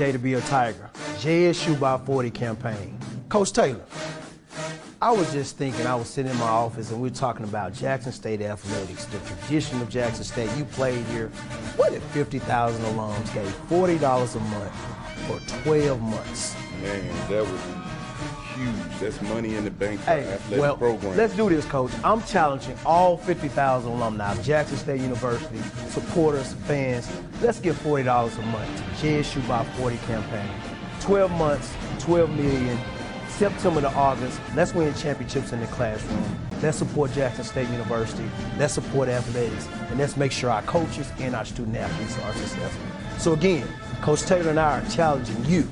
day to be a Tiger. JSU by 40 campaign. Coach Taylor, I was just thinking, I was sitting in my office and we were talking about Jackson State athletics, the tradition of Jackson State. You played here. What if 50,000 alums gave $40 a month for 12 months? Man, that would be huge. That's money in the bank for athletic program. Let's do this, Coach. I'm challenging all 50,000 alumni of Jackson State University, supporters, fans. Let's give $40 a month to JSU by 40 campaign. 12 months, 12 million. September to August, let's win championships in the classroom. Let's support Jackson State University. Let's support athletics. And let's make sure our coaches and our student athletes are successful. So again, Coach Taylor and I are challenging you,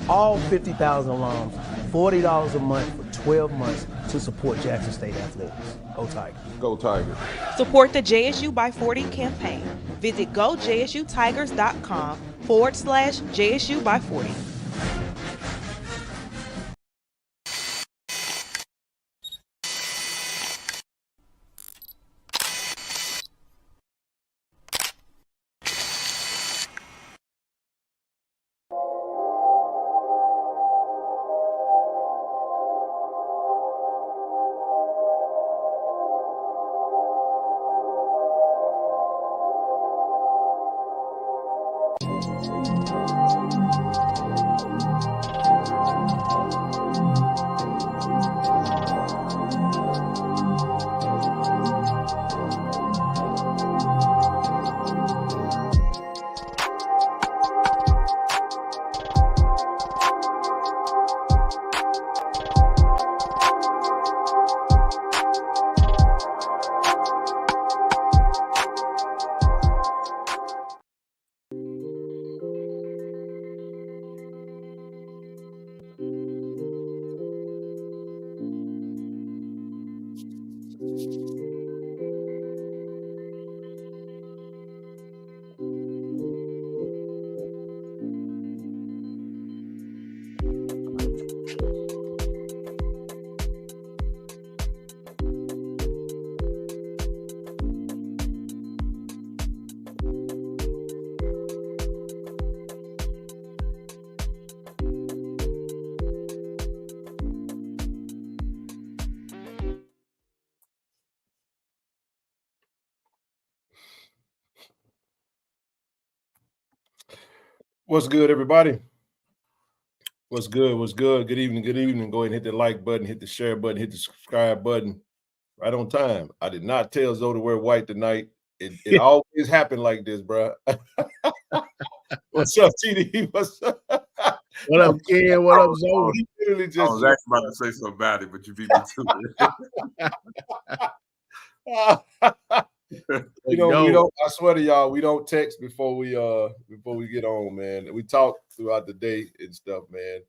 all 50,000 alums, $40 a month for 12 months to support Jackson State athletics. Go Tigers. Go Tigers. Support the JSU by 40 campaign. Visit gojsutigers.com/JSU by 40. What's good, everybody? What's good? What's good? Good evening. Good evening. Go ahead and hit the like button, hit the share button, hit the subscribe button. Right on time. I did not tell Zoe to wear white tonight. It always happened like this, bro. What's up, TD? What's up? What up, Ken? What up, Zoe? I was actually about to say something about it, but you beat me to it. We don't. I swear to y'all, we don't text before we get on, man. We talk throughout the day and stuff, man.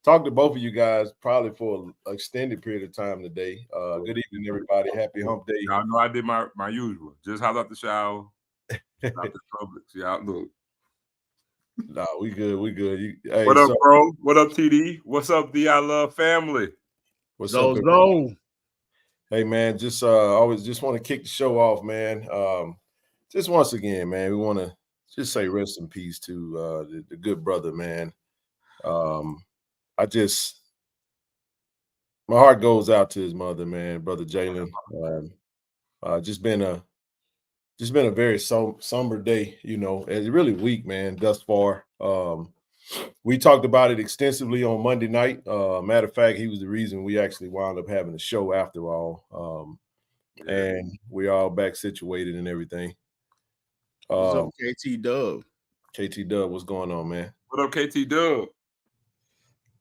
Talk to both of you guys probably for an extended period of time today. Good evening, everybody. Happy Hump Day. I know I did my usual. Just hot out the shower. Out the Publix. Yeah, look. Nah, we good. We good. Hey, what up, bro? What up, TD? What's up, the I Love family? What's up, Zo? Hey man, just always just want to kick the show off, man. Just once again, man, we want to just say rest in peace to the good brother, man. My heart goes out to his mother, man, brother Jaylen. Just been a very somber day, you know. It's really weak, man, thus far. We talked about it extensively on Monday night. Matter of fact, he was the reason we actually wound up having a show after all. And we're all back situated and everything. What's up, KT Dub? KT Dub, what's going on, man? What up, KT Dub?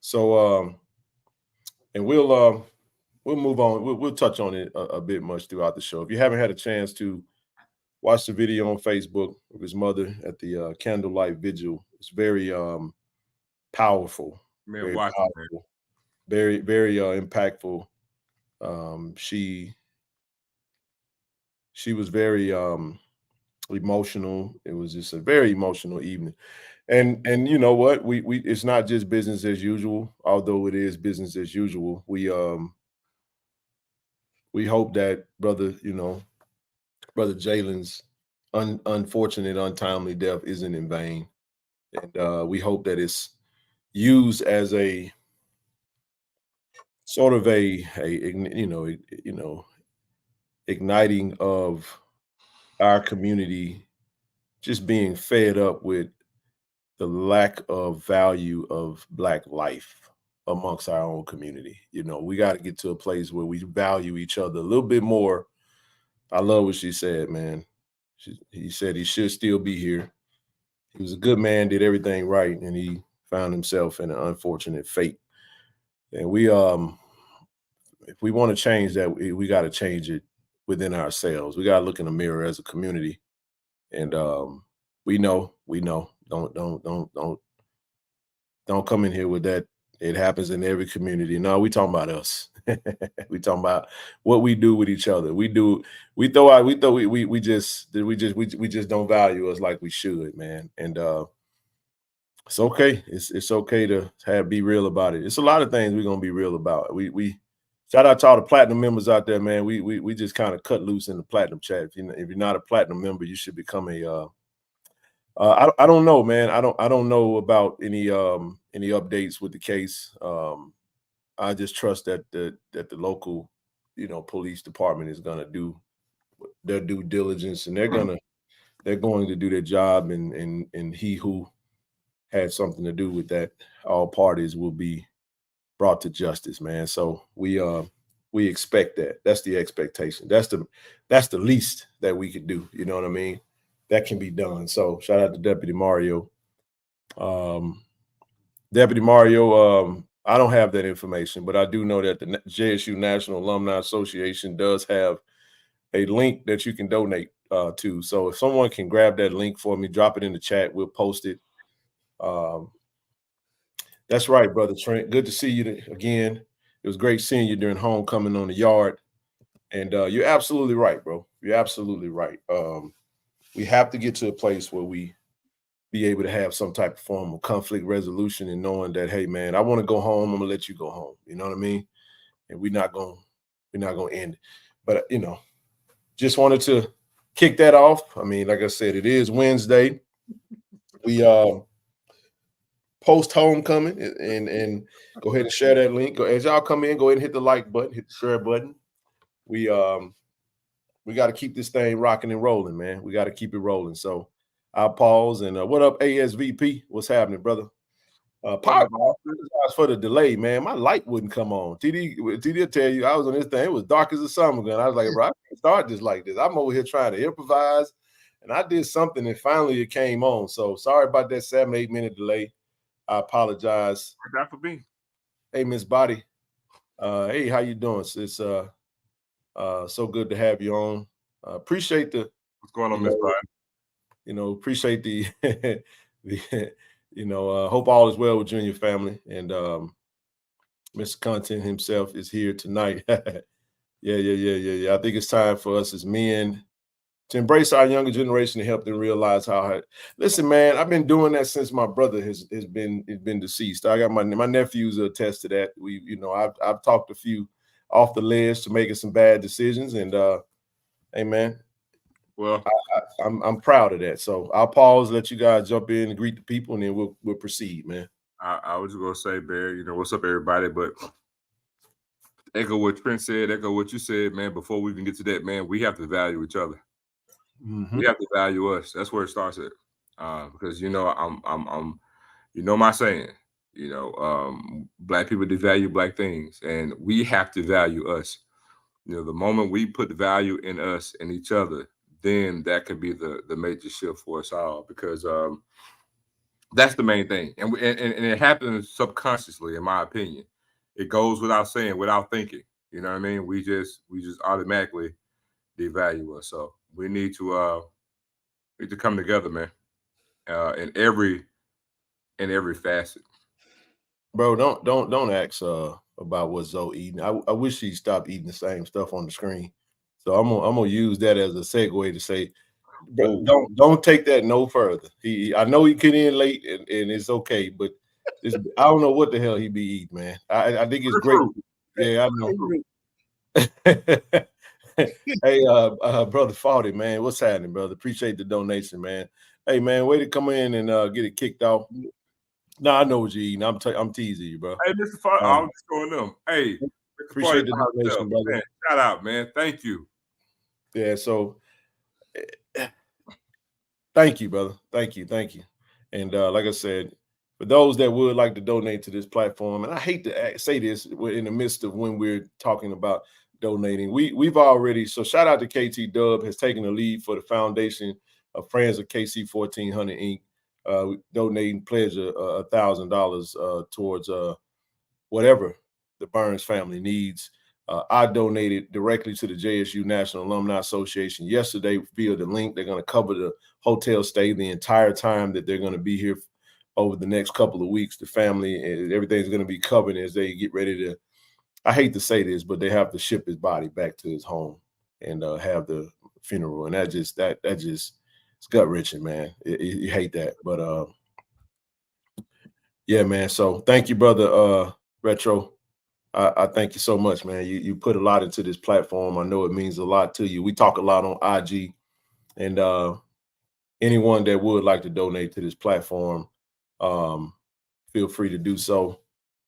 So, and we'll move on. We'll touch on it a bit much throughout the show. If you haven't had a chance to watch the video on Facebook of his mother at the candlelight vigil, it's very powerful. Man, very watch powerful. Very, very impactful. She was very emotional. It was just a very emotional evening. And you know what? We it's not just business as usual, although it is business as usual. We hope that brother Jaylen's unfortunate, untimely death isn't in vain. And we hope that it's used as a sort of a igniting of our community just being fed up with the lack of value of Black life amongst our own community. We got to get to a place where we value each other a little bit more. I love what she said, man. He said he should still be here. He was a good man, did everything right, and he found himself in an unfortunate fate. And if we want to change that, we got to change it within ourselves. We got to look in the mirror as a community, and we know. Don't come in here with that. It happens in every community. No, we talking about us. We talking about what we do with each other. We just don't value us like we should, man. And it's okay. It's okay to be real about it. It's a lot of things we're gonna be real about. We shout out to all the platinum members out there, man. We just kind of cut loose in the platinum chat. If you're not a platinum member, you should become a I don't know, man. I don't know about any updates with the case. I just trust that the local, police department is gonna do their due diligence, and they're going to do their job, and he who had something to do with that, all parties will be brought to justice, man. So we expect that. That's the expectation. That's the least that we could do. You know what I mean? That can be done. So shout out to Deputy Mario. Deputy Mario, I don't have that information, but I do know that the JSU National Alumni Association does have a link that you can donate to. So if someone can grab that link for me, drop it in the chat, we'll post it. That's right, Brother Trent. Good to see you again. It was great seeing you during homecoming on the yard. And you're absolutely right, bro. You're absolutely right. We have to get to a place where we be able to have some type of form of conflict resolution, and knowing that, hey, man, I want to go home. I'm gonna let you go home. You know what I mean? And we're not gonna end it. But just wanted to kick that off. I mean, like I said, it is Wednesday. We post homecoming, and go ahead and share that link. As y'all come in, go ahead and hit the like button, hit the share button. We got to keep this thing rocking and rolling, man. We got to keep it rolling. So I'll pause. And what up, ASVP? What's happening, brother? Apologize for the delay, man. My light wouldn't come on. TD will tell you, I was on this thing. It was dark as a summer gun. I was like, bro, I can't start this like this. I'm over here trying to improvise, and I did something, and finally it came on. So sorry about that 7-8 minute delay. I apologize. That for me. Hey, Miss Body. Hey, how you doing? It's so good to have you on. Appreciate the what's going on, Miss Body. Appreciate the hope all is well with you and your family. And Mr. Content himself is here tonight. Yeah. I think it's time for us as men to embrace our younger generation and help them realize how. Listen, man, I've been doing that since my brother has been deceased. I got my nephews attest to that. I've talked a few off the ledge to making some bad decisions, and hey, man. Well, I'm proud of that. So I'll pause, let you guys jump in and greet the people, and then we'll proceed, man. I was just gonna say, Bear, what's up, everybody? But echo what Trent said, echo what you said, man. Before we even get to that, man, we have to value each other. Mm-hmm. We have to value us. That's where it starts at. Because I'm my saying, Black people devalue Black things, and we have to value us. The moment we put the value in us and each other, then that can be the major shift for us all, because that's the main thing. And it happens subconsciously, in my opinion. It goes without saying, without thinking. You know what I mean? We just automatically devalue us. So we need to come together, man, in every facet. Bro, don't ask about what Zoe eating. I wish she stopped eating the same stuff on the screen. So I'm gonna use that as a segue to say, don't take that no further. I know he get in late and it's okay, but I don't know what the hell he be eating, man. I think it's great. Yeah, I know. Hey, brother Fawdy, man, what's happening, brother? Appreciate the donation, man. Hey, man, way to come in and get it kicked off. No, I know what you're eating. I'm teasing you, bro. Hey, Mr. Fox, I was just going them. Hey, appreciate the donation, brother. Man, shout out, man. Thank you. Yeah, so thank you, brother. Thank you. And like I said, for those that would like to donate to this platform, and I hate to say this, we're in the midst of when we're talking about donating. We've already, so shout out to KT Dub has taken the lead for the foundation of Friends of KC-1400 Inc. Donating pledge $1,000 towards whatever the Burns family needs. I donated directly to the JSU National Alumni Association yesterday via the link. They're going to cover the hotel stay the entire time that they're going to be here over the next couple of weeks. The family and everything's going to be covered as they get ready to, I hate to say this, but they have to ship his body back to his home and have the funeral. And that just it's gut wrenching, man. You hate that. But yeah, man. So thank you, brother Retro. I thank you so much, man. You put a lot into this platform. I know it means a lot to you. We talk a lot on IG, and anyone that would like to donate to this platform, feel free to do so,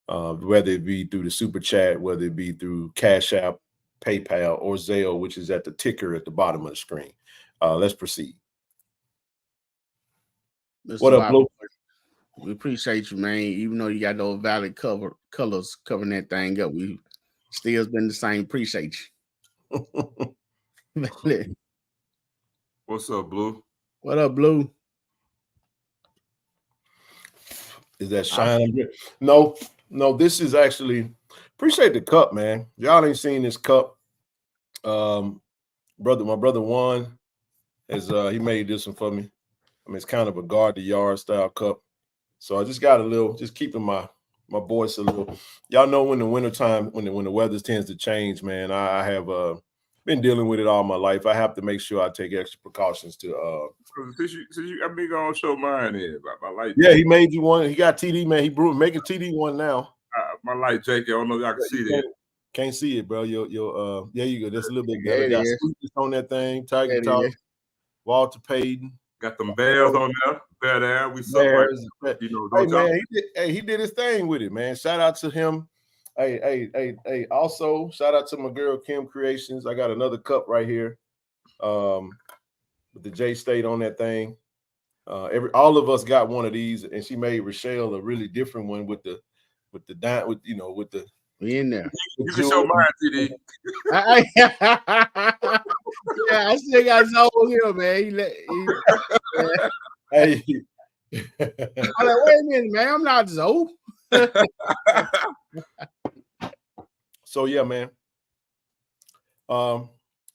whether it be through the Super Chat, whether it be through Cash App, PayPal, or Zelle, which is at the ticker at the bottom of the screen. Let's proceed. What up, Blue? We appreciate you, man. Even though you got those valid colors covering that thing up, we still been the same. Appreciate you. What's up, Blue? What up, Blue? Is that shine? No, this is actually, appreciate the cup, man. Y'all ain't seen this cup. My brother Juan has he made this one for me. I mean, it's kind of a guard the yard style cup. So I just got a little, just keeping my voice a little. Y'all know when the wintertime, when the weather tends to change, man, I have been dealing with it all my life. I have to make sure I take extra precautions to I been gonna show mine in my light. Yeah, he made you one. He got TD, man. He making TD one now. My light jacket. I don't know if y'all can see that. Can't see it, bro. Your there you go. That's a little bit better. Got scooters on that thing. Tiger Talk, Walter Payton. Got them bells on there. Better. We so you know. Hey, man, he did his thing with it, man. Shout out to him. Hey. Also, shout out to my girl Kim Creations. I got another cup right here, with the J State on that thing. All of us got one of these, and she made Rochelle a really different one with the we in there. You can show mine, TD. Yeah, I still got Zoe here, man. Hey. I'm like, wait a minute, man. I'm not Zoe. So yeah, man.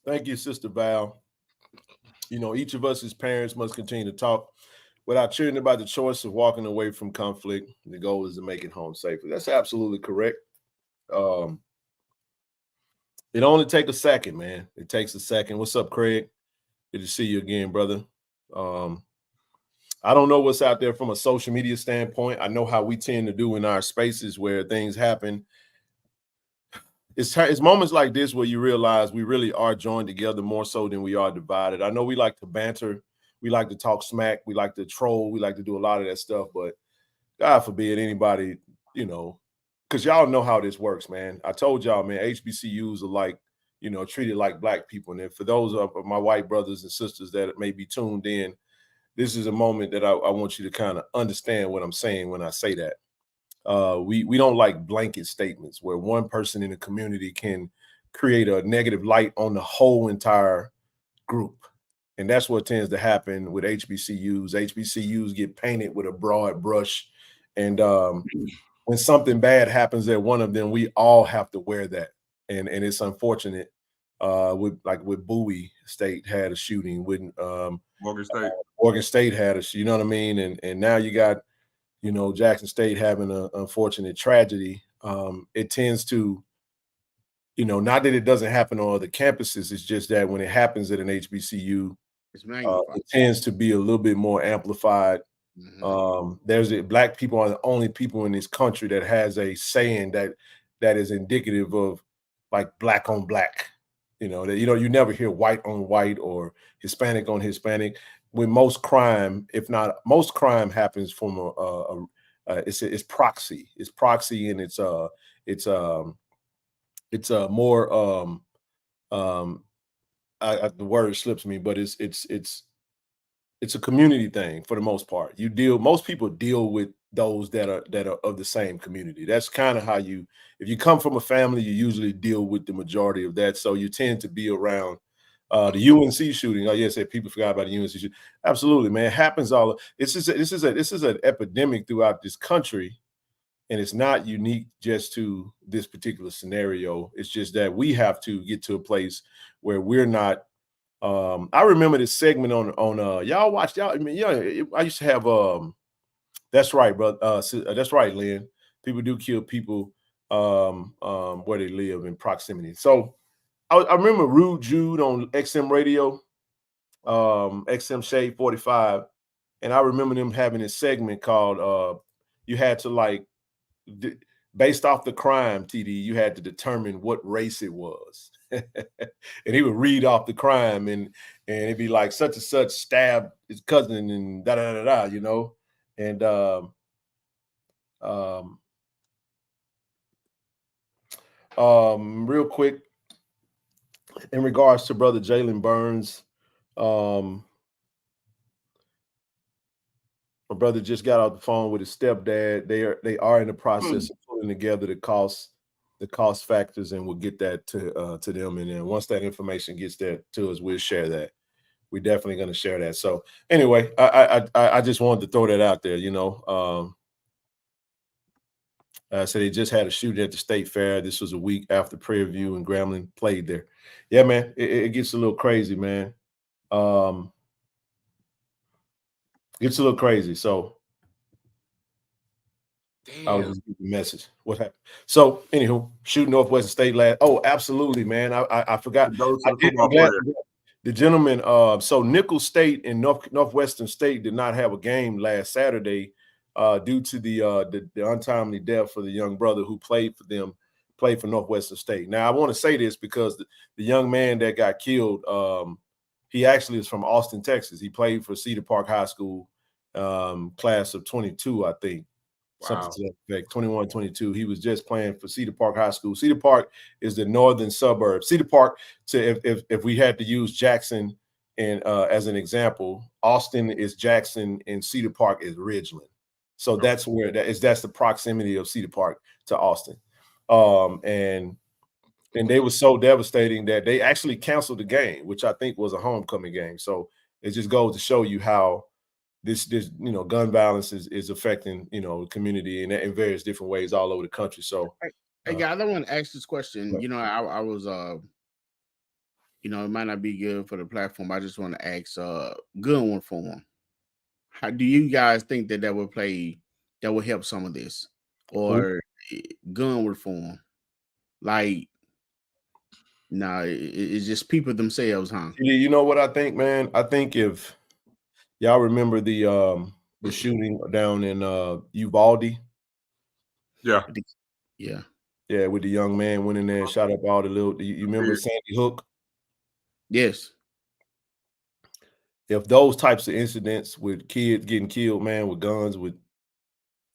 Thank you, Sister Val. You know, each of us as parents must continue to talk with our children about the choice of walking away from conflict. The goal is to make it home safely. That's absolutely correct. It only takes a second, man. It takes a second. What's up, Craig? Good to see you again, brother. I don't know what's out there from a social media standpoint. I know how we tend to do in our spaces where things happen. It's moments like this where you realize we really are joined together more so than we are divided. I know we like to banter. We like to talk smack. We like to troll. We like to do a lot of that stuff. But God forbid anybody, you know, because y'all know how this works, man. I told y'all, man, HBCUs are like, you know, treated like black people. And for those of my white brothers and sisters that may be tuned in, this is a moment that I want you to kind of understand what I'm saying when I say that. We don't like blanket statements where one person in the community can create a negative light on the whole entire group. And that's what tends to happen with HBCUs. HBCUs get painted with a broad brush. And when something bad happens at one of them, we all have to wear that. And it's unfortunate. With Bowie State had a shooting, with Morgan State had a, you know what I mean? And now you got, you know, Jackson State having an unfortunate tragedy. It tends to, you know, not that it doesn't happen on other campuses. It's just that when it happens at an HBCU, it tends to be a little bit more amplified. Mm-hmm. Black people are the only people in this country that has a saying that is indicative of like black on black. You know, you never hear white on white or Hispanic on Hispanic. when most crime, if not most crime, happens from it's proxy. It's proxy, and it's more the word slips me, but it's a community thing for the most part. Most people deal with those that are of the same community. That's kind of how if you come from a family, you usually deal with the majority of that. So you tend to be around the UNC shooting. Oh, yes, people forgot about the UNC shooting. Absolutely, man. It happens all. This is an epidemic throughout this country, and it's not unique just to this particular scenario. It's just that we have to get to a place where we're not. I remember this segment on y'all watched y'all. I mean, yeah, I used to have that's right, bro. That's right, Lynn. People do kill people where they live in proximity. So I remember Rude Jude on XM radio, XM Shade 45, and I remember them having a segment called you had to like based off the crime, TD, you had to determine what race it was. And he would read off the crime and it'd be like such and such stabbed his cousin and da da da da, you know. And real quick, in regards to brother Jaylen Burns, my brother just got off the phone with his stepdad. They are in the process of putting together the cost factors, and we'll get that to them. And then once that information gets there to us, we'll share that. We're definitely going to share that. So anyway, I just wanted to throw that out there. You know, so they just had a shooting at the State Fair. This was a week after Prairie View and Grambling played there. Yeah, man, it gets a little crazy, man. Gets a little crazy. So I was just giving a message. What happened? So, anywho, shoot Northwestern State last. Oh, absolutely, man. I forgot. The gentleman. So Nicholls State and Northwestern State did not have a game last Saturday due to the untimely death for the young brother who played for Northwestern State. Now, I want to say this because the young man that got killed, he actually is from Austin, Texas. He played for Cedar Park High School, class of 22, I think. Something to that effect, 21, 22. He was just playing for Cedar Park High School. Cedar Park is the northern suburb. Cedar Park, if we had to use Jackson and as an example, Austin is Jackson and Cedar Park is Ridgeland. So that's where that's the proximity of Cedar Park to Austin. And they were so devastating that they actually canceled the game, which I think was a homecoming game. So it just goes to show you how this gun violence is affecting the community in various different ways all over the country. So hey guys, I want to ask this question. I was it might not be good for the platform. I just want to ask gun reform. How do you guys think that will help some of this, or gun reform? Like, no, it's just people themselves, huh? You know what I think, man? I think if y'all remember the shooting down in Uvalde. Yeah. Yeah, with the young man went in there and shot up all the little. You remember Sandy Hook? Yes. If those types of incidents with kids getting killed, man, with guns,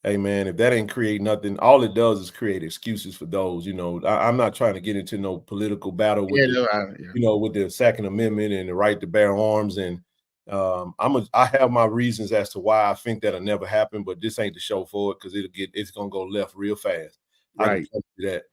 hey, man, if that ain't create nothing, all it does is create excuses for those. I'm not trying to get into no political battle with with the Second Amendment and the right to bear arms. And I have my reasons as to why I think that'll never happen, but this ain't the show for it because it's gonna go left real fast. Right. I can tell you that.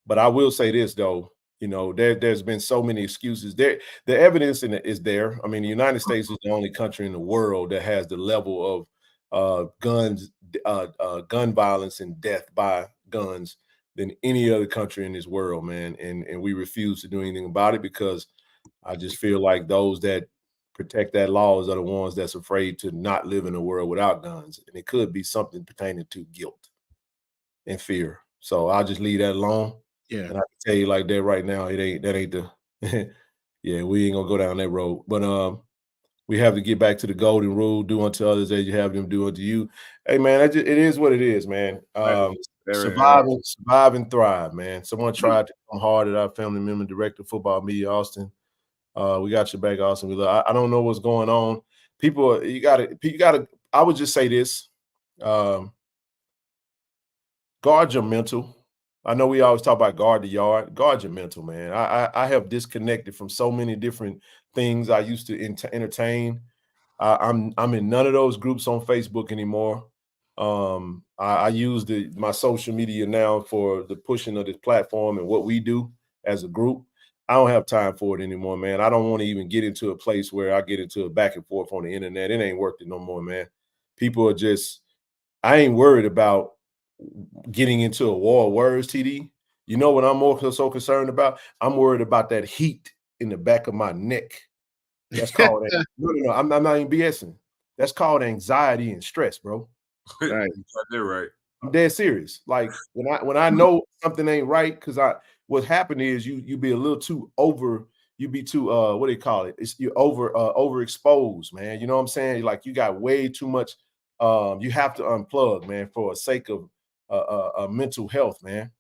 But I will say this though, there's been so many excuses. The evidence is there. I mean, the United States is the only country in the world that has the level of guns, gun violence and death by guns than any other country in this world, man. And we refuse to do anything about it because I just feel like those that protect that laws are the ones that's afraid to not live in a world without guns. And it could be something pertaining to guilt and fear. So I'll just leave that alone. Yeah. And I can tell you like that right now, that ain't the yeah, we ain't gonna go down that road. But we have to get back to the golden rule: do unto others as you have them do unto you. Hey, man, it is what it is, man. Survive and thrive, man. Someone tried to come hard at our family member, director of football media, Austin. We got your back, Austin. I don't know what's going on. People, you gotta. I would just say this: guard your mental. I know we always talk about guard the yard. Guard your mental, man. I have disconnected from so many different things I used to entertain. I'm in none of those groups on Facebook anymore. I use my social media now for the pushing of this platform and what we do as a group. I don't have time for it anymore, man. I don't want to even get into a place where I get into a back and forth on the internet. It ain't worth it no more, man. People are just, I ain't worried about getting into a war of words, TD. You know what I'm more so concerned about? I'm worried about that heat in the back of my neck. That's called no. I'm not even BSing. That's called anxiety and stress, bro. Right. They're right. I'm dead serious. Like when I know something ain't right, because what happened is you be a little too over. You be too what do you call it? You're overexposed, man. You know what I'm saying? Like you got way too much. You have to unplug, man, for the sake of mental health, man.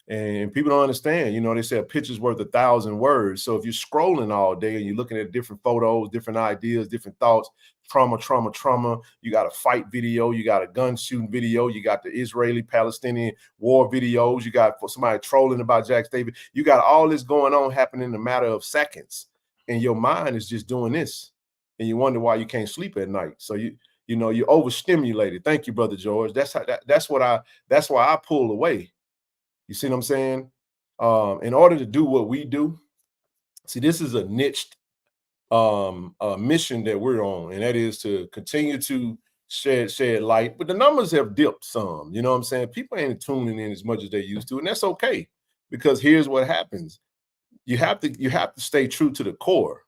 And people don't understand, you know, they say a picture's worth 1,000 words. So if you're scrolling all day and you're looking at different photos, different ideas, different thoughts, trauma, you got a fight video, you got a gun shooting video, you got the Israeli-Palestinian war videos, you got somebody trolling about Jack Davis. You got all this going on happening in a matter of seconds. And your mind is just doing this. And you wonder why you can't sleep at night. So you know, you're overstimulated. Thank you, Brother George. That's why I pull away. You see what I'm saying? In order to do what we do, see, this is a niched mission that we're on, and that is to continue to shed light. But the numbers have dipped some. You know what I'm saying? People ain't tuning in as much as they used to, and that's okay. Because here's what happens: you have to stay true to the core.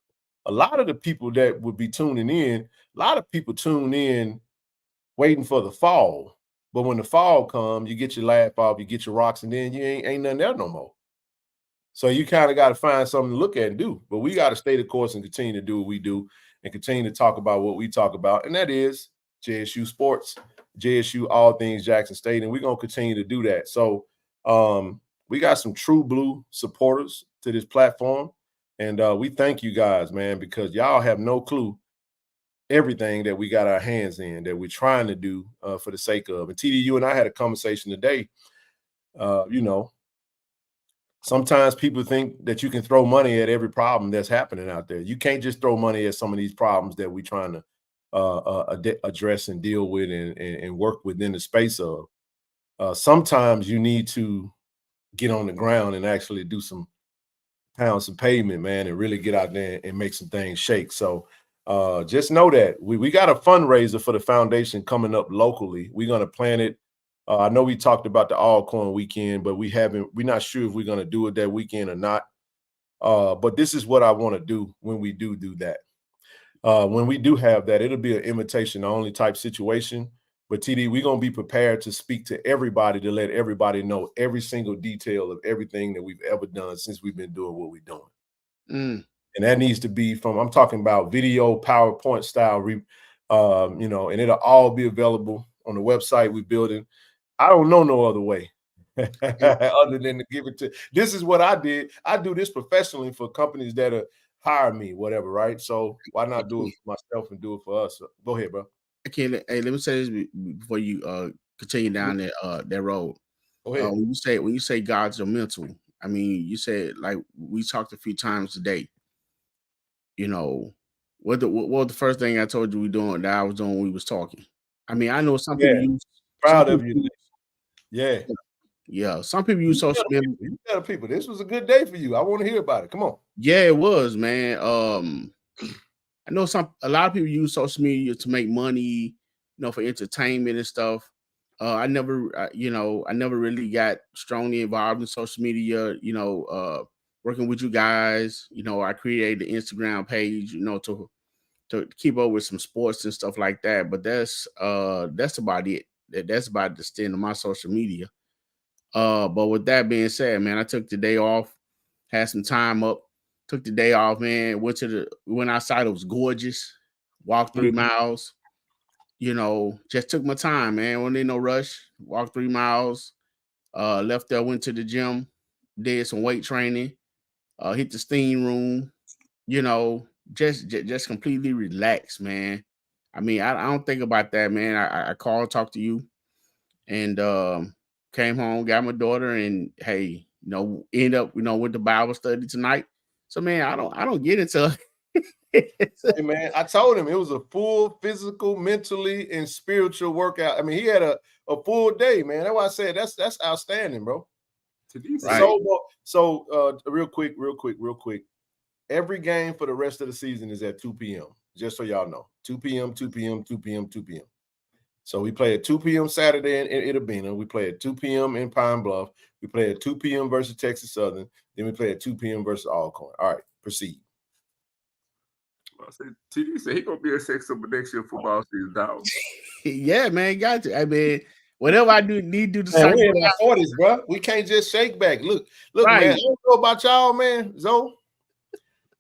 A lot of the people that would be tuning in, a lot of people tune in waiting for the fall. But when the fall comes, you get your laugh off, you get your rocks, and then you ain't nothing there no more. So you kind of got to find something to look at and do. But we got to stay the course and continue to do what we do and continue to talk about what we talk about. And that is JSU sports, JSU, all things Jackson State. And we're going to continue to do that. So we got some true blue supporters to this platform. And we thank you guys, man, because y'all have no clue everything that we got our hands in that we're trying to do for the sake of. And TD, you and I had a conversation today. You know, sometimes people think that you can throw money at every problem that's happening out there. You can't just throw money at some of these problems that we're trying to address and deal with and work within the space of. Sometimes you need to get on the ground and actually do some pound some pavement, man, and really get out there and make some things shake. So just know that we got a fundraiser for the foundation coming up locally. We're going to plan it. I know we talked about the Alcorn weekend, but we're not sure if we're going to do it that weekend or not. But this is what I want to do when we do that. When we do have that, it'll be an invitation only type situation. But TD, we're going to be prepared to speak to everybody, to let everybody know every single detail of everything that we've ever done since we've been doing what we're doing. And that needs to be I'm talking about video, PowerPoint style, you know, and it'll all be available on the website we're building. I don't know no other way other than to give it to. This is what I did. I do this professionally for companies that hire me, whatever, right? So why not do it for myself and do it for us? So go ahead, bro. Okay, hey, let me say this before you continue down that road. Go ahead. When you say God's your mental, I mean, you said, like we talked a few times today. You know, what was the first thing I told you we doing that I was doing when we was talking? I mean, I know some people use proud of you. Yeah. Some people use social media. You tell people this was a good day for you. I want to hear about it. Come on. Yeah, it was, man. I know a lot of people use social media to make money, you know, for entertainment and stuff. I never really got strongly involved in social media, you know, working with you guys. You know, I created the Instagram page, you know, to keep up with some sports and stuff like that. But that's about it. That's about the extent of my social media. But with that being said, man, I took the day off, had some time up, took the day off, man, went outside. It was gorgeous. Walked 3 miles, you know, just took my time, man. Wasn't in no rush. Walked 3 miles, left there, went to the gym, did some weight training, hit the steam room, just completely relax, man. I mean, I don't think about that, man. I called, talked to you, and came home, got my daughter, and hey, end up, with the Bible study tonight. So, man, I don't get into Hey, man, I told him it was a full physical, mentally, and spiritual workout. I mean, he had a full day, man. That's why I said that's outstanding, bro. Right. So real quick. Every game for the rest of the season is at 2 p.m. Just so y'all know. 2 p.m., 2 p.m., 2 p.m., 2 p.m. So we play at 2 p.m. Saturday in Itabena. We play at 2 p.m. in Pine Bluff. We play at 2 p.m. versus Texas Southern. Then we play at 2 p.m. versus Alcorn. All right, proceed. I said, TD said he gonna be a Sexton next year football season, dog. Yeah, man, got to. I mean, whatever I need to do to Man, we in our 40s, bro. We can't just shake back. Look, right. Man. I don't know about y'all, man. Zoe,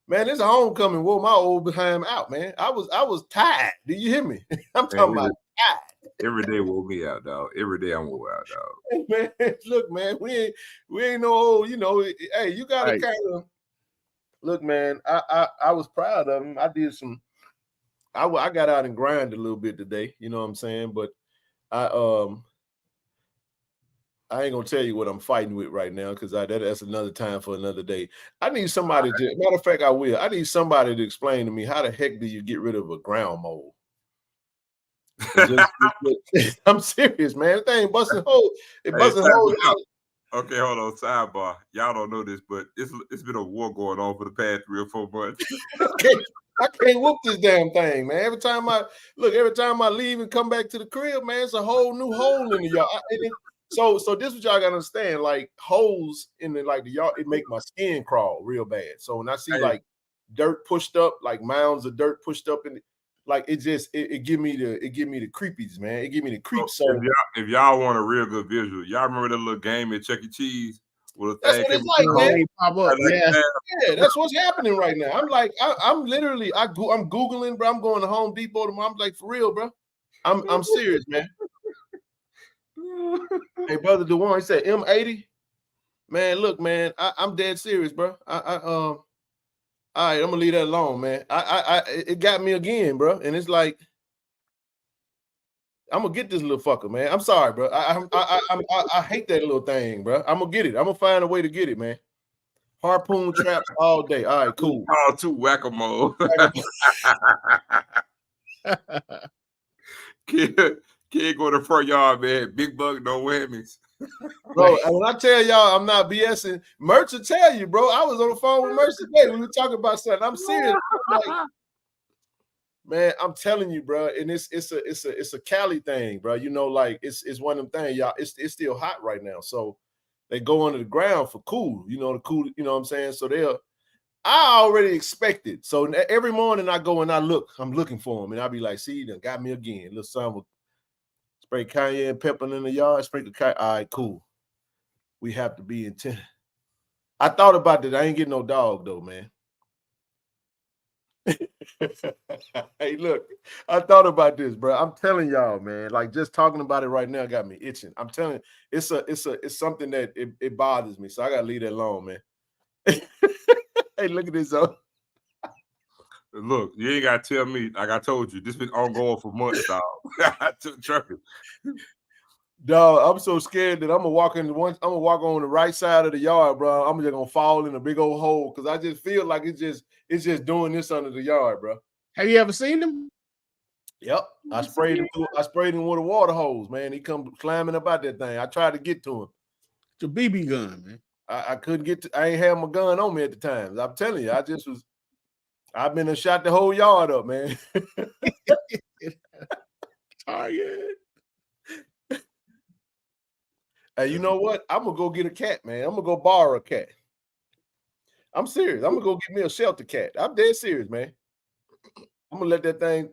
man, this homecoming wore my old behind out, man. I was tired. Do you hear me? I'm talking about tired. Every day wore me out, dog. Every day I'm wore out, dog. Man, look, man, we ain't no old, hey, you gotta kind of look, man. I was proud of him. I did some. I got out and grind a little bit today. You know what I'm saying? But I ain't gonna tell you what I'm fighting with right now because that's another time for another day. I need somebody to. Matter of fact, I will. I need somebody to explain to me how the heck do you get rid of a ground mold? I'm serious, man. That thing busting holes. It busting holes. Okay, hold on. Sidebar. Y'all don't know this, but it's been a war going on for the past 3 or 4 months. I can't whoop this damn thing, man. Every time I leave and come back to the crib, man, it's a whole new hole in the yard. So this is what y'all gotta understand. Like holes in the yard, it make my skin crawl real bad. So when I see like dirt pushed up, like mounds of dirt pushed up in it, like it give me the creepies, man. It give me the creeps. So if y'all want a real good visual, y'all remember that little game at Chuck E. Cheese? That's what it's like, man. Yeah, that's what's happening right now. I'm like, I'm literally, I'm Googling, bro. I'm going to Home Depot tomorrow. I'm like, for real, bro. I'm serious, man. Hey, brother DeWan, he said M80. Man, look, man, I'm dead serious, bro. All right, I'm gonna leave that alone, man. It got me again, bro. And it's like, I'm gonna get this little fucker, man. I'm sorry, bro. I hate that little thing, bro. I'm gonna get it. I'm gonna find a way to get it, man. Harpoon traps all day. All right, cool. All two whack-a-mole. Kid go to the front yard, man. Big bug, no whammies. Bro, when I tell y'all I'm not BSing, Merch will tell you, bro. I was on the phone with Merch today. We were talking about something. I'm serious. Like, man, I'm telling you, bro. And it's a Cali thing, bro. Like it's one of them things, y'all. It's still hot right now. So they go under the ground for cool, the cool, you know what I'm saying? So I already expected. So every morning I go and I'm looking for them. And I'll be like, see, they got me again. Little son will spray cayenne pepper in the yard, sprinkle cayenne. All right, cool. We have to be intent. I thought about that. I ain't getting no dog though, man. Hey, look, I thought about this, bro. I'm telling y'all, man. Like just talking about it right now got me itching. I'm telling you, it's something that it bothers me. So I gotta leave that alone, man. Hey, look at this. Look, you ain't gotta tell me. Like I told you, this been ongoing for months, dog. I took trucking. Dog, I'm so scared that I'm gonna walk on the right side of the yard, bro. I'm just gonna fall in a big old hole because I just feel like it's just doing this under the yard, bro. Have you ever seen them? Yep. I sprayed him with a water hose, man. He come climbing up out that thing. I tried to get to him. It's a BB gun, man. I couldn't get to. I ain't had my gun on me at the time. I'm telling you, I've been and shot the whole yard up, man. Target. Hey, you know what? I'm gonna go get a cat, man. I'm gonna go borrow a cat. I'm serious. I'm gonna go get me a shelter cat. I'm dead serious, man. I'm gonna let that thing.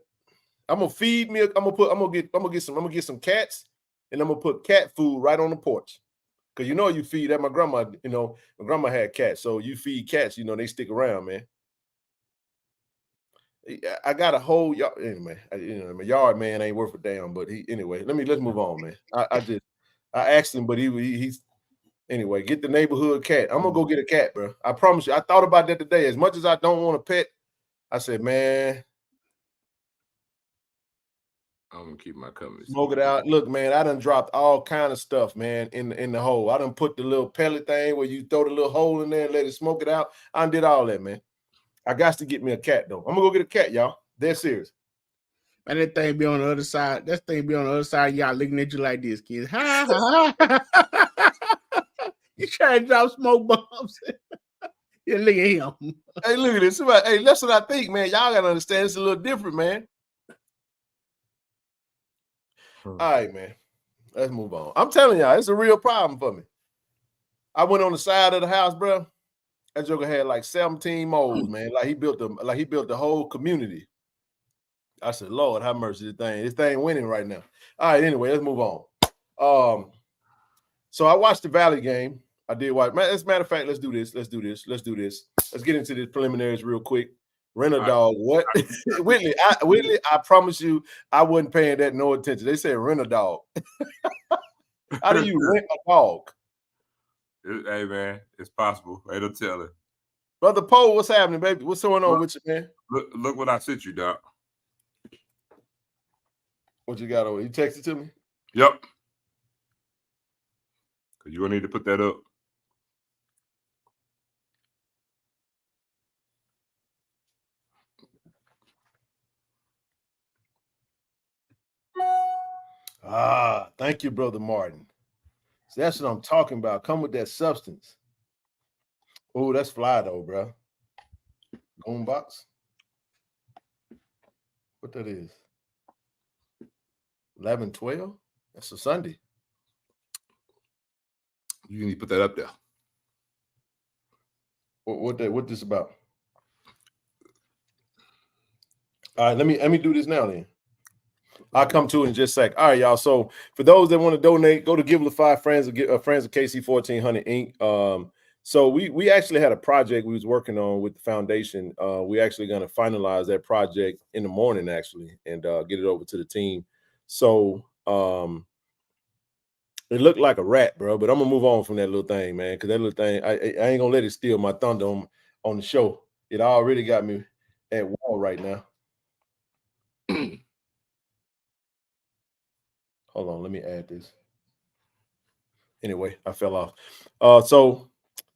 I'm gonna feed me. I'm gonna get some cats, and I'm gonna put cat food right on the porch. Cause you feed that. My grandma, my grandma had cats, so you feed cats. They stick around, man. I got a whole yard. Anyway, my yard man ain't worth a damn. But let's move on, man. I asked him, but he's Anyway, get the neighborhood cat. I'm gonna go get a cat, bro. I promise you. I thought about that today. As much as I don't want a pet, I said, man, I'm gonna keep my comments. Smoke it out. Look, man, I done dropped all kind of stuff, man, in the hole. I done put the little pellet thing where you throw the little hole in there and let it smoke it out. I done did all that, man. I got to get me a cat, though. I'm gonna go get a cat, y'all. Dead serious. And that thing be on the other side. That thing be on the other side. Y'all looking at you like this, kids. Ha, ha, ha. You trying to drop smoke bombs. Yeah, look at him. Hey, look at this. Hey, that's what I think, man. Y'all gotta understand it's a little different, man. All right, man. Let's move on. I'm telling y'all, it's a real problem for me. I went on the side of the house, bro. That joker had like 17 moles, man. Like he built the whole community. I said, Lord, have mercy, this thing winning right now. All right, anyway, let's move on. So I watched the Valley game. I did watch. As a matter of fact, let's do this. Let's get into the preliminaries real quick. Rent a dog. What? Whitley, I promise you, I wasn't paying that no attention. They said rent a dog. How do you rent a dog? Hey, man, it's possible. Hey, don't tell it. Brother Poe, what's happening, baby? What's going on with you, man? Look what I sent you, Doc. What you got over? You texted to me? Yep. Because you're going to need to put that up. Thank you, Brother Martin. So that's what I'm talking about. Come with that substance. Oh, that's fly though, bro. Goon box. What that is? 11-12? That's a Sunday. You need to put that up there. What this about? All right, let me do this now then. I'll come to it in just a sec. All right, y'all. So for those that want to donate, go to Givelify, friends of KC-1400 Inc. So we actually had a project we was working on with the foundation. We actually going to finalize that project in the morning, actually, and get it over to the team. So it looked like a rat, bro, but I'm gonna move on from that little thing, man, because that little thing, I ain't gonna let it steal my thunder on the show. It already got me at wall right now. Hold on, let me add this. Anyway, I fell off. So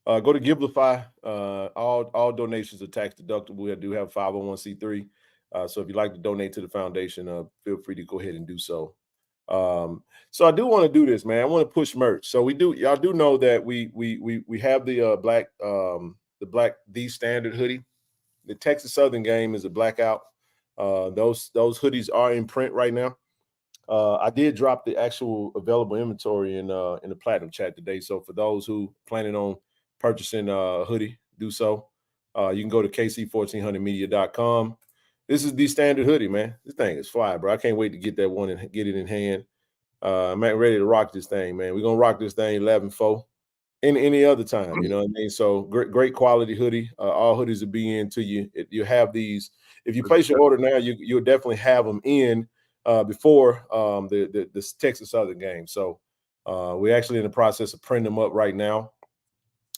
go to Givelify. All donations are tax deductible. We do have 501c3. So if you'd like to donate to the foundation, feel free to go ahead and do so. So I do want to do this, man. I want to push merch. So y'all do know that we have the black standard hoodie. The Texas Southern game is a blackout. Those hoodies are in print right now. I did drop the actual available inventory in the Platinum chat today. So for those who planning on purchasing a hoodie, do so. You can go to KC-1400media.com. This is the standard hoodie, man. This thing is fly, bro. I can't wait to get that one and get it in hand. I'm ready to rock this thing, man. We're gonna rock this thing 11-4 any other time. You know what I mean? So great quality hoodie. All hoodies will be in to you. You have these. If you place your order now, you'll definitely have them in before the Texas Southern game. So we're actually in the process of printing them up right now.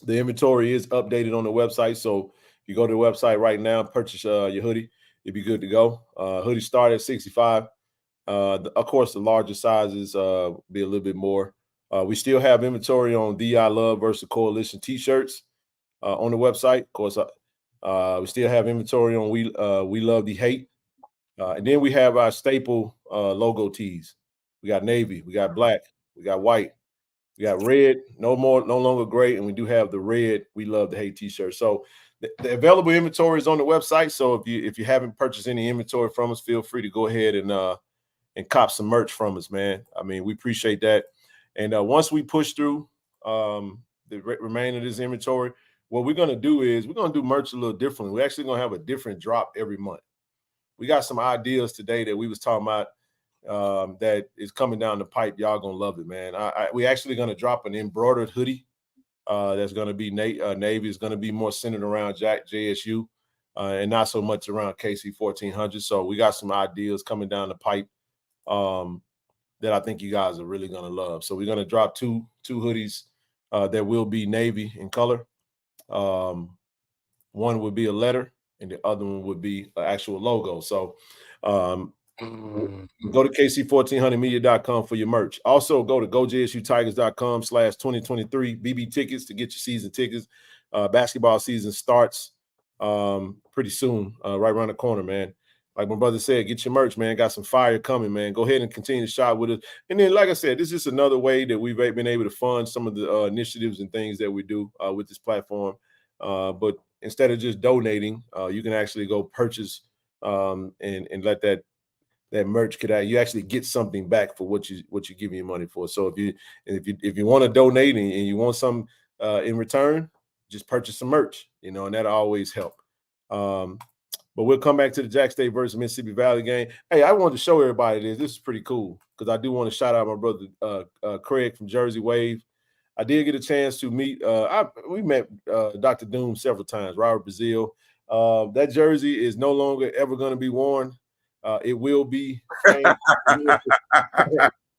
The inventory is updated on the website. So if you go to the website right now, purchase your hoodie, you'll be good to go. Hoodie start at $65. Of course, the larger sizes be a little bit more. We still have inventory on the I Love versus Coalition t-shirts on the website. Of course, we still have inventory on We Love the Hate. And then we have our staple logo tees. We got navy, we got black, we got white, we got red, no longer gray, and we do have the red We Love the Hate t-shirt. So the available inventory is on the website. So if you haven't purchased any inventory from us, feel free to go ahead and cop some merch from us, man. I mean, we appreciate that. And once we push through the remainder of this inventory, what we're going to do is we're going to do merch a little differently. We're actually going to have a different drop every month. We got some ideas today that we was talking about that is coming down the pipe. Y'all going to love it, man. We actually going to drop an embroidered hoodie that's going to be Navy. It's going to be more centered around JSU and not so much around KC-1400. So we got some ideas coming down the pipe that I think you guys are really going to love. So we're going to drop two hoodies that will be navy in color. One would be a letter, and the other one would be an actual logo. So go to KC-1400media.com for your merch. Also, go to gojsutigers.com/2023 BB tickets to get your season tickets. Basketball season starts pretty soon, right around the corner, man. Like my brother said, get your merch, man. Got some fire coming, man. Go ahead and continue to shop with us. And then, like I said, this is just another way that we've been able to fund some of the initiatives and things that we do with this platform. But instead of just donating, you can actually go purchase and let that merch you actually get something back for what you're giving your money for. So if you want to donate and you want some in return, just purchase some merch, and that'll always help. But we'll come back to the Jack State versus Mississippi Valley game. Hey, I wanted to show everybody this. This is pretty cool because I do want to shout out my brother Craig from Jersey Wave. I did get a chance to meet. We met Dr. Doom several times. Robert Brazil. That jersey is no longer ever going to be worn. It will be. Hey,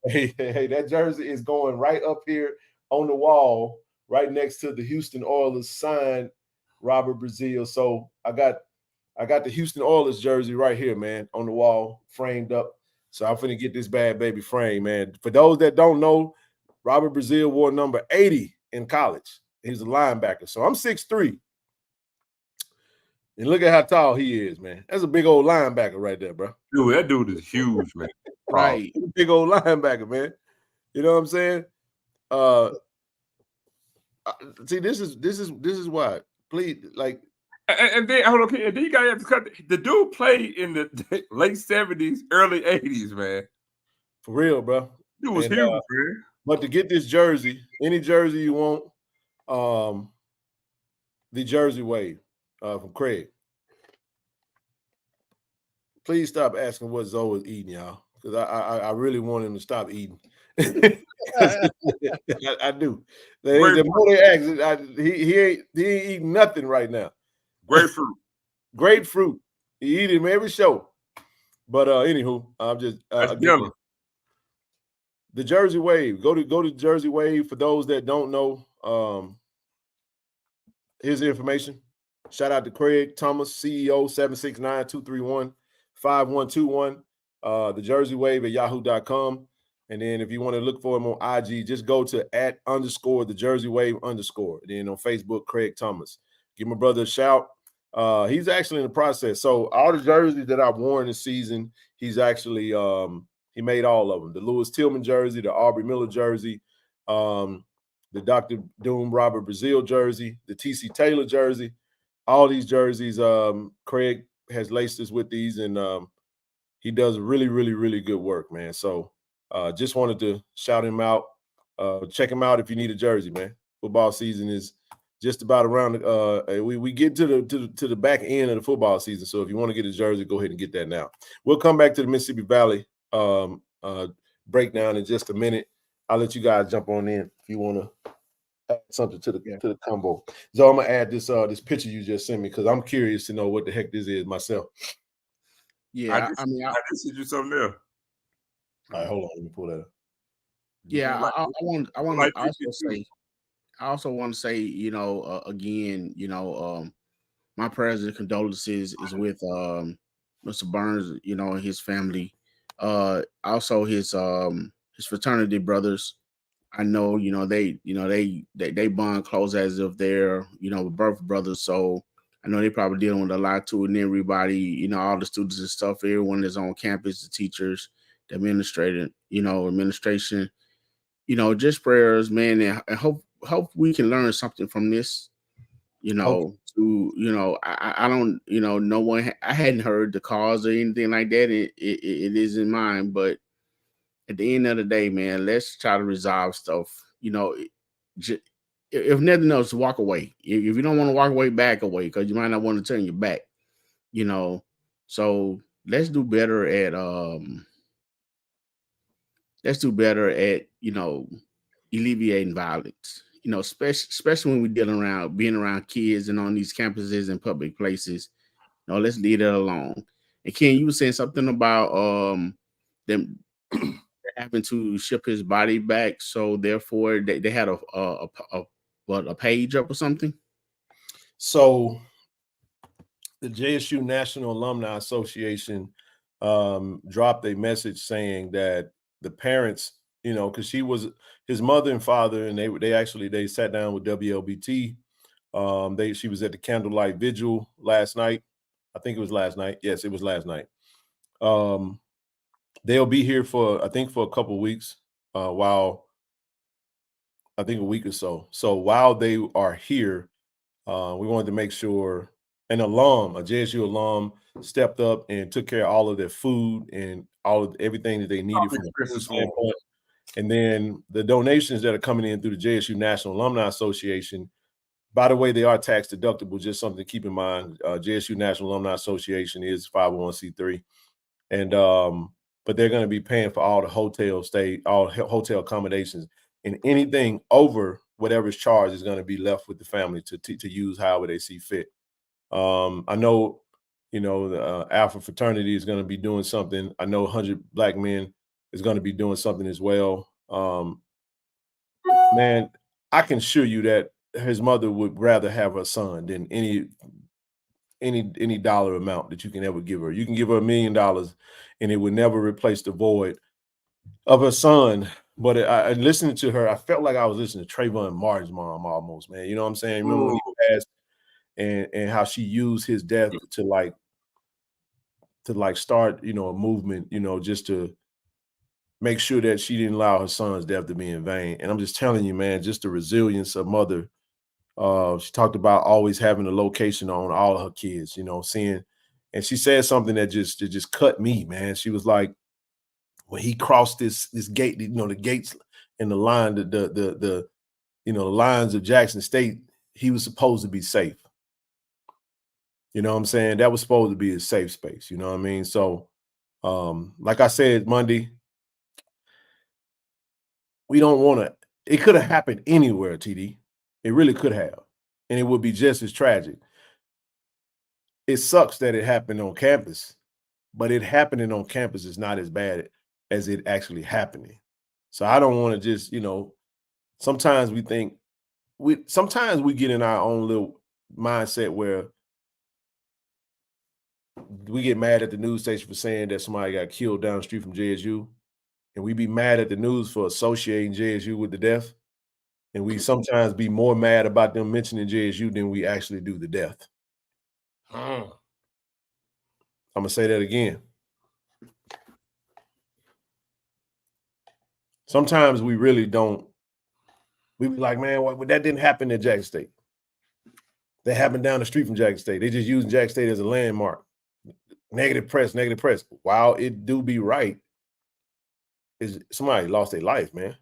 that jersey is going right up here on the wall, right next to the Houston Oilers signed Robert Brazil. So I got the Houston Oilers jersey right here, man, on the wall, framed up. So I'm finna get this bad baby framed, man. For those that don't know, Robert Brazil wore number 80 in college. He's a linebacker. So I'm 6'3". And look at how tall he is, man. That's a big old linebacker right there, bro. Dude, that dude is huge, man. Right. Big old linebacker, man. You know what I'm saying? See, this is why. Please, like. And then hold on, and then you gotta have to cut. The dude played in the late 70s, early 80s, man. For real, bro. Dude was huge, man. But to get this jersey, any jersey you want, the Jersey Wave from Craig. Please stop asking what Zoe is eating, y'all, because I really want him to stop eating. I do. The more they ask, he ain't eating nothing right now. Grapefruit. He eat him every show. But anywho, I'm just again, the Jersey Wave. Go to Jersey Wave for those that don't know. Here's the information. Shout out to Craig Thomas, CEO, 769-231-5121. The Jersey Wave at yahoo.com. And then if you want to look for him on IG, just go to @_ the Jersey Wave _. Then on Facebook, Craig Thomas. Give my brother a shout. He's actually in the process. So all the jerseys that I've worn this season, he's actually he made all of them. The Lewis Tillman jersey, the Aubrey Miller jersey, the Dr. Doom Robert Brazil jersey, the TC Taylor jersey. All these jerseys, Craig has laced us with these, and he does really, really, really good work, man. So just wanted to shout him out. Check him out if you need a jersey, man. Football season is just about around. We get to the back end of the football season. So if you want to get a jersey, go ahead and get that now. We'll come back to the Mississippi Valley breakdown in just a minute. I'll let you guys jump on in if you want to add something to the combo. So I'm gonna add this picture you just sent me because I'm curious to know what the heck this is myself. Yeah, I just sent you something there. All right, hold on, let me pull that up. Yeah, I also want to say, again, my prayers and condolences is with Mr. Burns, and his family. Also his fraternity brothers. I know, they bond close as if they're, birth brothers. So I know they probably dealing with a lot too, and everybody, all the students and stuff, everyone that's on campus, the teachers, the administration, just prayers, man, and hope we can learn something from this. I don't, no one, I hadn't heard the cause or anything like that. It is in mind, but at the end of the day, man, let's try to resolve stuff. If nothing else, walk away. If you don't want to walk away, back away, because you might not want to turn your back. So let's do better at alleviating violence. Especially when we're being around kids and on these campuses and public places. Let's leave it alone. And Ken, you were saying something about them having to ship his body back, so therefore they had a page up or something? So the JSU National Alumni Association dropped a message saying that the parents, because she was his mother and father, and they sat down with WLBT. She was at the candlelight vigil last night. I think it was last night. Yes, it was last night. They'll be here for a couple of weeks, while I think a week or so. So while they are here, we wanted to make sure a JSU alum stepped up and took care of all of their food and everything that they needed from a food standpoint. And then the donations that are coming in through the JSU National Alumni Association, by the way, they are tax deductible, just something to keep in mind. JSU National Alumni Association is 501c3. And but they're going to be paying for all the hotel accommodations, and anything over whatever is charged is going to be left with the family to use however they see fit. I know, the Alpha fraternity is going to be doing something. I know 100 Black Men is going to be doing something as well. Man, I can assure you that his mother would rather have her son than any dollar amount that you can ever give her. You can give her $1 million and it would never replace the void of her son. But I listening to her, I felt like I was listening to Trayvon Martin's mom almost, man. You know what I'm saying? Remember when he passed and how she used his death to start, a movement, just to make sure that she didn't allow her son's death to be in vain. And I'm just telling you, man, just the resilience of mother. She talked about always having a location on all of her kids, seeing, and she said something that just cut me, man. She was like, when he crossed this gate, the gates and the line, the lines of Jackson State, he was supposed to be safe. You know what I'm saying? That was supposed to be a safe space. You know what I mean? So, like I said, Monday, we don't want to, it could have happened anywhere, TD. It really could have. And it would be just as tragic. It sucks that it happened on campus, but it happening on campus is not as bad as it actually happening. So I don't want to just, sometimes we think, sometimes we get in our own little mindset where we get mad at the news station for saying that somebody got killed down the street from JSU, and we be mad at the news for associating JSU with the death. And we sometimes be more mad about them mentioning JSU than we actually do the death. I'm going to say that again. Sometimes we really don't. We be like, man, that didn't happen at Jackson State. That happened down the street from Jackson State. They just using Jackson State as a landmark. Negative press. While it do be right, is somebody lost their life, man.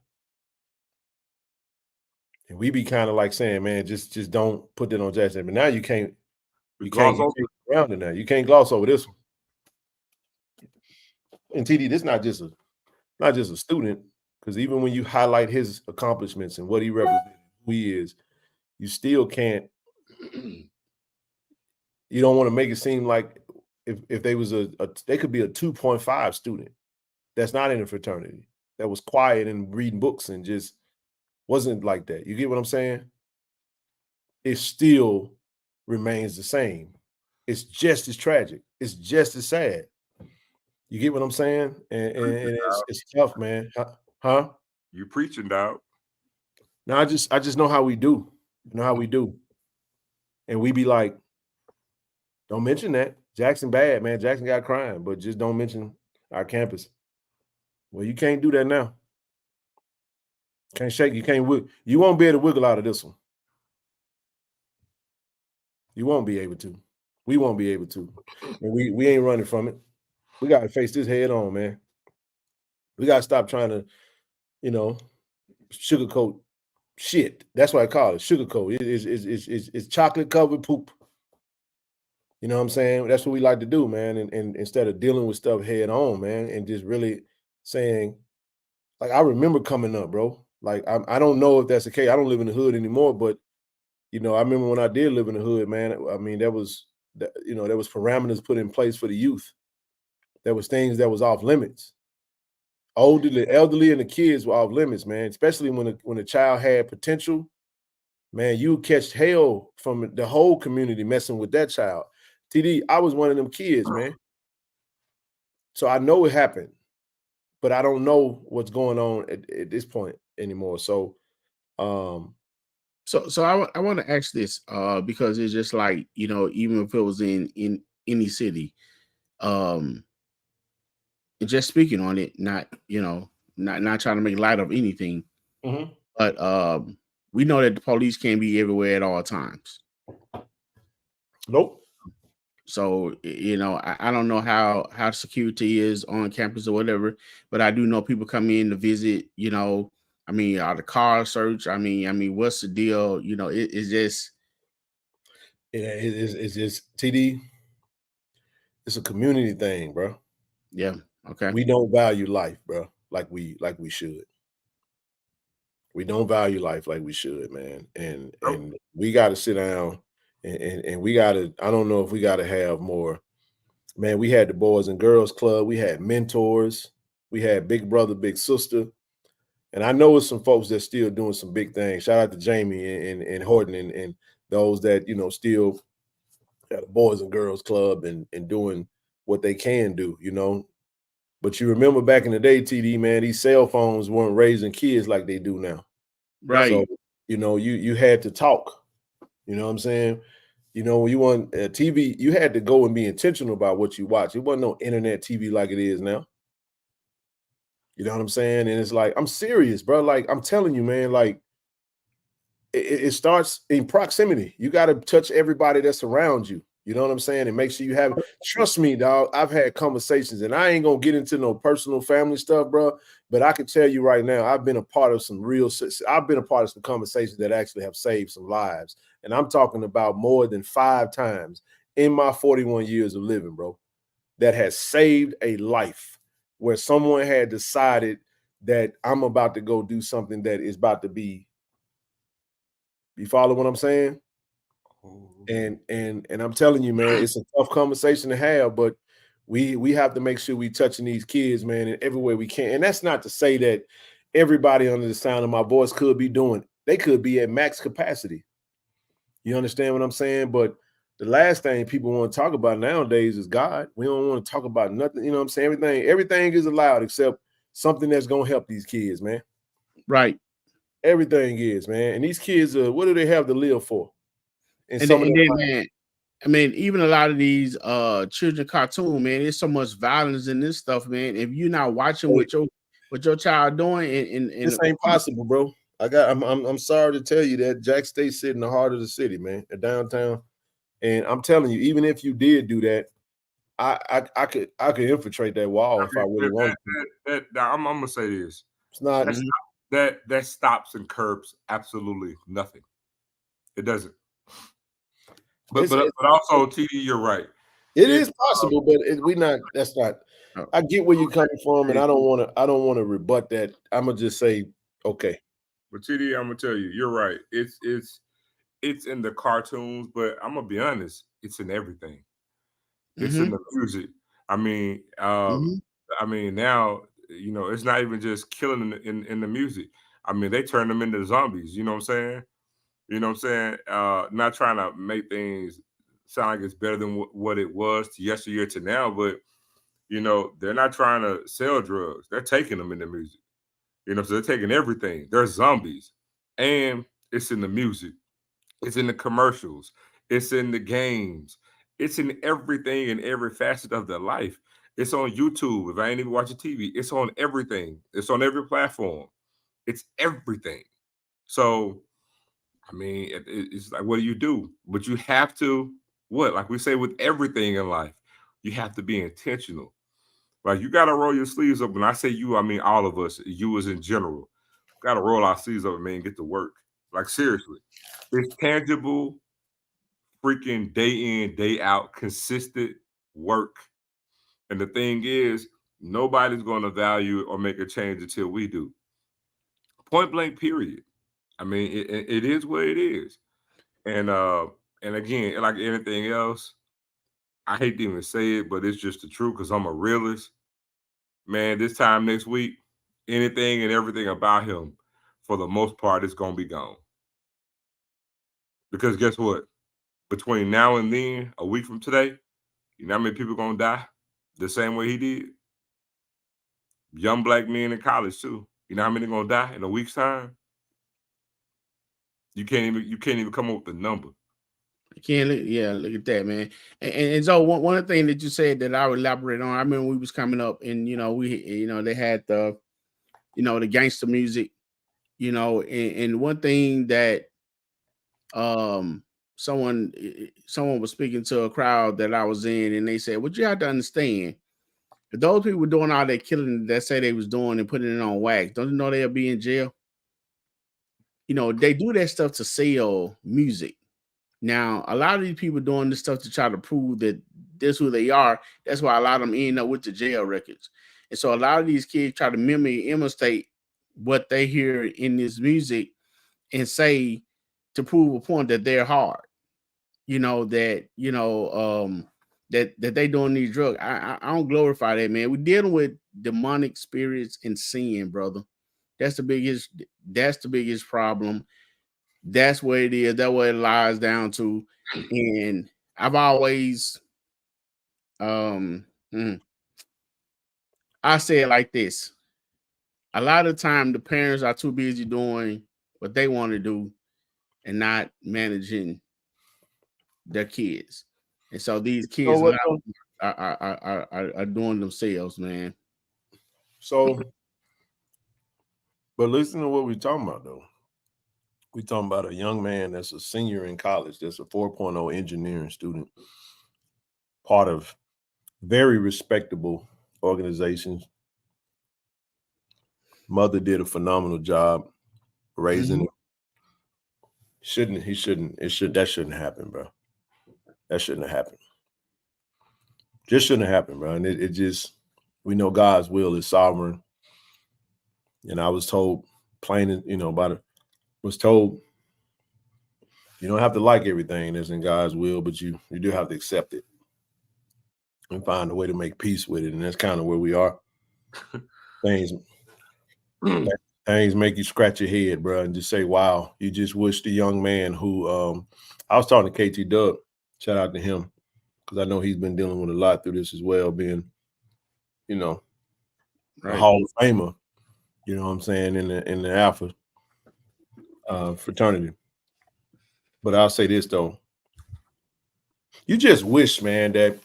And we be kind of like saying, man, just don't put that on Jackson. But now you can't around it now. You can't gloss over this one. And TD, this not just a student, because even when you highlight his accomplishments and what he represents, who he is, you still can't. You don't want to make it seem like if they was they could be a 2.5 student that's not in a fraternity, that was quiet and reading books and just wasn't like that. You get what I'm saying? It still remains the same. It's just as tragic. It's just as sad. You get what I'm saying? And it's tough, man. Huh? You preaching, dog. No, I just know how we do. You know how we do. And we be like, don't mention that. Jackson bad, man. Jackson got crime, but just don't mention our campus. Well, you can't do that now. Can't shake. You won't be able to wiggle out of this one. You won't be able to. We won't be able to. And we ain't running from it. We got to face this head on, man. We got to stop trying to, sugarcoat shit. That's what I call it, sugarcoat. It's chocolate covered poop. You know what I'm saying? That's what we like to do, man. And instead of dealing with stuff head on, man, and just really saying, like, I remember coming up, bro. Like, I don't know if that's the case. I don't live in the hood anymore, but I remember when I did live in the hood, man. I mean, there was parameters put in place for the youth. There was things that was off limits. elderly, and the kids were off limits, man. Especially when a child had potential, man, you catch hell from the whole community messing with that child. TD, I was one of them kids, man. So I know it happened, but I don't know what's going on at this point anymore. So, So I want to ask this because it's just like, you know, even if it was in any city, and just speaking on it, not, you know, not trying to make light of anything, but we know that the police can't be everywhere at all times. Nope. So, you know, I don't know how security is on campus or whatever, but I do know people come in to visit, you know. I mean, are the car search? I mean, what's the deal? You know, it's just it's just TD. It's a community thing, bro. Yeah. Okay. We don't value life, bro, like we should. We don't value life like we should, man. And we got to sit down and we got to. I don't know if we got to have more. Man, we had the Boys and Girls Club. We had mentors. We had Big Brother, Big Sister. And I know it's some folks that still doing some big things. Shout out to Jamie and Horton and those that, you know, still at the Boys and Girls Club and doing what they can do, you know. But you remember back in the day, TD, man, these cell phones weren't raising kids like they do now. Right. So, you know, you had to talk. You know what I'm saying? You know, when you want TV, you had to go and be intentional about what you watch. It wasn't no internet TV like it is now. You know what I'm saying? And it's like, I'm serious, bro. Like, I'm telling you, man, like, it starts in proximity. You got to touch everybody that's around you. You know what I'm saying? And make sure you have, trust me, dog, I've had conversations, and I ain't going to get into no personal family stuff, bro. But I can tell you right now, I've been a part of some conversations that actually have saved some lives. And I'm talking about more than 5 times in my 41 years of living, bro, that has saved a life where someone had decided that I'm about to go do something that is about to be, you follow what I'm saying? And I'm telling you, man, it's a tough conversation to have, but we have to make sure we touching these kids, man, in every way we can. And that's not to say that everybody under the sound of my voice could be doing. They could be at max capacity. You understand what I'm saying? But the last thing people want to talk about nowadays is God. We don't want to talk about nothing. You know what I'm saying? Everything is allowed except something that's going to help these kids, man. Right. Everything is, man. And these kids, what do they have to live for? And then, man, I mean, even a lot of these children cartoon, man, there's so much violence in this stuff, man. If you're not watching what your child doing, and this ain't possible, bro. I'm sorry to tell you that Jack State sit in the heart of the city, man, downtown. And I'm telling you, even if you did do that, I could infiltrate that wall if I really wanted to. I'm gonna say this. It's not that stops and curbs absolutely nothing. It doesn't. But also, TD, you're right. It is possible, but that's not. I get where you're coming from, and I don't want to rebut that. I'm gonna just say, okay. But TD, I'm gonna tell you, you're right. It's in the cartoons, but I'm gonna be honest, it's in everything. It's in the music. I mean, now, you know, it's not even just killing in the music. I mean, they turn them into zombies. You know what I'm saying? You know what I'm saying? Not trying to make things sound like it's better than what it was to yesteryear to now, but, you know, they're not trying to sell drugs. They're taking them in the music. You know, so they're taking everything. They're zombies. And it's in the music. It's in the commercials. It's in the games. It's in everything in every facet of their life. It's on YouTube. If I ain't even watching TV, it's on everything. It's on every platform. It's everything. So, I mean, it's like, what do you do? But you have to, like we say with everything in life, you have to be intentional. Like, you got to roll your sleeves up. When I say you, I mean all of us, you as in general. Got to roll our sleeves up, man, and get to work. Like, seriously. It's tangible, freaking day in, day out, consistent work. And the thing is, nobody's going to value or make a change until we do. Point blank, period. I mean, it is what it is. And again, like anything else, I hate to even say it, but it's just the truth because I'm a realist. Man, this time next week, anything and everything about him, for the most part, is gonna be gone. Because guess what? Between now and then, a week from today, you know how many people gonna die the same way he did? Young black men in college too. You know how many gonna die in a week's time? You can't even come up with a number. Can't look, yeah, look at that, man. And so one of the things that you said that I would elaborate on, I remember we was coming up and they had the the gangster music, and one thing that someone was speaking to a crowd that I was in, and they said, what you have to understand, if those people were doing all that killing that say they was doing and putting it on wax, don't you know they'll be in jail? They do that stuff to sell music. Now, a lot of these people doing this stuff to try to prove that this who they are. That's why a lot of them end up with the jail records. And so a lot of these kids try to imitate what they hear in this music and say to prove a point that they're hard. That they doing these drugs. I don't glorify that, man. We're dealing with demonic spirits and sin, brother. That's the biggest problem. That's what it is. That's what it lies down to. And I've always, I say it like this. A lot of time, the parents are too busy doing what they want to do and not managing their kids. And so these kids are doing themselves, man. So, but listen to what we're talking about, though. We're talking about a young man that's a senior in college, that's a 4.0 engineering student, part of very respectable organizations. Mother did a phenomenal job raising him. That shouldn't happen, bro. That shouldn't have happened. Just shouldn't have happened, bro. And it just, we know God's will is sovereign. And I was told was told you don't have to like everything that's in God's will, but you do have to accept it and find a way to make peace with it. And that's kind of where we are. Things make you scratch your head, bro, and just say, wow, you just wish the young man who I was talking to KT Dub, shout out to him, because I know he's been dealing with a lot through this as well, being, a Hall of Famer, you know what I'm saying, in the Alpha fraternity. But I'll say this, though. You just wish, man, that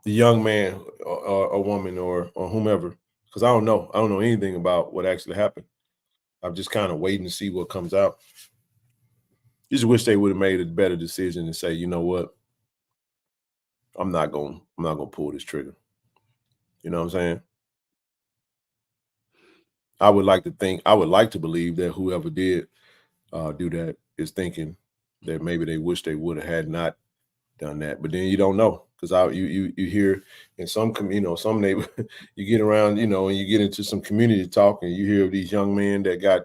the young man or woman or whomever, because I don't know anything about what actually happened. I'm just kind of waiting to see what comes out. You just wish they would have made a better decision and say, you know what, I'm not gonna pull this trigger. You know what I'm saying? I would like to believe that whoever did do that is thinking that maybe they wish they would have had not done that. But then you don't know, because you hear in some some neighbor, you get around, and you get into some community talk and you hear of these young men that got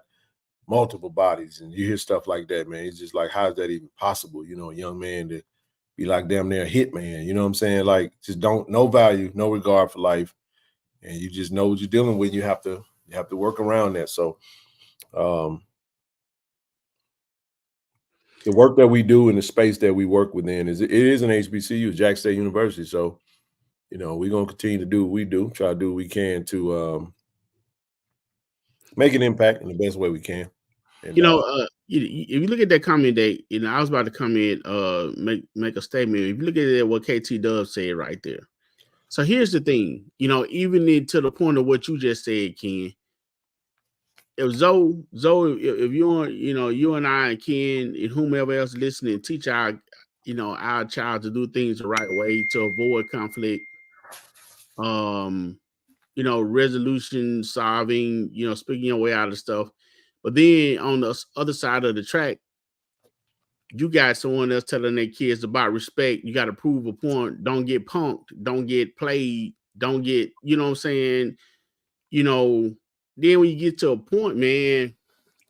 multiple bodies, and you hear stuff like that, man. It's just like, how is that even possible? A young man to be like damn near a hitman, you know what I'm saying? Like, just no value, no regard for life. And you just know what you're dealing with. You have to work around that. So the work that we do in the space that we work within it is an HBCU, Jack State University. So, we're going to continue to do what we do, try to do what we can to make an impact in the best way we can. And, if you look at that comment that, I was about to come in, make a statement. If you look at it, what KT Dub said right there. So here's the thing, even to the point of what you just said, Ken. If Zoe, if you and I and Ken and whomever else listening, teach our child to do things the right way, to avoid conflict, resolution solving, speaking your way out of stuff. But then on the other side of the track, you got someone else telling their kids about respect. You got to prove a point. Don't get punked. Don't get played. Don't get, you know what I'm saying? Then when you get to a point, man,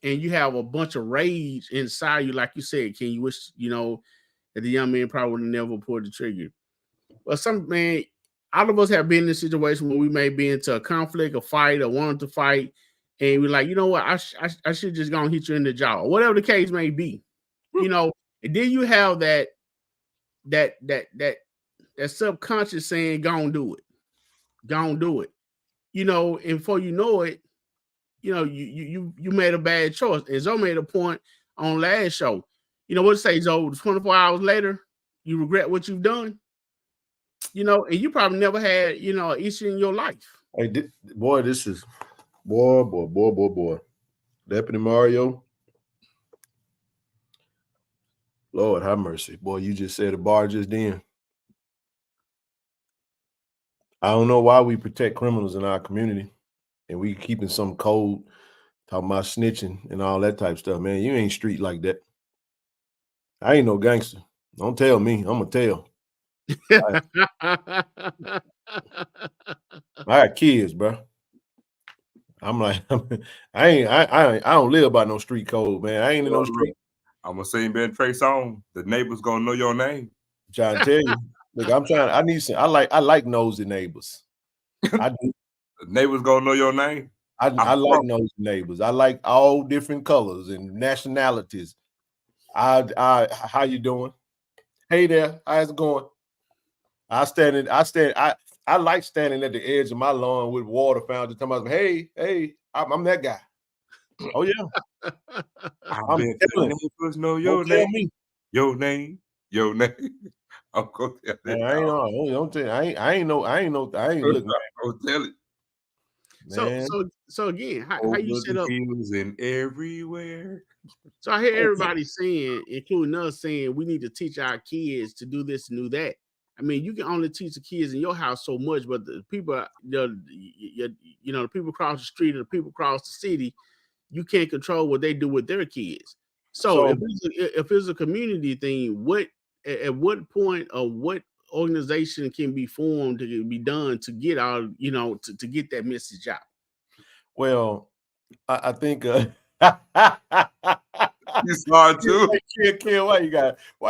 and you have a bunch of rage inside you, like you said, Ken, you wish, that the young man probably would have never pulled the trigger. Well, man, all of us have been in a situation where we may be into a conflict, a fight, or wanted to fight, and we're like, you know what, I should just go and hit you in the jaw, or whatever the case may be, you know. And then you have that subconscious saying, "Go and do it," you know. And before you know it, you know, you made a bad choice. And Zoe made a point on last show. You know what it says, Zoe? 24 hours later, you regret what you've done. You know, and you probably never had, you know, an issue in your life. Hey, boy, this is boy. Deputy Mario. Lord have mercy. Boy, you just said a bar just then. I don't know why we protect criminals in our community and we keeping some code talking about snitching and all that type of stuff, man. You ain't street like that. I ain't no gangster. Don't tell me. I'm going to tell. I got kids, bro. I'm like, I don't live by no street code, man. I ain't in no street. I'm gonna sing Ben Trey song. The neighbors gonna know your name. Trying to tell you. Look, I need some. I like nosy neighbors. I do. The neighbors gonna know your name. I like nosy neighbors. I like all different colors and nationalities. How you doing? Hey there, how's it going? I like standing at the edge of my lawn with water fountain. Talking about, hey, I'm that guy. Oh yeah. I'm neighbors know your name. Your name. I'm gonna tell it. I ain't looking. I'll tell it. Man. So again, how you set up and everywhere. So I hear everybody saying, including us, saying we need to teach our kids to do this and do that. I mean, you can only teach the kids in your house so much, but the people, the people across the street or the people across the city, you can't control what they do with their kids. So if it's a community thing, at what point or what organization can be formed to be done to get out, to get that message out? Well, I think you saw it too. Ken, why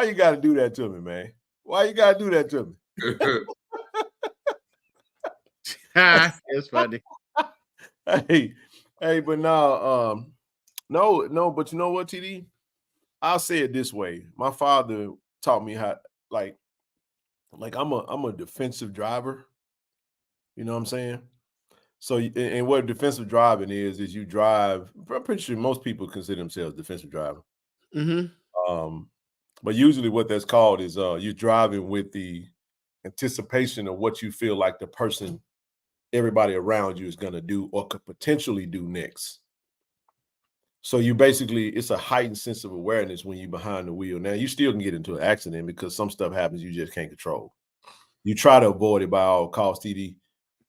you gotta do that to me, man? Why you gotta do that to me? That's funny. Hey, but no, but you know what, TD? I'll say it this way. My father taught me how, like I'm a defensive driver. You know what I'm saying? So, and what defensive driving is you drive. I'm pretty sure most people consider themselves defensive driver. Mm-hmm. But usually what that's called is you're driving with the anticipation of what you feel like everybody around you is going to do or could potentially do next. So it's a heightened sense of awareness when you're behind the wheel. Now, you still can get into an accident because some stuff happens you just can't control. You try to avoid it by all costs, TD,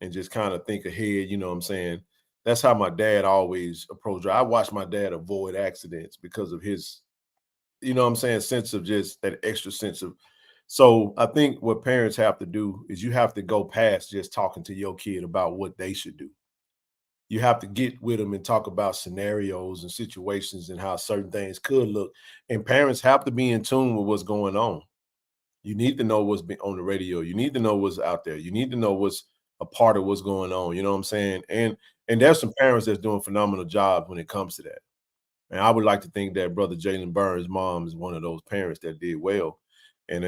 and just kind of think ahead, you know what I'm saying? That's how my dad always approached it. I watched my dad avoid accidents because of his, you know what I'm saying, sense of just that extra sense of. So I think what parents have to do is you have to go past just talking to your kid about what they should do. You have to get with them and talk about scenarios and situations and how certain things could look. And parents have to be in tune with what's going on. You need to know what's been on the radio. You need to know what's out there. You need to know what's a part of what's going on. You know what I'm saying? And there's some parents that's doing phenomenal jobs when it comes to that. And I would like to think that Brother Jaylen Burns' mom is one of those parents that did well. And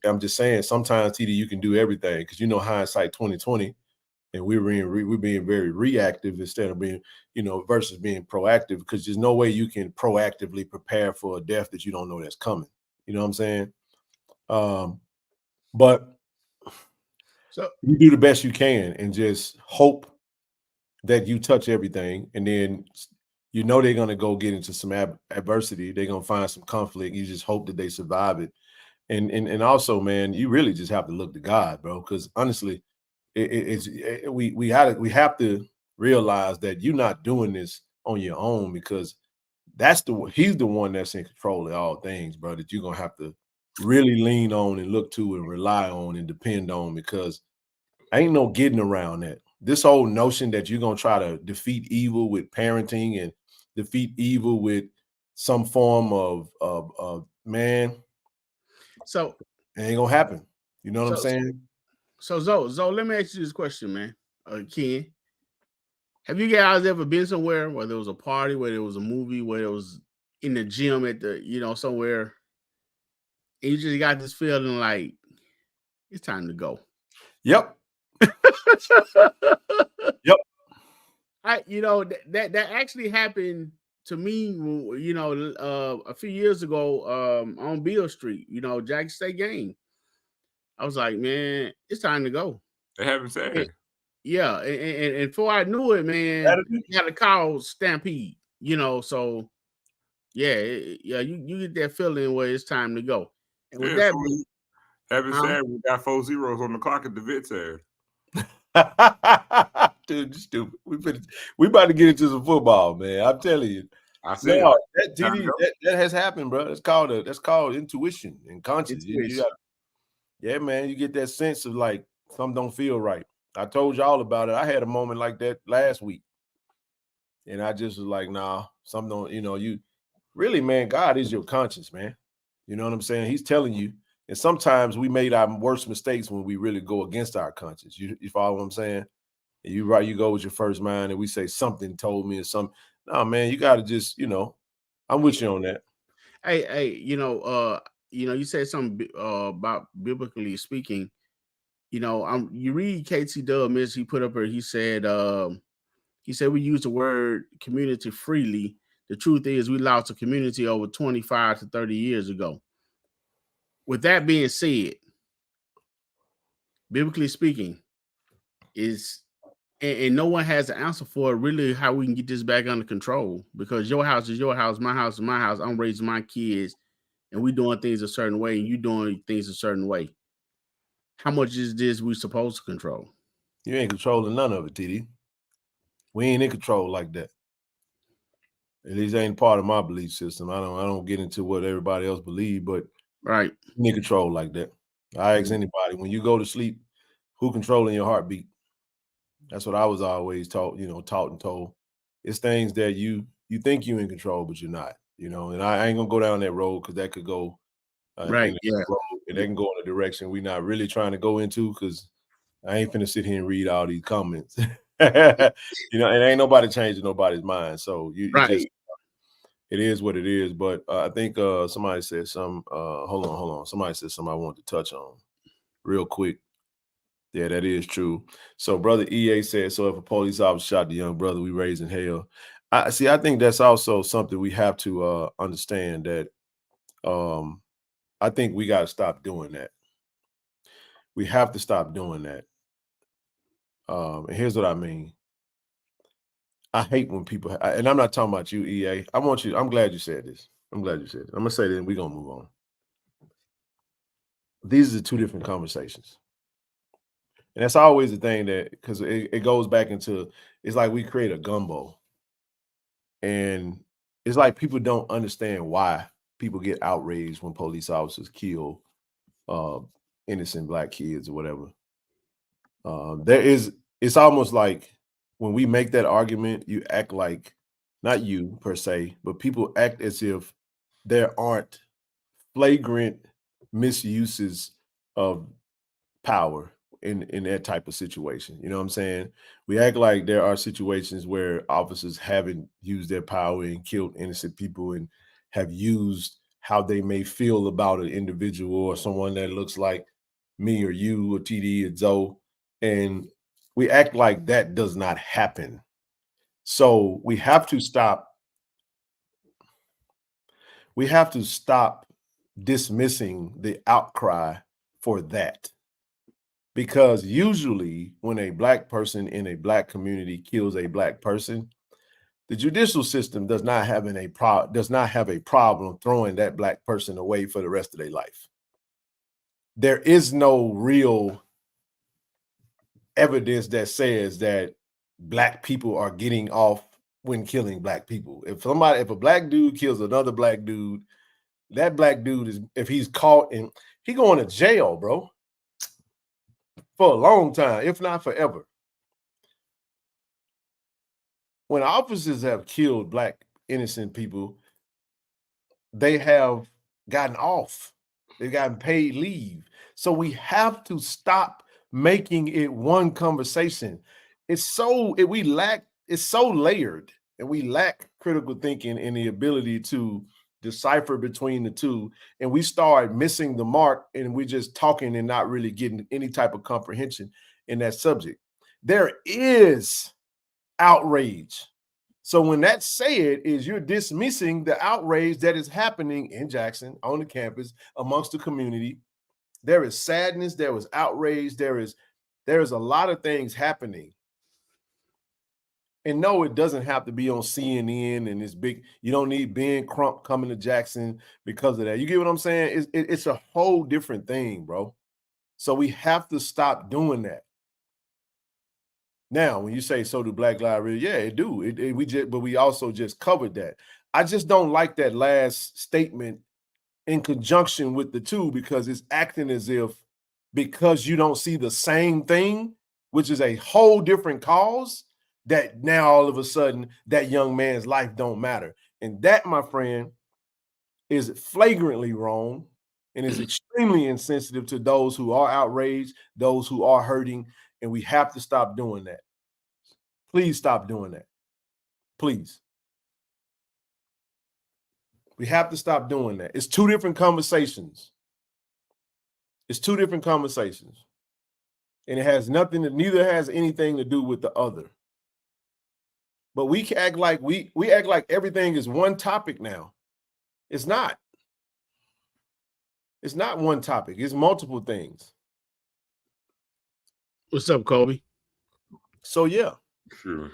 I'm just saying, sometimes, TD, you can do everything because hindsight 2020, and we're being very reactive instead of being, versus being proactive, because there's no way you can proactively prepare for a death that you don't know that's coming. You know what I'm saying? But so you do the best you can and just hope that you touch everything, and then they're going to go get into some adversity. They're going to find some conflict. You just hope that they survive it. And also, man, you really just have to look to God, bro, because honestly, we have to realize that you're not doing this on your own, because he's the one that's in control of all things, bro, that you're going to have to really lean on and look to and rely on and depend on, because ain't no getting around that. This whole notion that you're going to try to defeat evil with parenting and defeat evil with some form of man. So it ain't going to happen. You know what I'm saying? So Zoe, let me ask you this question, man. Ken, have you guys ever been somewhere where there was a party, where there was a movie, where it was in the gym at the, somewhere, and you just got this feeling like it's time to go? Yep. Yep. That actually happened to me, a few years ago, on Beale Street, Jackson State game. I was like, man, it's time to go. They haven't said. Yeah, and before I knew it, man, you got a call Stampede, so yeah, you get that feeling where it's time to go. And with that, having said, we got 4 zeros on the clock at the vet side. Dude, you stupid. We about to get into some football, man. I'm telling you. I see. That TD, that has happened, bro. That's called intuition and conscience. Yeah, man. You get that sense of like something don't feel right. I told y'all about it. I had a moment like that last week, and I just was like, nah, something don't. You really, man. God is your conscience, man. You know what I'm saying? He's telling you. And sometimes we made our worst mistakes when we really go against our conscience. You follow what I'm saying? And you go with your first mind, and we say something told me or something. No, man, you got to just, I'm with you on that. Hey, you said something about biblically speaking. You read KT Dub, he put up here. He said we use the word community freely. The truth is, we lost a community over 25 to 30 years ago. With that being said, biblically speaking, and no one has the answer for really how we can get this back under control, because your house is your house, my house is my house. I'm raising my kids, and we doing things a certain way, and you doing things a certain way. How much is this we supposed to control? You ain't controlling none of it, TD. We ain't in control like that. At least ain't part of my belief system. I don't get into what everybody else believe, but right, you ain't control like that. I ask anybody, when you go to sleep, who controlling your heartbeat? That's what I was always taught and told. It's things that you think you in control, but you're not. And I ain't gonna go down that road because that could go right. Yeah, and that can go in a direction we're not really trying to go into, because I ain't finna sit here and read all these comments. And ain't nobody changing nobody's mind. So it is what it is. But I think somebody said some. Hold on. Somebody said something I want to touch on real quick. Yeah, that is true. So brother EA said, so if a police officer shot the young brother, we raising hell. I think that's also something we have to understand, that I think we got to stop doing that. We have to stop doing that. And here's what I mean. I hate when people, and I'm not talking about you, EA. I'm glad you said this. I'm glad you said it. I'm going to say that and we're going to move on. These are two different conversations. And that's always the thing, that because it goes back into, it's like we create a gumbo. And it's like people don't understand why people get outraged when police officers kill innocent Black kids or whatever. It's almost like when we make that argument, you act like, not you per se, but people act as if there aren't flagrant misuses of power in that type of situation. You know what I'm saying? We act like there are situations where officers haven't used their power and killed innocent people and have used how they may feel about an individual or someone that looks like me or you or TD or Zoe. And we act like that does not happen. So we have to stop. We have to stop dismissing the outcry for that. Because usually when a Black person in a Black community kills a Black person, the judicial system does not have a problem throwing that Black person away for the rest of their life. There is no real evidence that says that Black people are getting off when killing Black people. If a Black dude kills another Black dude, that Black dude if he's caught, and he going to jail, bro, for a long time, if not forever. When officers have killed Black innocent people, they have gotten off. They've gotten paid leave. So we have to stop making it one conversation. It's so layered, and we lack critical thinking and the ability to decipher between the two. And we start missing the mark, and we're just talking and not really getting any type of comprehension in that subject. There is outrage. So when that's said, is you're dismissing the outrage that is happening in Jackson on the campus amongst the community. There is sadness, there was outrage, there is a lot of things happening. And no, it doesn't have to be on CNN and this big, you don't need Ben Crump coming to Jackson because of that. You get what I'm saying? It's a whole different thing, bro. So we have to stop doing that. Now, when you say, so do Black Lives Matter, yeah, it do. But we also just covered that. I just don't like that last statement in conjunction with the two, because it's acting as if because you don't see the same thing, which is a whole different cause, that now all of a sudden that young man's life don't matter. And that, my friend, is flagrantly wrong and is extremely insensitive to those who are outraged, those who are hurting, and we have to stop doing that. Please stop doing that. Please. We have to stop doing that. It's two different conversations. It's two different conversations. And it has neither has anything to do with the other. But we act like we act like everything is one topic now. It's not. It's not one topic. It's multiple things. What's up, Kobe? So yeah. Sure.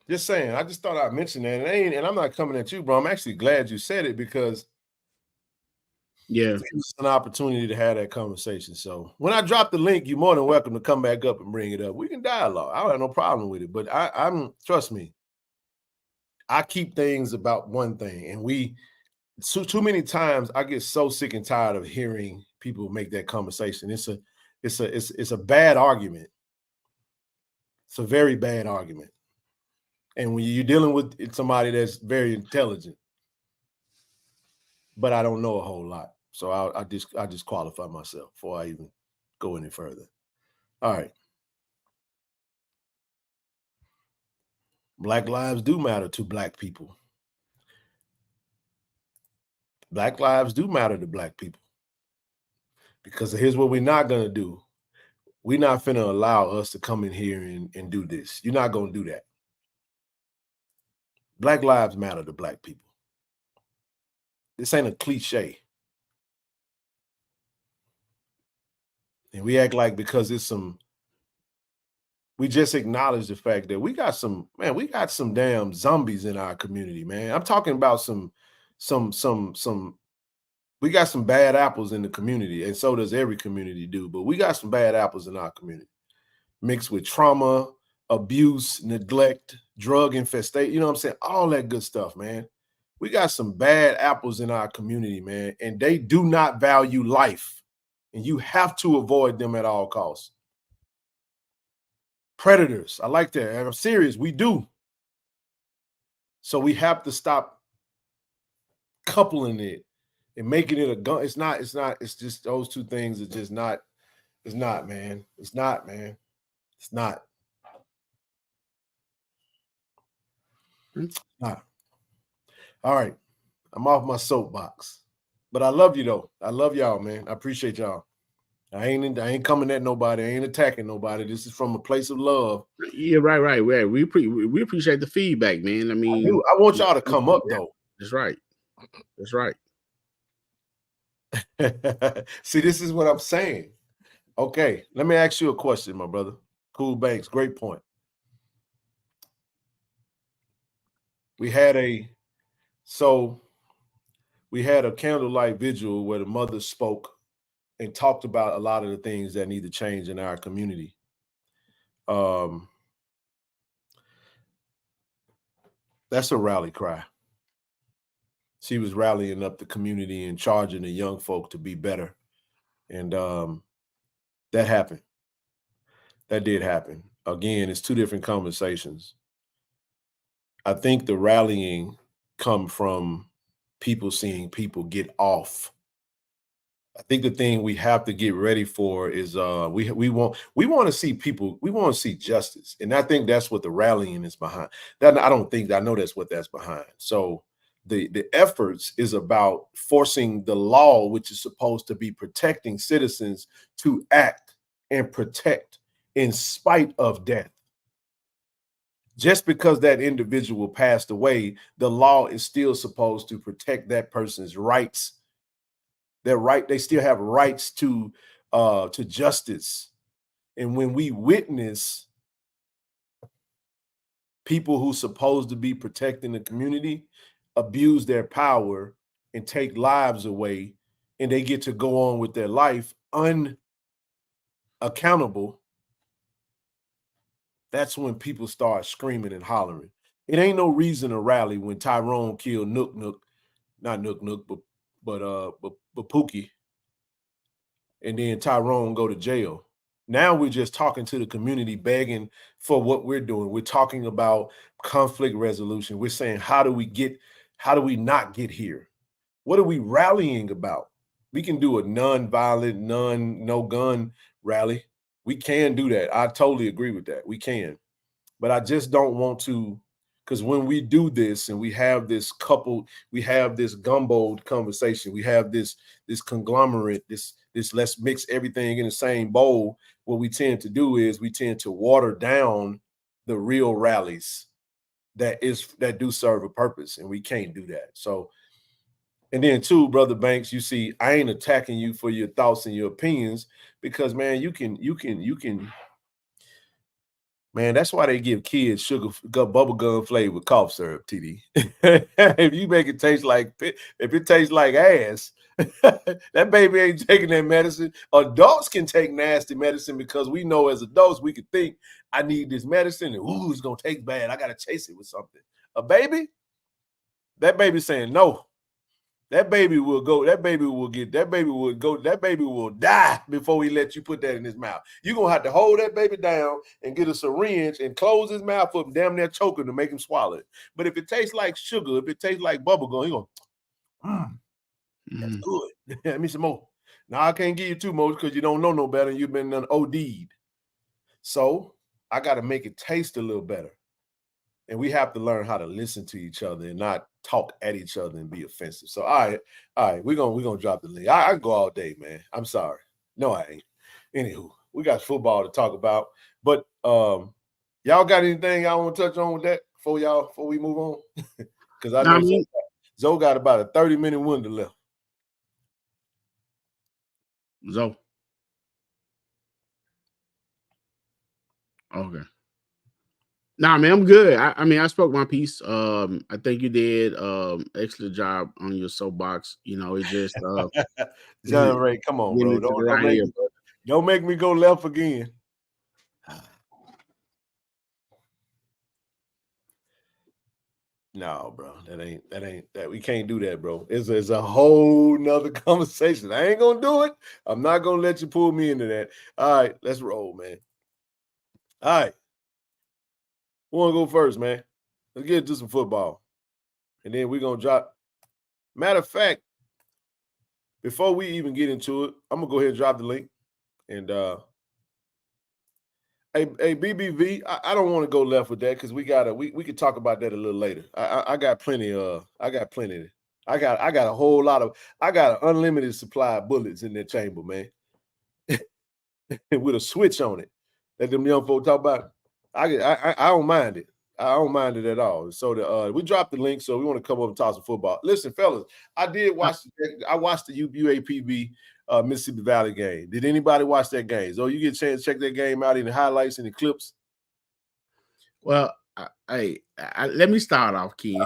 Just saying. I just thought I'd mention that. And I'm not coming at you, bro. I'm actually glad you said it, because it's an opportunity to have that conversation. So when I drop the link, you're more than welcome to come back up and bring it up. We can dialogue. I don't have no problem with it. But I'm trust me, I keep things about one thing. And too many times I get so sick and tired of hearing people make that conversation. It's a bad argument. It's a very bad argument. And when you're dealing with somebody that's very intelligent, but I don't know a whole lot. So I disqualify myself before I even go any further. All right. Black lives do matter to Black people. Black lives do matter to Black people. Because here's what we're not going to do. We're not finna allow us to come in here and do this. You're not going to do that. Black lives matter to Black people. This ain't a cliche. And we act like because it's we just acknowledge the fact that we got some damn zombies in our community, man. I'm talking about we got some bad apples in the community, and so does every community do, but we got some bad apples in our community, mixed with trauma, abuse, neglect, drug infestation, you know what I'm saying? All that good stuff, man. We got some bad apples in our community, man, and they do not value life, and you have to avoid them at all costs. Predators, I like that. And I'm serious, we do. So we have to stop coupling it and making it a gun. It's just those two things are just not, it's not, man. It's not, man. It's not. It's not. All right. I'm off my soapbox. But I love you though. I love y'all, man. I appreciate y'all. I ain't coming at nobody. I ain't attacking nobody. This is from a place of love. Yeah, right. We appreciate the feedback, man. I mean, I want y'all to come up though. That's right. That's right. See, this is what I'm saying. Okay, let me ask you a question, my brother. Cool Banks, great point. We had a candlelight vigil where the mother spoke and talked about a lot of the things that need to change in our community. That's a rally cry. She was rallying up the community and charging the young folk to be better. And that happened. That did happen. Again, it's two different conversations. I think the rallying come from people seeing people get off I think the thing we have to get ready for is we want to see people, we want to see justice. And I think that's what the rallying is behind. That I know that's what that's behind. So the efforts is about forcing the law, which is supposed to be protecting citizens, to act and protect in spite of death. Just because that individual passed away, the law is still supposed to protect that person's rights. Their right, they still have rights to justice. And when we witness people who supposed to be protecting the community abuse their power and take lives away, and they get to go on with their life unaccountable, that's when people start screaming and hollering. It ain't no reason to rally when Tyrone killed not Nook, but Pookie, and then Tyrone go to jail. Now we're just talking to the community, begging for what we're doing. We're talking about conflict resolution. We're saying, how do we not get here? What are we rallying about? We can do a non-violent, no gun rally. We can do that. I totally agree with that. We can. But I just don't want to, because when we do this and we have this gumbo conversation, we have this conglomerate, this let's mix everything in the same bowl, what we tend to do is we tend to water down the real rallies that do serve a purpose, and we can't do that. So, and then too, Brother Banks, you see, I ain't attacking you for your thoughts and your opinions, because man, you can man, that's why they give kids sugar bubble gum flavored with cough syrup, TD. If you make it taste like, if it tastes like ass, that baby ain't taking that medicine. Adults can take nasty medicine because we know as adults we can think, I need this medicine, and ooh, it's gonna taste bad. I gotta chase it with something. A baby, that baby's saying no. That baby will go, that baby will die before he let you put that in his mouth. You're going to have to hold that baby down and get a syringe and close his mouth up and damn near choke him to make him swallow it. But if it tastes like sugar, if it tastes like bubble gum, you're going, that's good. Let me some more. Now, I can't give you too much because you don't know no better and you've been OD'd. So I got to make it taste a little better. And we have to learn how to listen to each other and not talk at each other and be offensive. So, all right, we're gonna drop the link. I go all day, man. I'm sorry. No, I ain't. Anywho, we got football to talk about. But y'all got anything y'all want to touch on with that before we move on? Because I know Zoe got about a 30-minute window left. Zoe. Okay. Nah, man, I'm good. I mean, I spoke my piece. I think you did excellent job on your soapbox. You know, it just John Ray, come on, bro. Don't make me go left again. No, bro, that ain't we can't do that, bro. It's a whole nother conversation. I ain't gonna do it. I'm not gonna let you pull me into that. All right, let's roll, man. All right. Who want to go first, man? Let's get into some football. And then we're going to drop. Matter of fact, before we even get into it, I'm going to go ahead and drop the link. And, hey, BBV, I don't want to go left with that because we could talk about that a little later. I got plenty. I got an unlimited supply of bullets in that chamber, man. With a switch on it. That them young folks talk about. I don't mind it. I don't mind it at all. So we dropped the link, so we want to come over and talk some football. Listen, fellas, I watched the UAPB Mississippi Valley game. Did anybody watch that game? So you get a chance to check that game out in the highlights and the clips? Well, let me start off, Ken.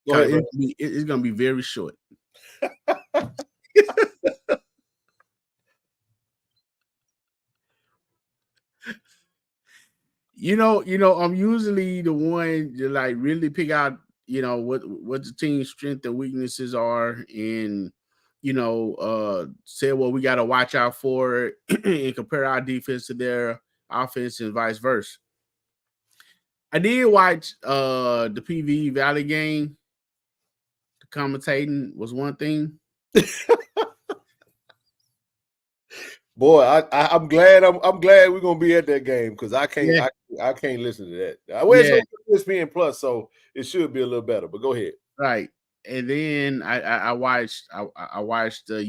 Go ahead, it's going to be very short. You know, I'm usually the one to like really pick out, what the team's strengths and weaknesses are, and say what we got to watch out for, and compare our defense to their offense and vice versa. I did watch the PV Valley game. The commentating was one thing. Boy, I'm glad we're gonna be at that game because I can't listen to that. Well, it's Yeah. on ESPN Plus, so it should be a little better. But go ahead. Right. And then I watched the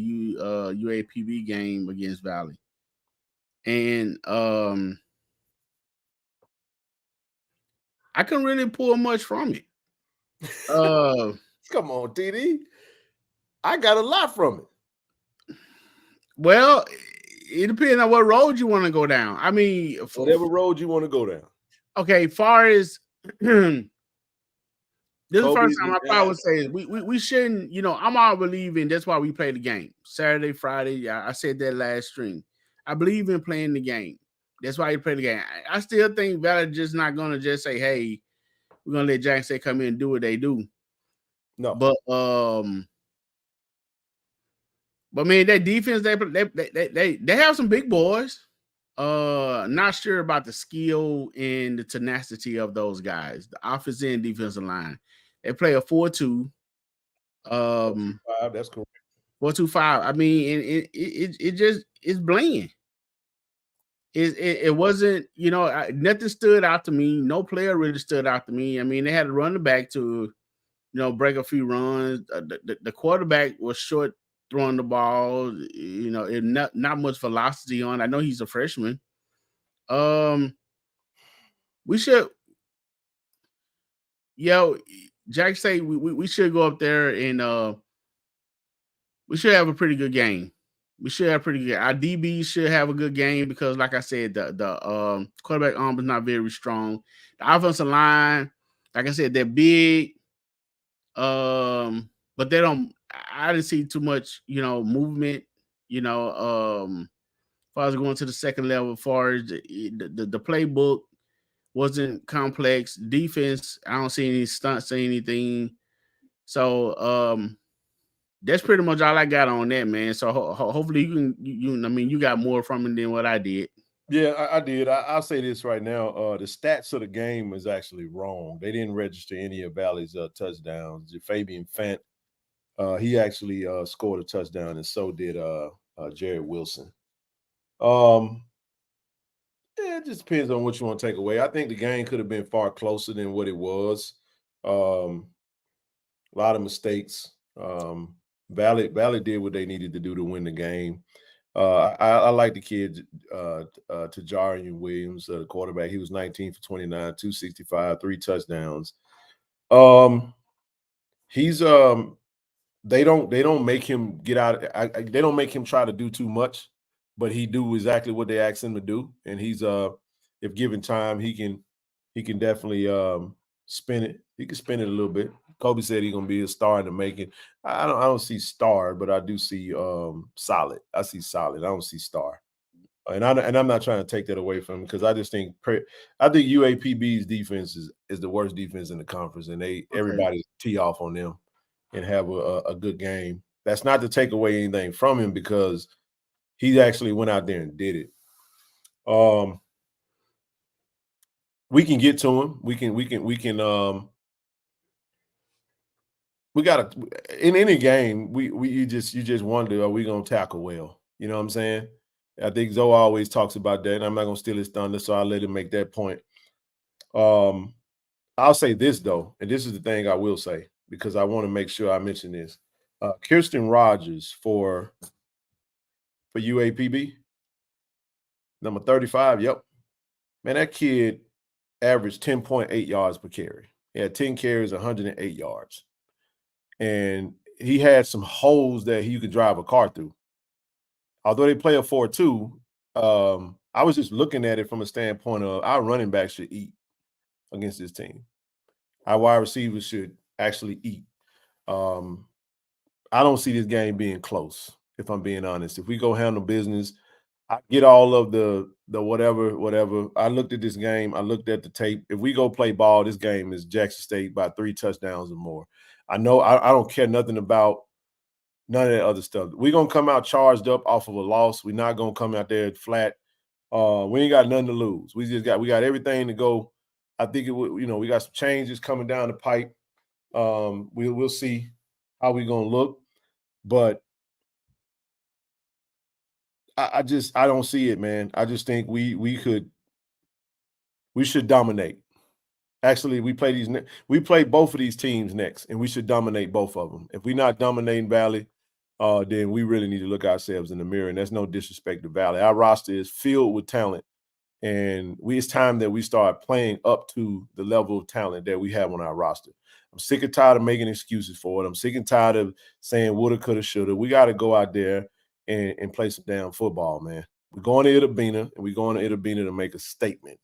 UAPB game against Valley. And I couldn't really pull much from it. Come on, TD. I got a lot from it. Well, it depends on what road you want to go down. I mean, whatever road you want to go down. Okay, far as this is the first time I probably would say we shouldn't, I'm all believing that's why we play the game. Saturday, Friday. I said that last stream. I believe in playing the game. That's why you play the game. I still think Valley just not gonna just say, hey, we're gonna let Jackson State come in and do what they do. No. But man, that defense, they have some big boys. Not sure about the skill and the tenacity of those guys. The offensive and defensive line. They play a 4-2. That's correct. 4-2-5. I mean, it just it's bland. It wasn't, nothing stood out to me. No player really stood out to me. I mean, they had to run the back to, break a few runs. The quarterback was short throwing the ball. Not much velocity on. I know he's a freshman. We should, Jack say we should go up there and we should have a pretty good game. We should have pretty good. Our DB should have a good game because, like I said, the quarterback arm is not very strong. The offensive line, like I said, they're big. But they don't. I didn't see too much, movement. As far as going to the second level, as far as the playbook wasn't complex. Defense, I don't see any stunts or anything. So that's pretty much all I got on that, man. So hopefully you got more from it than what I did. Yeah, I did. I'll say this right now. The stats of the game is actually wrong. They didn't register any of Valley's touchdowns. Fabian Fant, he actually scored a touchdown, and so did Jared Wilson. It just depends on what you want to take away. I think the game could have been far closer than what it was. A lot of mistakes. Valley did what they needed to do to win the game. I like the kid, Tajarian Williams, the quarterback. He was 19 for 29, 265, 3 touchdowns. He's they don't make him get out. They don't make him try to do too much, but he do exactly what they ask him to do. And he's if given time, he can definitely spin it. He can spin it a little bit. Kobe said he's gonna be a star in the making. I don't see star, but I do see solid. I see solid. I don't see star. And I'm not trying to take that away from him because I just think UAPB's defense is the worst defense in the conference, and everybody tee off on them and have a good game. That's not to take away anything from him because he actually went out there and did it. We can get to him. We got to, in any game, you just wonder, are we going to tackle well? You know what I'm saying? I think Zoe always talks about that, and I'm not going to steal his thunder, so I'll let him make that point. I'll say this, though, and this is the thing I will say, because I want to make sure I mention this. Kirsten Rogers for UAPB, number 35, yep. Man, that kid averaged 10.8 yards per carry. He had 10 carries, 108 yards. And he had some holes that you could drive a car through. Although they play a 4-2, I was just looking at it from a standpoint of our running back should eat against this team. Our wide receivers should actually eat. I don't see this game being close, if I'm being honest. If we go handle business, I get all of the whatever. I looked at this game. I looked at the tape. If we go play ball, this game is Jackson State by 3 touchdowns or more. I know I don't care nothing about none of that other stuff. We're going to come out charged up off of a loss. We're not going to come out there flat. We ain't got nothing to lose. We got everything to go. I think we got some changes coming down the pipe. We'll see how we're going to look. But I don't see it, man. I just think we should dominate. Actually, we play both of these teams next, and we should dominate both of them. If we're not dominating Valley, then we really need to look ourselves in the mirror. And that's no disrespect to Valley. Our roster is filled with talent, and it's time that we start playing up to the level of talent that we have on our roster. I'm sick and tired of making excuses for it. I'm sick and tired of saying woulda, coulda, shoulda. We got to go out there and play some damn football, man. We're going to Itabena, and we're going to Itabena to make a statement.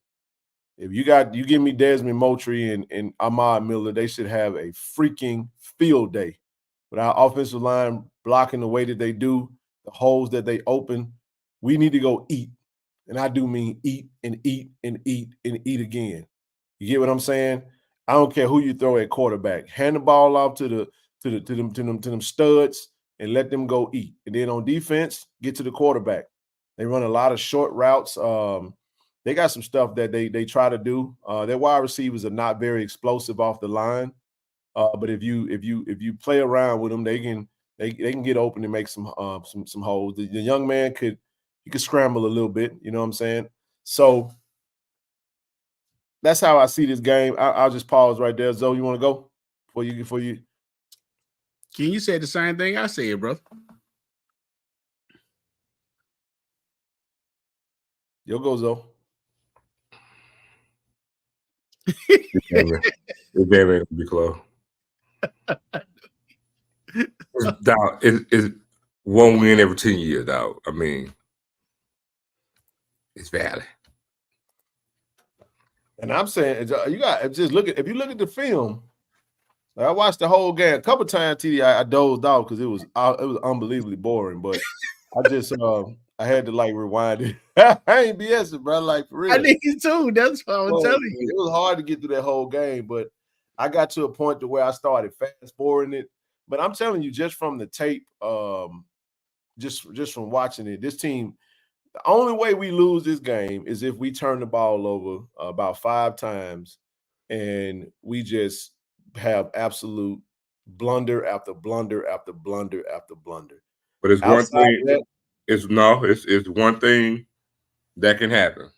If you give me Desmond Moultrie and Ahmad Miller, they should have a freaking field day. With our offensive line blocking the way that they do, the holes that they open, we need to go eat. And I do mean eat and eat and eat and eat again. You get what I'm saying? I don't care who you throw at quarterback. Hand the ball off to them studs and let them go eat. And then on defense, get to the quarterback. They run a lot of short routes. They got some stuff that they try to do. Their wide receivers are not very explosive off the line, but if you play around with them, they can get open and make some holes. The young man could scramble a little bit. You know what I'm saying? So that's how I see this game. I'll just pause right there. Zoe, you want to go before you? Can you say the same thing I said, bro? Yo, go Zoe. It's very ain't gonna be close. It's one win every 10 years, dog. I mean, it's Valley. And I'm saying you got just if you look at the film. I watched the whole game a couple times. TD, I dozed off because it was unbelievably boring. But I just I had to like rewind it. I ain't BSing, bro. Like for real. I need you too. That's what I'm telling you. It was hard to get through that whole game, but I got to a point to where I started fast forwarding it. But I'm telling you, just from the tape, just from watching it, this team, the only way we lose this game is if we turn the ball over about 5 times and we just have absolute blunder after blunder after blunder after blunder. But it's one thing. It's one thing that can happen.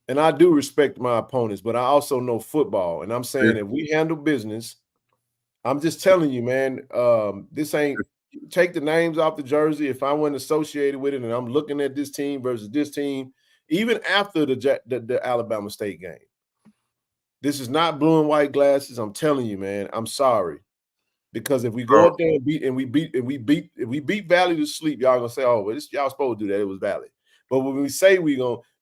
And I do respect my opponents, but I also know football. And I'm saying if we handle business, I'm just telling you, man, this ain't take the names off the jersey. If I wasn't associated with it and I'm looking at this team versus this team, even after the Alabama State game, this is not blue and white glasses. I'm telling you, man, I'm sorry. Because if we go up there and we beat Valley to sleep, y'all gonna say, "Oh, well, y'all supposed to do that. It was Valley." But when we say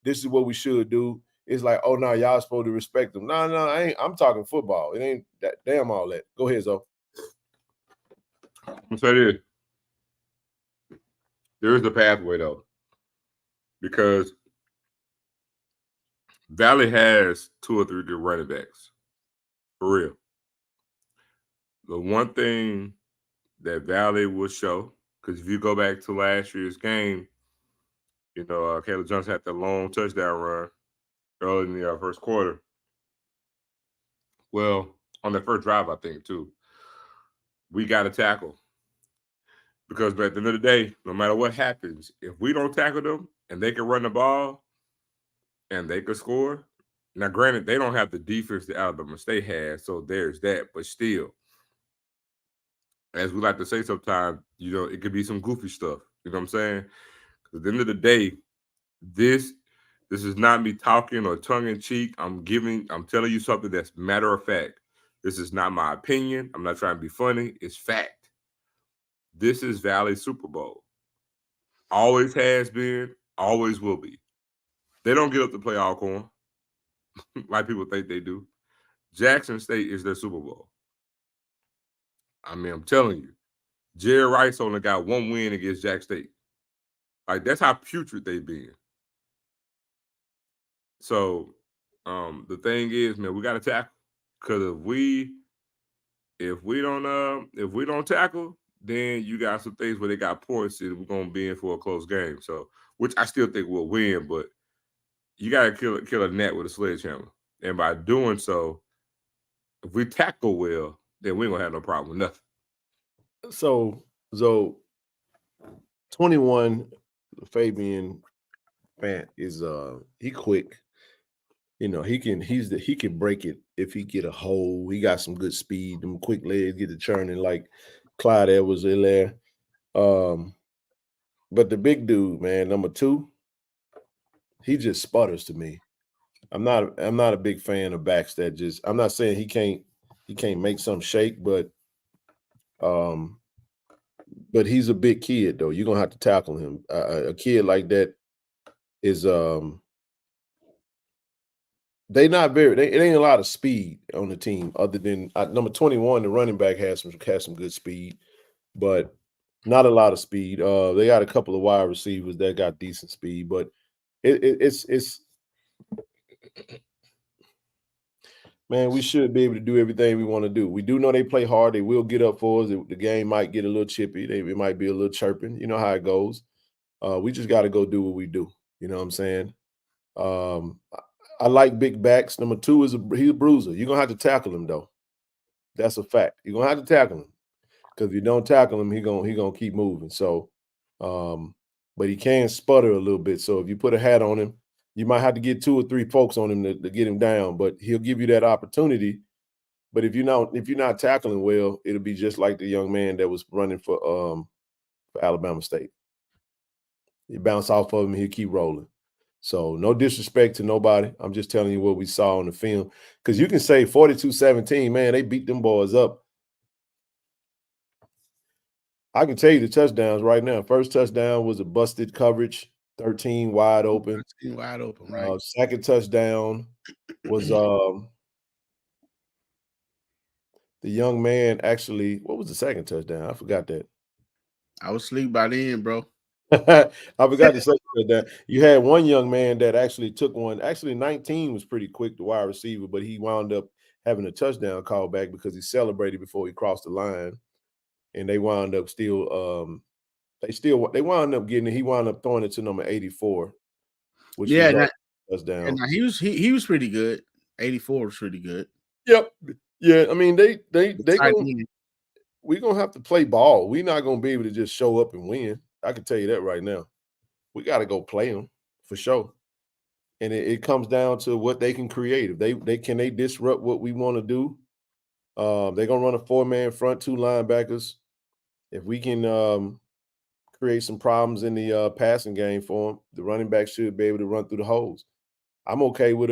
this is what we should do, it's like, "Oh no, y'all supposed to respect them." No, I ain't. I'm talking football. It ain't that damn all that. Go ahead, Zoe. I'm say this. There is a pathway though, because Valley has 2 or 3 good running backs, for real. The one thing that Valley will show, because if you go back to last year's game, you know, Caleb Johnson had that long touchdown run early in the first quarter. Well, on the first drive, I think, too. We got to tackle. Because at the end of the day, no matter what happens, if we don't tackle them and they can run the ball and they can score, now, granted, they don't have the defense that Alabama State has, so there's that. But still, as we like to say sometimes, you know, it could be some goofy stuff. You know what I'm saying? At the end of the day, this is not me talking or tongue in cheek. I'm telling you something that's matter of fact. This is not my opinion. I'm not trying to be funny. It's fact. This is Valley Super Bowl. Always has been, always will be. They don't get up to play Alcorn like people think they do. Jackson State is their Super Bowl. I mean, I'm telling you, Jerry Rice only got 1 win against Jack State. Like, that's how putrid they've been. So, the thing is, man, we got to tackle. Because if we don't tackle, then you got some things where they got points and we're gonna be in for a close game. So, which I still think we'll win, but you got to kill a gnat with a sledgehammer. And by doing so, if we tackle well, then we ain't gonna have no problem with nothing. So 21 Fabian Fant is he quick. You know, he can break it if he get a hole. He got some good speed, them quick legs, get it churning like Clyde Edwards-Helaire. But the big dude, man, number 2, he just sputters to me. I'm not a big fan of backs that just. I'm not saying he can't make some shake, but he's a big kid though. You're gonna have to tackle him. A kid like that is it ain't a lot of speed on the team other than number 21, the running back has some good speed, but not a lot of speed. They got a couple of wide receivers that got decent speed, but it's man, we should be able to do everything we want to do. We do know they play hard. They will get up for us. The game might get a little chippy. It might be a little chirping. You know how it goes. We just got to go do what we do. You know what I'm saying? I like big backs. Number 2 he's a bruiser. You're going to have to tackle him, though. That's a fact. You're going to have to tackle him. Because if you don't tackle him, he gonna keep moving. So, but he can sputter a little bit. So if you put a hat on him, you might have to get 2 or 3 folks on him to get him down. But he'll give you that opportunity. But if you're not tackling well, it'll be just like the young man that was running for Alabama State. You bounce off of him, he'll keep rolling. So no disrespect to nobody. I'm just telling you what we saw on the film. Because you can say 42-17, man, they beat them boys up. I can tell you the touchdowns right now. First touchdown was a busted coverage, 13 wide open. 13 wide open, right? Second touchdown was the young man actually. What was the second touchdown? I forgot that. I was asleep by then, bro. I forgot the second touchdown. You had one young man that actually took one. Actually, 19 was pretty quick, the wide receiver, but he wound up having a touchdown call back because he celebrated before he crossed the line. And they wound up still they wound up getting it. He wound up throwing it to number 84, which was touchdown. And he was pretty good. 84 was pretty good. Yep. Yeah. I mean, we're gonna have to play ball. We're not gonna be able to just show up and win. I can tell you that right now. We got to go play them for sure. And it comes down to what they can create. If they disrupt what we want to do. They're gonna run a 4-man front, 2 linebackers. If we can create some problems in the passing game for them, the running back should be able to run through the holes. I'm okay with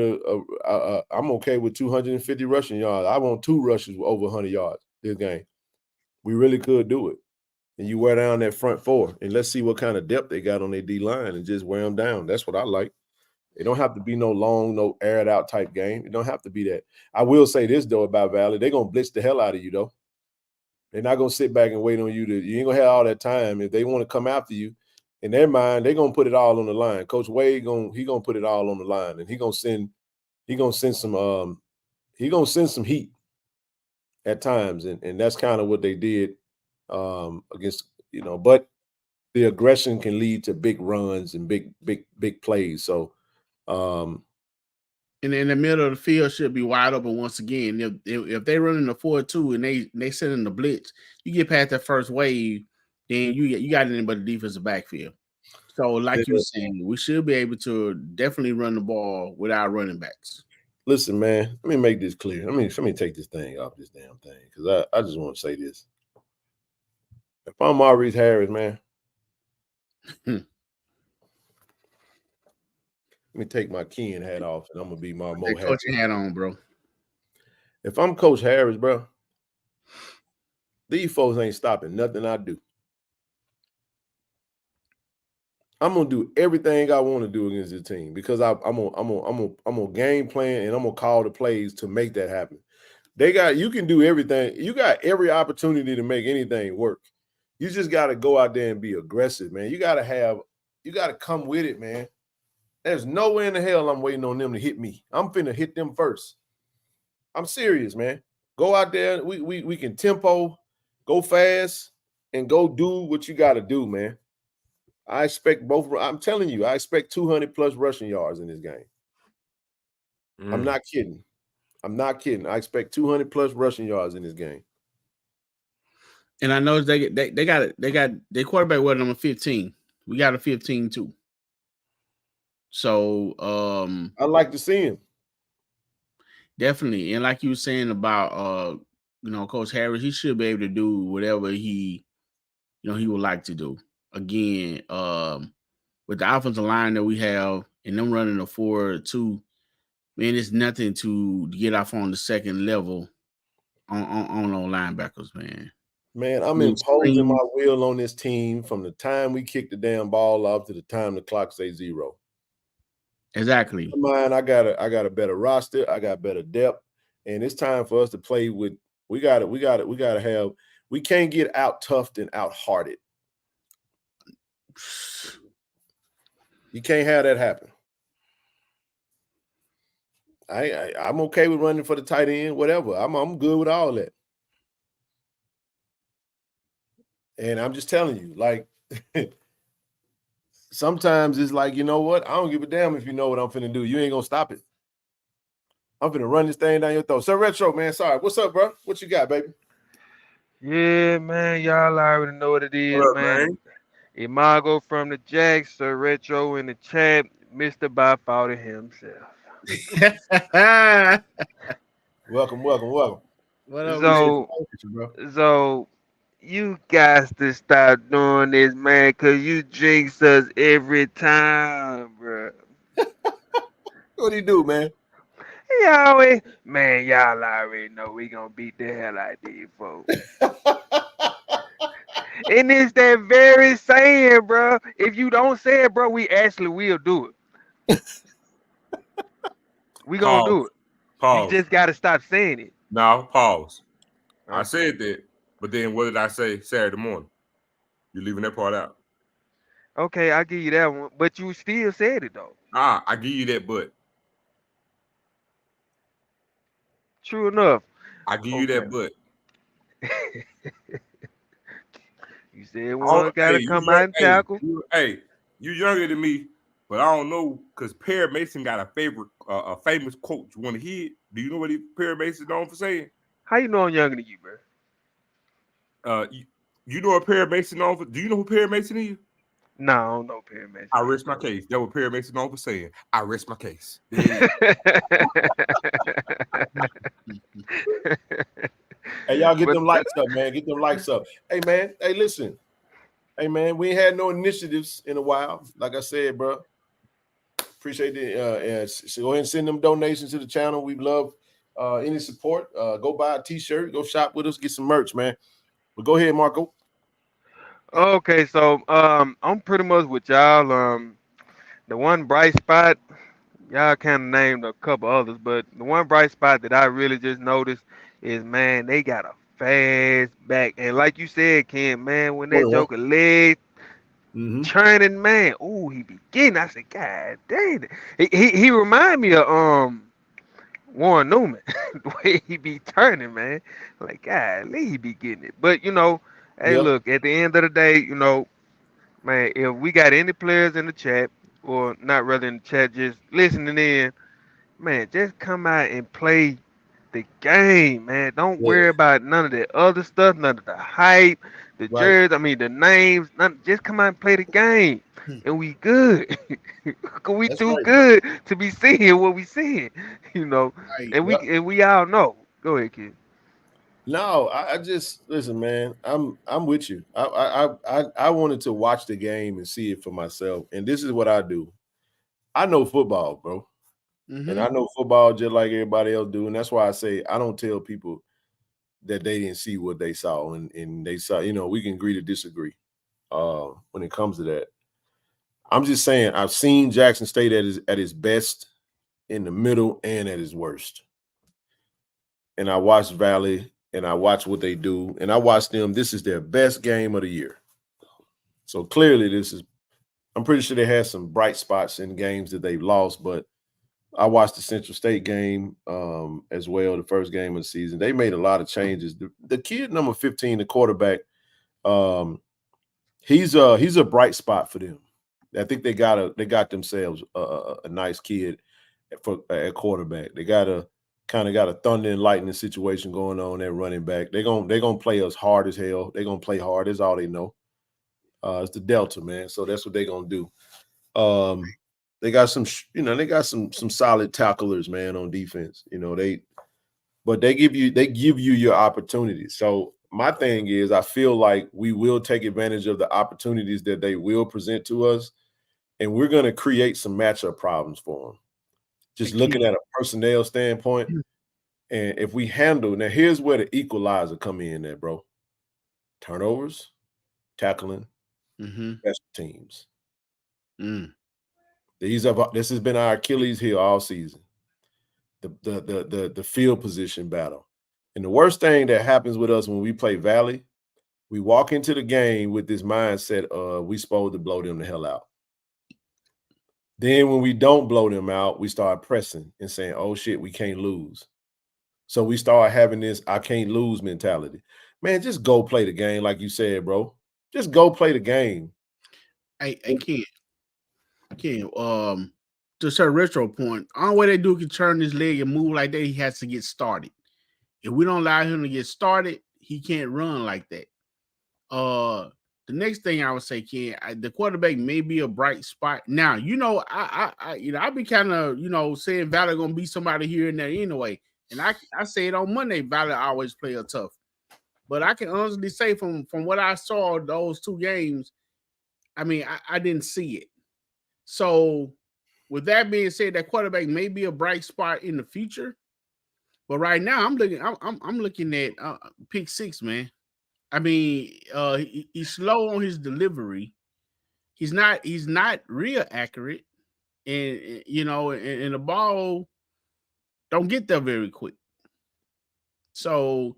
I'm okay with 250 rushing yards. I want 2 rushes with over 100 yards this game. We really could do it. And you wear down that front 4, and let's see what kind of depth they got on their D line and just wear them down. That's what I like. It don't have to be no long, no aired out type game. It don't have to be that. I will say this though about Valley, they're gonna blitz the hell out of you though. They're not gonna sit back and wait on you you ain't gonna have all that time. If they want to come after you, in their mind, they're gonna put it all on the line. Coach Wade he gonna put it all on the line, and he gonna send some heat at times, and that's kind of what they did against, but the aggression can lead to big runs and big plays. So and in the middle of the field should be wide open once again. If they run in the 4-2 and they send in the blitz, you get past that first wave, then you got anything but the defensive backfield. So like you were saying, we should be able to definitely run the ball with our running backs. Listen, man, let me make this clear. Let me take this thing off this damn thing, because I just want to say this. If I'm Maurice Harris, man, let me take my Ken hat off, and I'm gonna be my Mo Harris. Coaching hat on, bro. If I'm Coach Harris, bro, these folks ain't stopping nothing I do. I'm gonna do everything I want to do against this team, because I'm gonna game plan, and I'm gonna call the plays to make that happen. You can do everything. You got every opportunity to make anything work. You just got to go out there and be aggressive, man. You got to come with it, man. There's no way in the hell I'm waiting on them to hit me. I'm finna hit them first. I'm serious, man. Go out there. We can tempo, go fast, and go do what you got to do, man. I expect I'm telling you, I expect 200 plus rushing yards in this game. I'm not kidding. I expect 200 plus rushing yards in this game. And I know they got their quarterback was number 15, We got a 15 too. So I like to see him. Definitely. And like you were saying about Coach Harris, he should be able to do whatever he would like to do. Again, with the offensive line that we have and them running a 4-2, man, it's nothing to get off on the second level on linebackers, man. Man, I'm imposing my will on this team from the time we kick the damn ball off to the time the clock says 0. Exactly. Mine, I got a better roster. I got better depth, and it's time for us to play with. We got to have. We can't get out toughed and out hearted. You can't have that happen. I'm okay with running for the tight end, whatever. I'm good with all that. And I'm just telling you, like, sometimes it's like, you know what? I don't give a damn if you know what I'm finna do. You ain't gonna stop it. I'm finna run this thing down your throat. Sir Retro, man, sorry. What's up, bro? What you got, baby? Yeah, man, y'all already know what it is, What up, man. Imago from the Jacks, Sir Retro in the chat, Mr. Byfoughter himself. Welcome. What up, So you guys to stop doing this, man, because you jinx us every time, bro. What do you do, man? Y'all already know we gonna beat the hell out of these folks. And it's that very saying, bro. If you don't say it, bro, we actually will do it. We gonna do it. Pause. You just gotta stop saying it. No, pause. Okay. I said that, but then what did I say Saturday morning? You're leaving that part out. Okay, I'll give you that one. But you still said it though. I give you that, but True enough. I give you that, but You said one gotta come out and tackle. You younger than me, but I don't know because Perry Mason got a famous quote. You want to hear it? Do you know what Perry Mason is known for saying? How you know I'm younger than you, bro? You know what Perry Mason known for? Do you know who Perry Mason is? No, I don't know Perry Mason. I rest my case. That's what Perry Mason known for saying. I rest my case. Hey, y'all get them likes up, man. Get them likes up. Hey, man. Hey, listen. Hey, man, we ain't had no initiatives in a while. Like I said, bro. Appreciate it. So go ahead and send them donations to the channel. We love any support. Go buy a t-shirt. Go shop with us. Get some merch, man. But go ahead, Marco. Okay, so I'm pretty much with y'all. The one bright spot, y'all kind of named a couple others, but the one bright spot that I really just noticed is, man, they got a fast back. And like you said, Ken, man, when that joker leg churning, man, ooh, he be getting. I said, God dang it. He remind me of Warren Newman, the way he be turning, man. Like, golly, he be getting it. But hey, look, at the end of the day, man, if we got any players in the chat, or not rather in the chat, just listening in, man, just come out and play the game, man. Don't worry about none of that other stuff, none of the hype, the jerseys, the names. Just come out and play the game, and we good. We good to be seeing what we seeing, and we all know. Go ahead, kid. No, I just listen, man. I'm with you. I wanted to watch the game and see it for myself, and this is what I do. I know football, bro, and I know football just like everybody else do, and that's why I say I don't tell people that they didn't see what they saw, and they saw. We can agree to disagree when it comes to that. I'm just saying I've seen Jackson State at his best, in the middle, and at his worst, and I watched Valley. And I watch what they do, and I watch them. This is their best game of the year. So clearly, I'm pretty sure they had some bright spots in games that they've lost, but I watched the Central State game as well, the first game of the season. They made a lot of changes. The kid, number 15, the quarterback, he's a bright spot for them. I think they got themselves a nice kid at quarterback. They got a thunder and lightning situation going on at running back. They're gonna play us hard as hell. They're gonna play hard. That's all they know. It's the Delta, man. So that's what they're gonna do. They got some, they got some solid tacklers, man, on defense. But they give you your opportunities. So my thing is, I feel like we will take advantage of the opportunities that they will present to us, and we're going to create some matchup problems for them. Just looking at a personnel standpoint, and if we handle, now here's where the equalizer come in there, bro. Turnovers, tackling, special teams. This has been our Achilles heel all season. The field position battle. And the worst thing that happens with us when we play Valley, we walk into the game with this mindset we supposed to blow them the hell out. Then when we don't blow them out, we start pressing and saying, oh shit, we can't lose. So we start having this I can't lose mentality. Man, just go play the game like you said, bro. Just go play the game. I can't. To Sir Retro point, the only way that dude can turn his leg and move like that, he has to get started. If we don't allow him to get started, he can't run like that. The next thing I would say, Ken, the quarterback may be a bright spot. Now, I be kind of, saying Valley gonna be somebody here and there anyway. And I said on Monday, Valley always play a tough. But I can honestly say from what I saw those two games, I mean, I didn't see it. So with that being said, that quarterback may be a bright spot in the future. But right now, I'm looking at pick six, man. I mean, he's slow on his delivery. He's not real accurate, and and the ball don't get there very quick. So,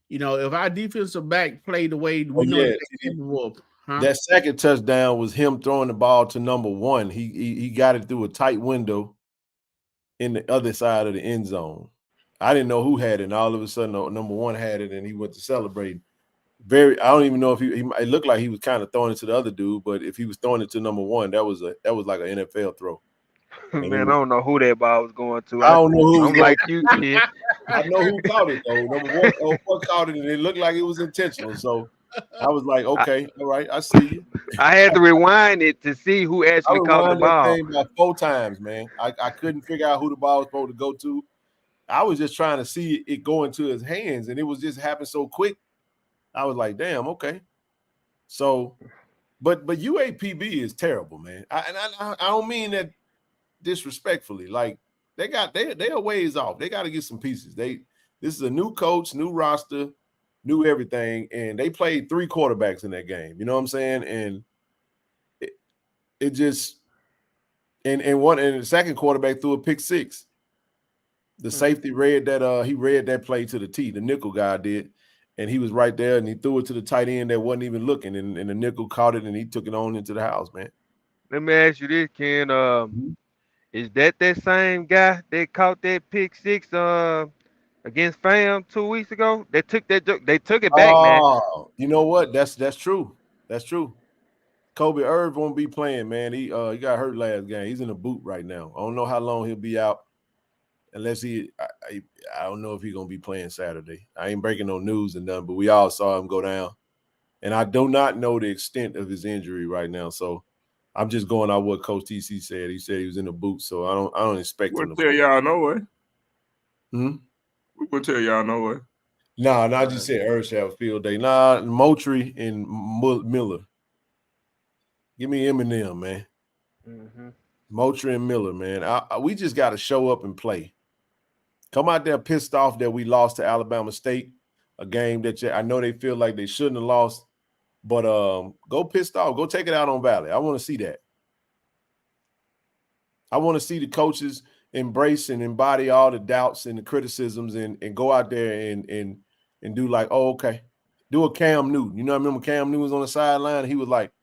if our defensive back play the way we know they're capable of, that second touchdown was him throwing the ball to number one. He got it through a tight window in the other side of the end zone. I didn't know who had it, and all of a sudden, number one had it, and he went to celebrate. I don't even know if it looked like he was kind of throwing it to the other dude, but if he was throwing it to number one, that was like an NFL throw. Man, I don't know who that ball was going to. I don't know who. I'm like you, kid. I know who caught it though. Number one caught it, and it looked like it was intentional. So I was like, okay, all right, I see you. I had to rewind it to see who actually caught the ball. That thing about 4 times, man. I couldn't figure out who the ball was supposed to go to. I was just trying to see it go into his hands, and it was just happening so quick. I was like, damn, okay. So, but UAPB is terrible, man. I don't mean that disrespectfully. Like they are ways off. They got to get some pieces. This is a new coach, new roster, new everything, and they played 3 quarterbacks in that game. You know what I'm saying? And it just and the second quarterback threw a pick 6. The safety read that play to the T. The nickel guy did. And he was right there, and he threw it to the tight end that wasn't even looking, and the nickel caught it, and he took it on into the house, man. Let me ask you this, Ken. Is that same guy that caught that pick 6 against Fam 2 weeks ago? They took it back, man. Oh, you know what? That's true. That's true. Kobe Irv won't be playing, man. He got hurt last game. He's in a boot right now. I don't know how long he'll be out. Unless I don't know if he's gonna be playing Saturday. I ain't breaking no news and nothing, but we all saw him go down, and I do not know the extent of his injury right now. So I'm just going on what Coach TC said. He said he was in the boot, so I don't expect him to. We'll tell y'all no way. We will tell y'all no way. Nah, I just said Irv should have a field day. Nah, Moultrie and Miller. Give me Eminem, man. Moultrie and Miller, man. We just got to show up and play. Come out there pissed off that we lost to Alabama State, a game that I know they feel like they shouldn't have lost, but go pissed off. Go take it out on Valley. I want to see that. I want to see the coaches embrace and embody all the doubts and the criticisms and go out there and do like, oh, okay. Do a Cam Newton. You know, I remember Cam Newton was on the sideline and he was like,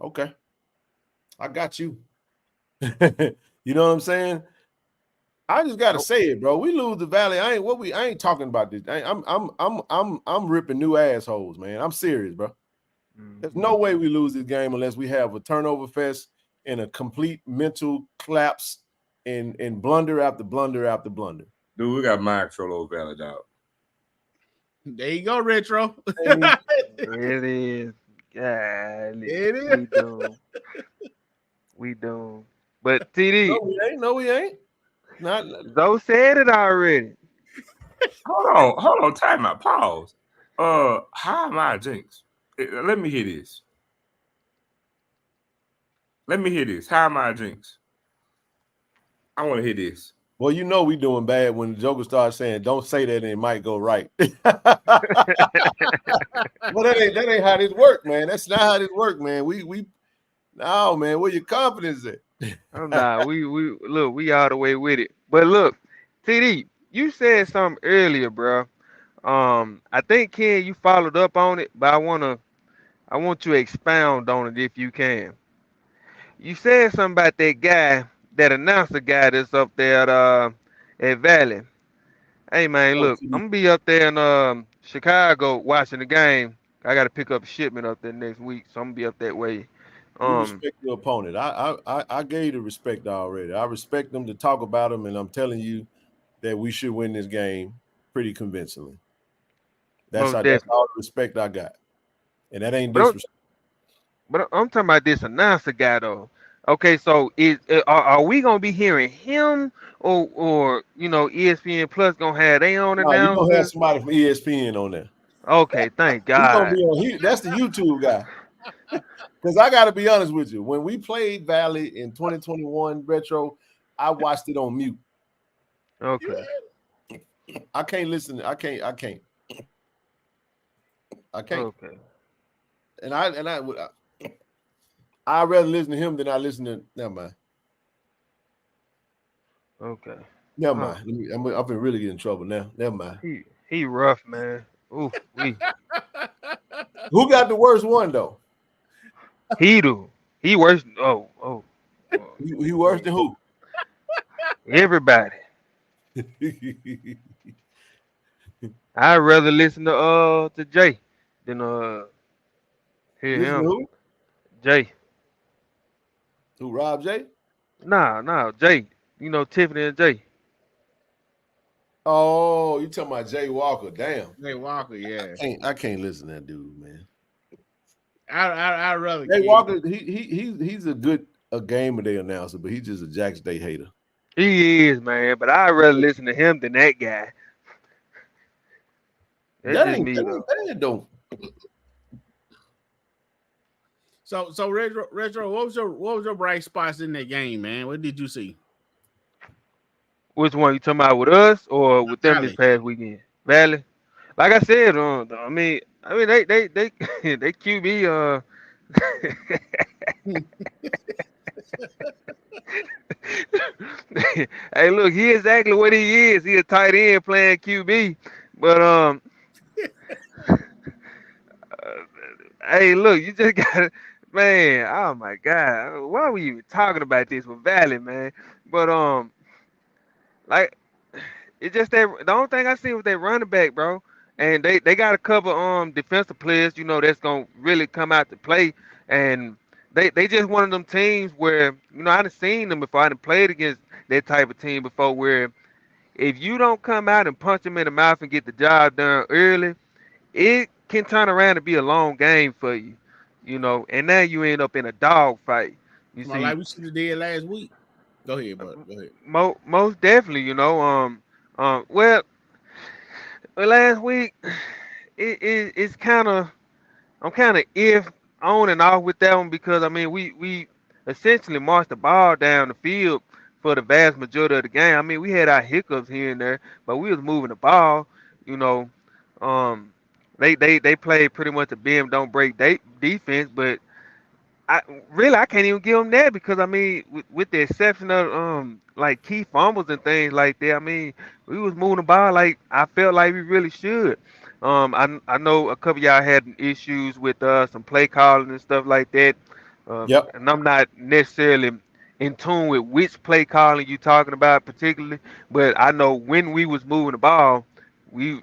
okay, I got you. You know what I'm saying? I just gotta say it, bro. We lose the Valley. I ain't talking about this. I'm ripping new assholes, man. I'm serious, bro. There's no way we lose this game unless we have a turnover fest and a complete mental collapse and blunder after blunder after blunder. Dude, we got mind control over Valley, dog. There you go, Retro. It is. golly, It is. we doomed. We doomed. But TD, No, we ain't. No, we ain't. Not. Zoe said it already. Hold on, time out, pause. How am I a jinx? Let me hear this. How am I a jinx? I want to hear this. Well, you know we doing bad when the Joker starts saying, "Don't say that," and it might go right. Well, that ain't how this work, man. That's not how this work, man. No, man. Where your confidence at? Nah, we look, we all the way with it. But look, TD, you said something earlier, bro. I think Ken, you followed up on it, but I want you to expound on it if you can. You said something about that guy, that announcer guy that's up there at Valley. Hey man, Oh, look, I'm gonna be up there in Chicago watching the game. I gotta pick up a shipment up there next week, so I'm gonna be up that way. you Um, respect your opponent. I gave you the respect already. I respect them to talk about them, and I'm telling you that we should win this game pretty convincingly. That's most all definitely. the respect I got, and that ain't But disrespect. I'm talking about this announcer guy though. Okay, so are we gonna be hearing him or ESPN Plus gonna have their own No, you gonna have announcers? somebody from ESPN on there. Okay, thank He's gonna God. be on. That's the YouTube guy. Because I got to be honest with you, when we played Valley in 2021 retro, I watched it on mute. Okay. I can't listen. I can't. Okay. And I'd rather listen to him than I listen to. Never mind. Okay. Never Huh. mind. I'm gonna really get in trouble now. Never mind. He rough, man. Ooh, Who got the worst one though? he do. He worse. Oh. He worse than who? Everybody. I'd rather listen to Jay than hear Listen to him. who? Jay. Who? Rob J? Nah, Jay. Tiffany and Jay. Oh, you talking about Jay Walker? Damn. Jay Walker, yeah. I can't listen to that dude, man. I rather Jay Walker, he's a game of day announcer, but he's just a Jack State hater. He is, man. But I'd rather listen to him than that guy. That's That just ain't me, though. bad though. So retro, what was your bright spots in that game, man? What did you see? Which one you talking about, with us or with them this Valley. past weekend? Valley. Like I said, I mean they they QB Hey, look, he exactly what he is. He a tight end playing QB, but hey, look, you just got to, man. Oh my God, why are we even talking about this with Valley, man? But like it's just that the only thing I see was their running back, bro. And they got a couple defensive players, that's gonna really come out to play. And they just one of them teams where, I done seen them before. I done played against that type of team before, where if you don't come out and punch them in the mouth and get the job done early, it can turn around to be a long game for you, and now you end up in a dog fight. You Well, see, like we should have did last week. Go ahead, bud. Go ahead. most definitely, well, last week it's kind of, I'm kind of if on and off with that one, because I mean we essentially marched the ball down the field for the vast majority of the game. I mean, we had our hiccups here and there, but we was moving the ball. You know, um, they played pretty much a bend don't break defense, but I can't even give them that, because I mean, with the exception of like key fumbles and things like that, I mean, we was moving the ball like I felt like we really should. I know a couple of y'all had issues with some play calling and stuff like that. Yep. And I'm not necessarily in tune with which play calling you talking about particularly, but I know when we was moving the ball, it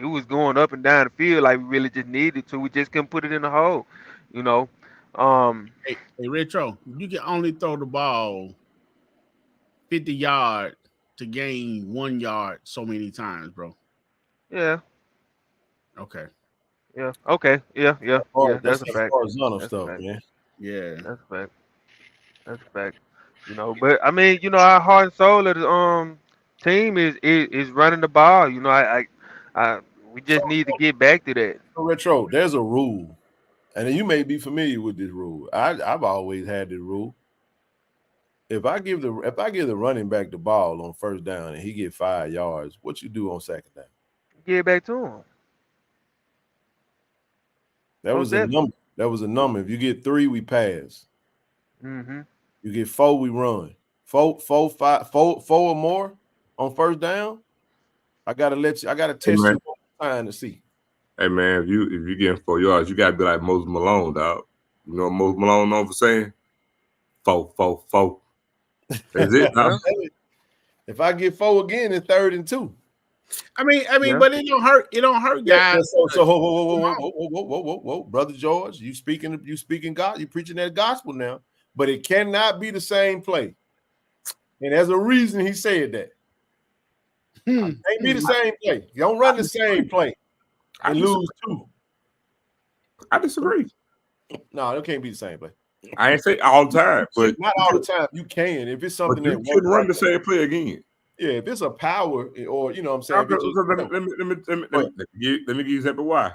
was going up and down the field like we really just needed to. We just couldn't put it in the hole, you know. Hey, Retro, you can only throw the ball 50 yards to gain 1 yard so many times, bro. Yeah. Okay. Yeah. Okay. Yeah. Yeah. Yeah. That's That's a that fact. horizontal That's a stuff, fact. man. Yeah. That's a fact. That's a fact. But I mean, our heart and soul of the team is running the ball. I we So, just need to get back to that. Retro, there's a rule, and you may be familiar with this rule. I've always had this rule. If I give the running back the ball on first down and he get 5 yards, what you do on second down? Get back to him. That Most was a definitely. number. That was a number. If you get 3, we pass. Mm-hmm. You get 4, we run. 4, 4 or more on first down. I gotta Hey test man, you one time to see. hey man, if you getting 4 yards, you gotta be like Moses Malone, dog. You know what Moses Malone known for saying? 4, 4, 4. That's it, dog. If I get 4 again, it's 3rd and 2. I mean, Yeah. but it don't hurt. It don't hurt, guys. So whoa, brother George, you speaking God, you preaching that gospel now, but it cannot be the same play. And there's a reason he said that. It can't be the same play. You don't run the same play and lose 2. I disagree. No, it can't be the same play. I ain't say all the time, but not all the time. You can if it's something but you that can run the same play again. Yeah, if it's a power or you know what I'm saying. Let me give you an example why.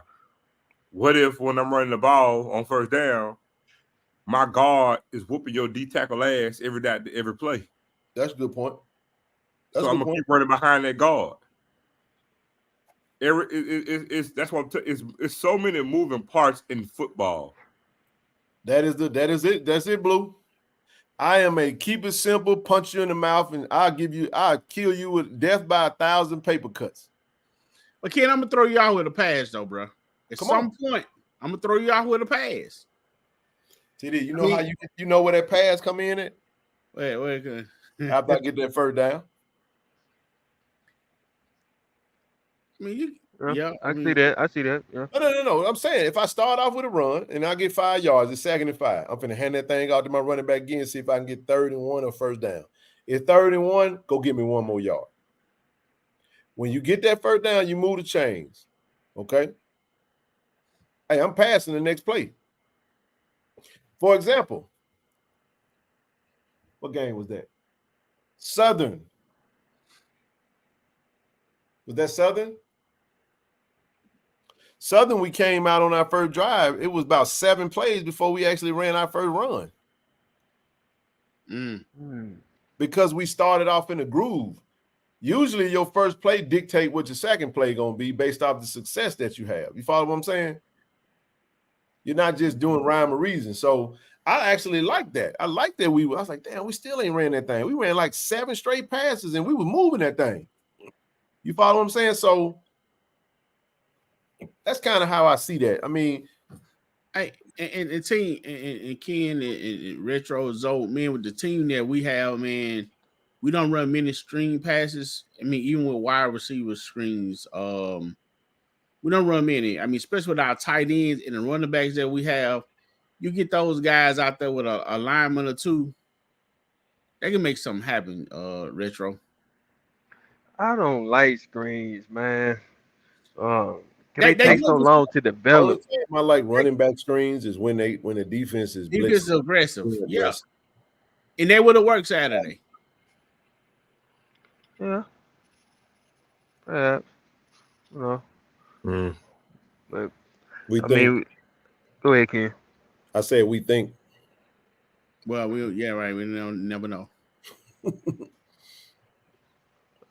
What if when I'm running the ball on first down, my guard is whooping your D tackle ass every play? That's a good point. So I'm gonna keep running behind that guard. That's what it's so many moving parts in football. That is it. That's it, Blue. I am a keep it simple, punch you in the mouth, and I'll kill you with death by 1,000 paper cuts. But Ken, I'm gonna throw you out with a pass, though, bro. At some point, I'm gonna throw you out with a pass. TD, you know how you know where that pass come in at? Wait. After I get that first down. I mean, I see that. Yeah. No. I'm saying if I start off with a run and I get 5 yards, it's 2nd and 5. I'm finna hand that thing out to my running back again, see if I can get 3rd and 1 or first down. If 3rd and 1, go get me 1 more yard. When you get that first down, you move the chains. Okay. Hey, I'm passing the next play. For example, what game was that? Southern. Was that Southern? Southern, we came out on our first drive. It was about 7 plays before we actually ran our first run. Because we started off in a groove. Usually your first play dictate what your second play going to be based off the success that you have. You follow what I'm saying? You're not just doing rhyme or reason. So I actually like that. I like that I was like, damn, we still ain't ran that thing. We ran like 7 straight passes and we were moving that thing. You follow what I'm saying? So that's kind of how I see that. I mean, and team and Ken and Retro Zoe, man, with the team that we have, man, we don't run many screen passes. I mean, even with wide receiver screens, we don't run many. I mean, especially with our tight ends and the running backs that we have, you get those guys out there with a lineman or 2, they can make something happen. Retro. I don't like screens, man. They take so long to develop? I like running back screens is when the defense is aggressive. Yeah. And they would have worked Saturday. Yeah. But go ahead, Ken. I said we think. Well, we never know.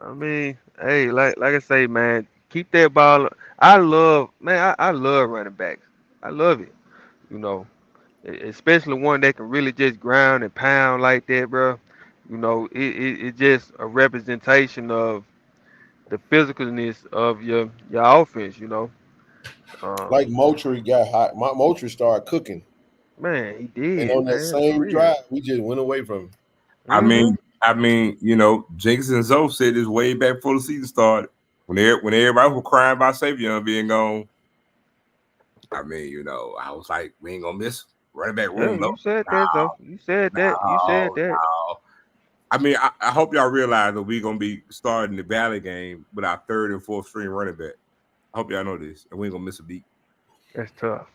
I mean, hey, like I say, man, keep that ball. I love running backs. I love it. Especially one that can really just ground and pound like that, bro. It's just a representation of the physicalness of your offense. Like Moultrie got hot. Moultrie started cooking. Man, he did. And on that same drive, we just went away from him. I mean, Jenkins and Zoe said this way back before the season started. When everybody was crying about Savion being gone, I mean, I was like, we ain't gonna miss running back room. You said that, though. You said that. No. I mean, I hope y'all realize that we're gonna be starting the Valley game with our 3rd and 4th string running back. I hope y'all know this, and we ain't gonna miss a beat. That's tough.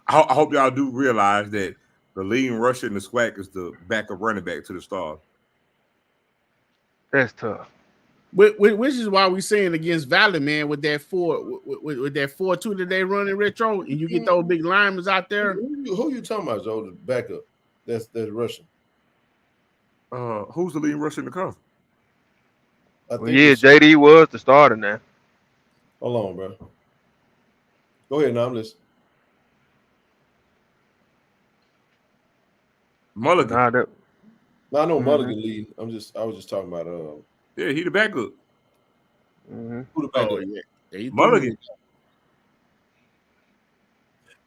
I hope y'all do realize that the leading rusher in the SWAC is the backup running back to the Stars. That's tough. Which is why we saying against Valley, man, with that 4-2 that they run in retro, and you get those big linemen out there. Who you talking about, Joe? The backup. That's Russian. Who's the leading rusher in the conference? Well, yeah, JD was the starter now. Hold on, bro. Go ahead, now I'm listening. Mulligan. I know Mulligan lead. I was just talking about yeah, he the backup. Who the backup? Oh, yeah. Mulligan.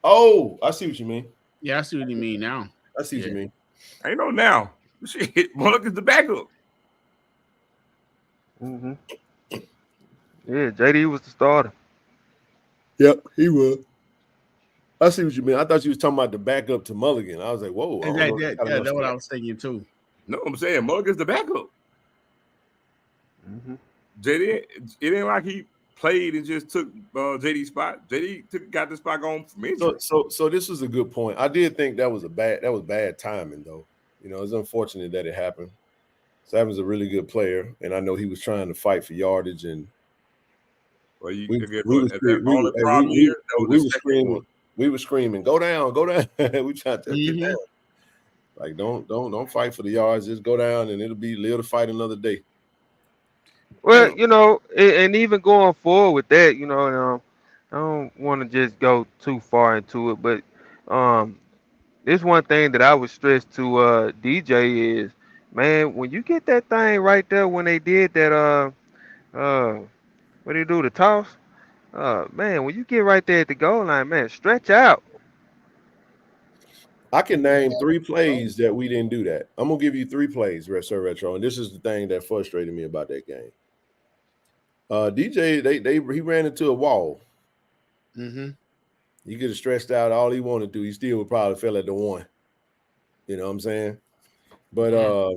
Oh, I see what you mean. Yeah, I see what you mean now. I see what you mean. I know now. Shit, Mulligan's the backup. Yeah, JD was the starter. Yep, he was. I see what you mean. I thought you was talking about the backup to Mulligan. I was like, whoa. That's what I was thinking too. No, I'm saying Mulligan's the backup. JD, it ain't like he played and just took JD's spot. JD got the spot going from injury. So this was a good point. I did think that was bad timing though. You know, it's unfortunate that it happened. Savin's a really good player, and I know he was trying to fight for yardage, and we were screaming, go down. We tried to get down. Like, don't fight for the yards. Just go down, and it'll be live to fight another day. Well, you know, and even going forward with that, you know, I don't want to just go too far into it, but this one thing that I would stress to DJ is, man, when you get that thing right there when they did that what do you do, the toss? Man, when you get right there at the goal line, man, stretch out. I can name 3 plays that we didn't do that. I'm gonna give you 3 plays, Sir Retro, and this is the thing that frustrated me about that game. DJ, he ran into a wall. He could have stretched out all he wanted to. He still would probably fell at the 1. You know what I'm saying? But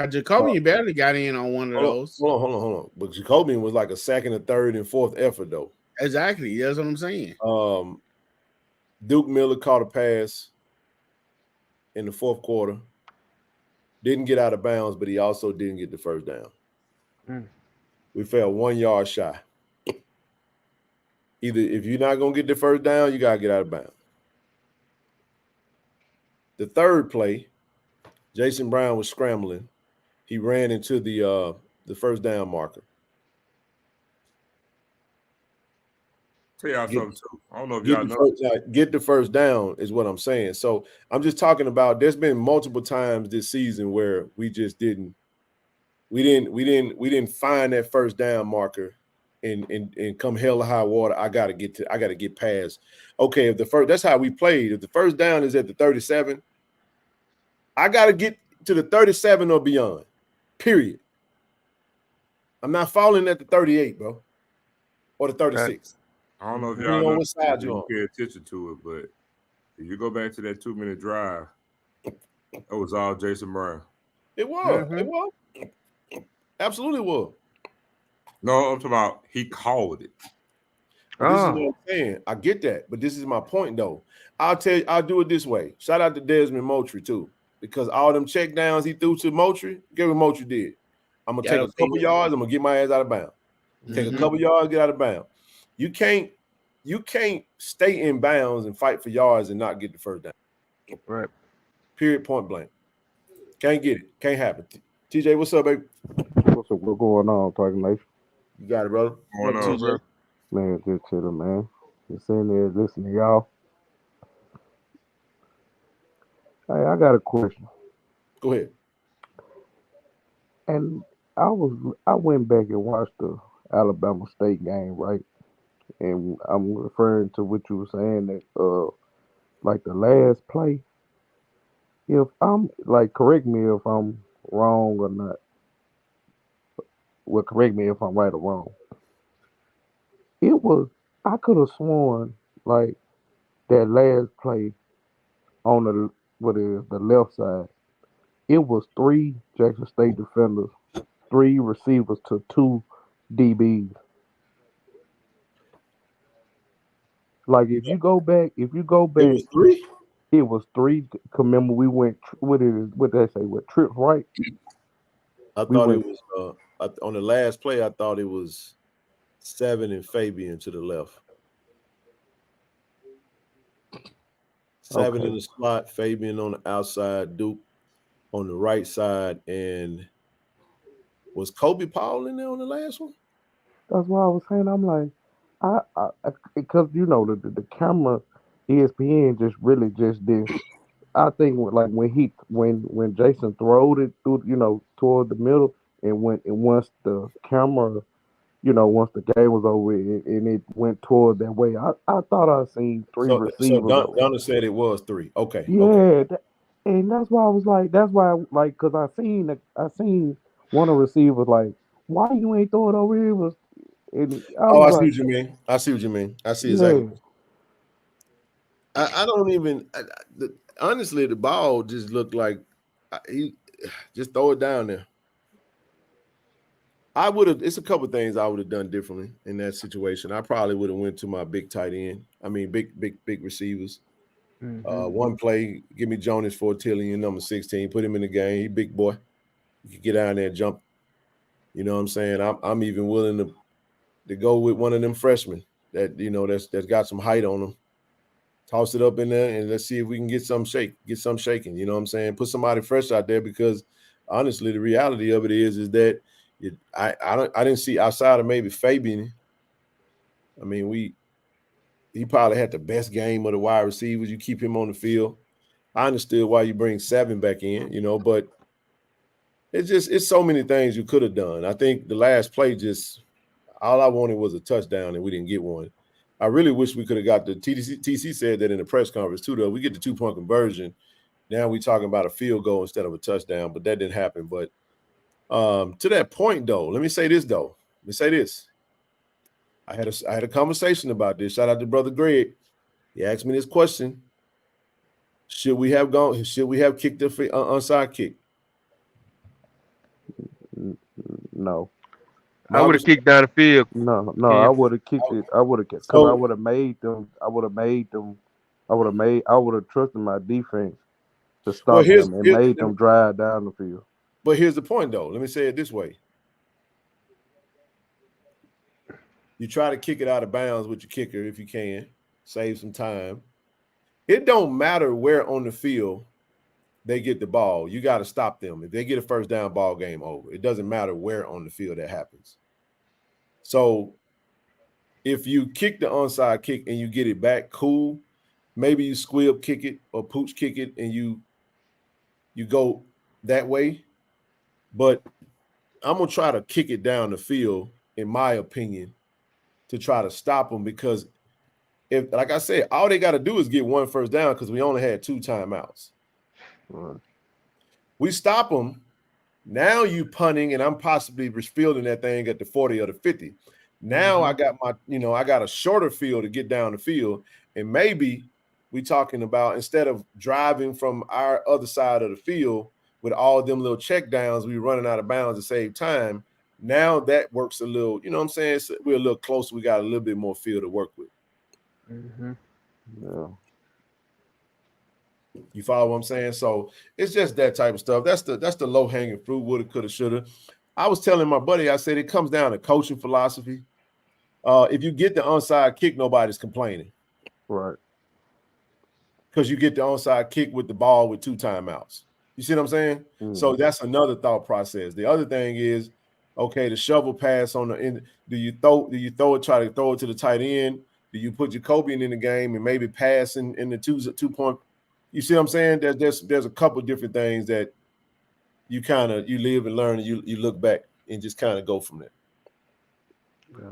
Jacoby barely got in on one of those. Hold on. But Jacoby was like a second, a third, and fourth effort though. Exactly. That's what I'm saying. Duke Miller caught a pass in the 4th quarter. Didn't get out of bounds, but he also didn't get the first down. We fell 1 yard shy. Either if you're not going to get the first down, you got to get out of bounds. The 3rd play, Jason Brown was scrambling. He ran into the first down marker. Tell y'all something too. I don't know if y'all know. Get the first down is what I'm saying. So I'm just talking about. There's been multiple times this season where we just didn't find that first down marker, and come hell or high water, I gotta get past. Okay, that's how we played. If the first down is at the 37, I gotta get to the 37 or beyond. Period. I'm not falling at the 38, bro, or the 36. I don't know if y'all know what side you pay attention to it, but if you go back to that 2-minute drive, that was all Jason Brown. It was. It was. Absolutely was. No, I'm talking about he called it. This is what I'm saying. I get that, but this is my point though. I'll do it this way. Shout out to Desmond Moultrie too, because all them check downs he threw to Moultrie, guess what Moultrie did? I'm gonna take a couple yards. I'm gonna get my ass out of bounds. Take a couple yards, get out of bounds. You can't stay in bounds and fight for yards and not get the first down. Right. Period. Point blank. Can't get it. Can't happen. TJ, what's up, baby? What's going on, Talking Nation? You got it, brother. What's going on, bro? Man, good chilling, man. Just sitting there listening to y'all. Hey, I got a question. Go ahead. And I went back and watched the Alabama State game, right? And I'm referring to what you were saying that like the last play. If I'm like, correct me if I'm wrong or not. Well, correct me if I'm right or wrong. I could have sworn like that last play on the left side, it was 3 Jackson State defenders, 3 receivers to 2 DBs. Like if you go back, It was 3. it was 3. Remember, we went. What did they say? What trips? Right? I We thought went. it was on the last play. I thought it was 7 and Fabian to the left. 7 Okay. in the slot, Fabian on the outside, Duke on the right side, and was Kobe Paul in there on the last one? That's why I was saying. I'm like, because the camera, ESPN just really just did. I think like when Jason throwed it through, toward the middle, and once the camera, once the game was over and it went toward that way, I thought I seen 3 So receivers over. Donna said it was 3. Okay. Yeah, and that's why I was like, because I seen one of the receivers like, why you ain't throw it over here? And I Oh, was I see like, what you mean. I see exactly. yeah, I don't even honestly, the ball just looked like he just throw it down there. I would have. It's a couple things I would have done differently in that situation. I probably would have went to my big tight end. I mean, big receivers. One play, give me Jonas Fortillion, number 16. Put him in the game. He big boy. You can get down there and jump. You know what I'm saying? I'm even willing to go with one of them freshmen that that's got some height on them. Toss it up in there and let's see if we can get some shaking. You know what I'm saying? Put somebody fresh out there because honestly, the reality of it is that I didn't see outside of maybe Fabian. I mean, he probably had the best game of the wide receivers. You keep him on the field. I understood why you bring 7 back in, but it's so many things you could have done. I think the last play all I wanted was a touchdown and we didn't get one. I really wish we could have got the TC said that in the press conference too, though. We get the 2-point conversion. Now we're talking about a field goal instead of a touchdown, but that didn't happen. But to that point, though, let me say this. I had a conversation about this. Shout out to Brother Greg. He asked me this question. Should we have kicked the onside kick? no. I would have kicked down the field. No, Yeah. I would have kicked it. I would have because I would have made them. I would have trusted my defense to stop them and made them drive down the field. But here's the point, though. Let me say it this way. You try to kick it out of bounds with your kicker if you can, save some time. It don't matter where on the field they get the ball. You got to stop them. If they get a first down, ball game over. It doesn't matter where on the field that happens. So if you kick the onside kick and you get it back, cool. Maybe you squib kick it or pooch kick it and you go that way. But I'm going to try to kick it down the field, in my opinion, to try to stop them because if, like I said, all they got to do is get 1 first down because we only had 2 timeouts. Right. We stop them. Now you punting and I'm possibly fielding that thing at the 40 or the 50. Now I got I got a shorter field to get down the field. And maybe we talking about instead of driving from our other side of the field with all them little check downs, we running out of bounds to save time. Now that works a little, you know what I'm saying? So we're a little closer. We got a little bit more field to work with. Yeah. You follow what I'm saying? So it's just that type of stuff. That's the low hanging fruit. Woulda, coulda, shoulda. I was telling my buddy, I said it comes down to coaching philosophy. If you get the onside kick, nobody's complaining. Right. Because you get the onside kick with the ball with 2 timeouts. You see what I'm saying? Mm-hmm. So that's another thought process. The other thing is, okay, the shovel pass on the end. Do you throw it, try to throw it to the tight end? Do you put Jacobian in the game and maybe pass in the 2-point? You see what I'm saying? There's a couple different things that you live and learn and you look back and just kind of go from there.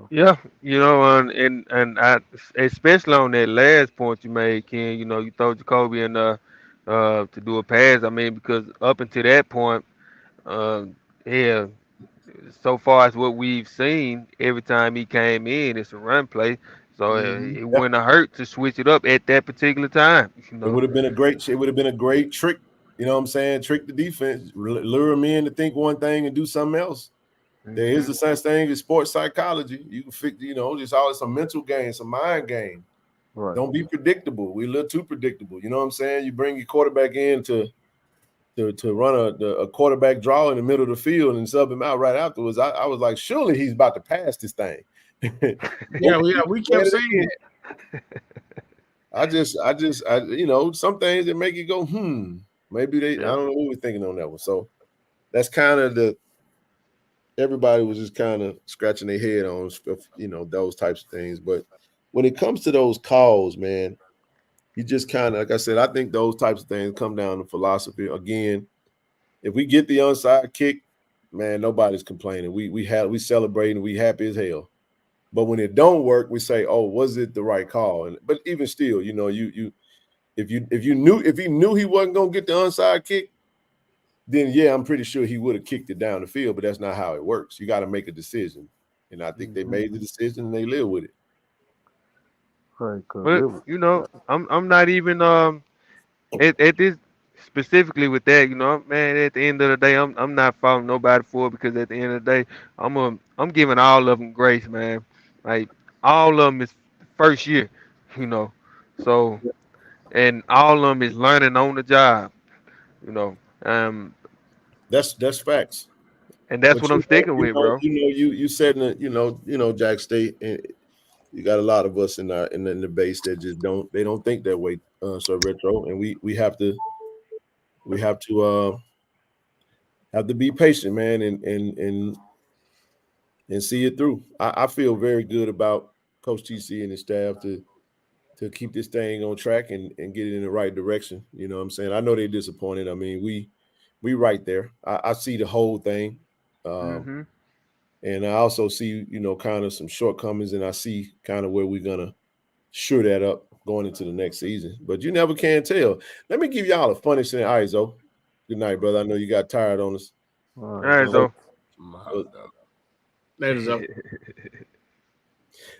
Yeah, and I, especially on that last point you made, Ken. You throw Jacoby in to do a pass. I mean, because up until that point, yeah, so far as what we've seen, every time he came in, it's a run play. So it wouldn't have hurt to switch it up at that particular time. It would have been a great trick. You know what I'm saying? Trick the defense, lure them in to think one thing and do something else. There is a such thing as sports psychology. You can fix, it's all some mental game, some mind game. Right. Don't be predictable. We a little too predictable. You know what I'm saying? You bring your quarterback in to run a quarterback draw in the middle of the field and sub him out right afterwards. I was like, surely he's about to pass this thing. Yeah, we kept saying that. I you know, some things that make you go, maybe I don't know what we're thinking on that one. So that's kind of everybody was just kind of scratching their head on, you know, those types of things. But when it comes to those calls, man, you just kind of, like I said, I think those types of things come down to philosophy. Again, if we get the onside kick, man, nobody's complaining. We celebrating, we happy as hell. But when it don't work, we say, "Oh, was it the right call?" But even still, you know, if he knew he wasn't gonna get the onside kick, then yeah, I'm pretty sure he would have kicked it down the field. But that's not how it works. You got to make a decision, and I think they made the decision and they live with it. Right, But you know, I'm not even at this specifically with that. You know, man. At the end of the day, I'm not faulting nobody for it because at the end of the day, I'm giving all of them grace, man. Like all of them is first year, you know. So and all of them is learning on the job, you know. That's facts. And that's But what I'm sticking with, bro. You said in Jack State, and you got a lot of us in the base that just don't think that way. So retro, and we have to be patient, man, and see it through. I feel very good about Coach TC and his staff to keep this thing on track and get it in the right direction. You know what I'm saying? I know they're disappointed. I mean, we right there. I see the whole thing. And I also see, you know, kind of some shortcomings, and I see kind of where we're going to sure that up going into the next season. But you never can tell. Let me give y'all a funny thing. All right, Zo. Good night, brother. I know you got tired on us. All right, Zo. Later, Zo.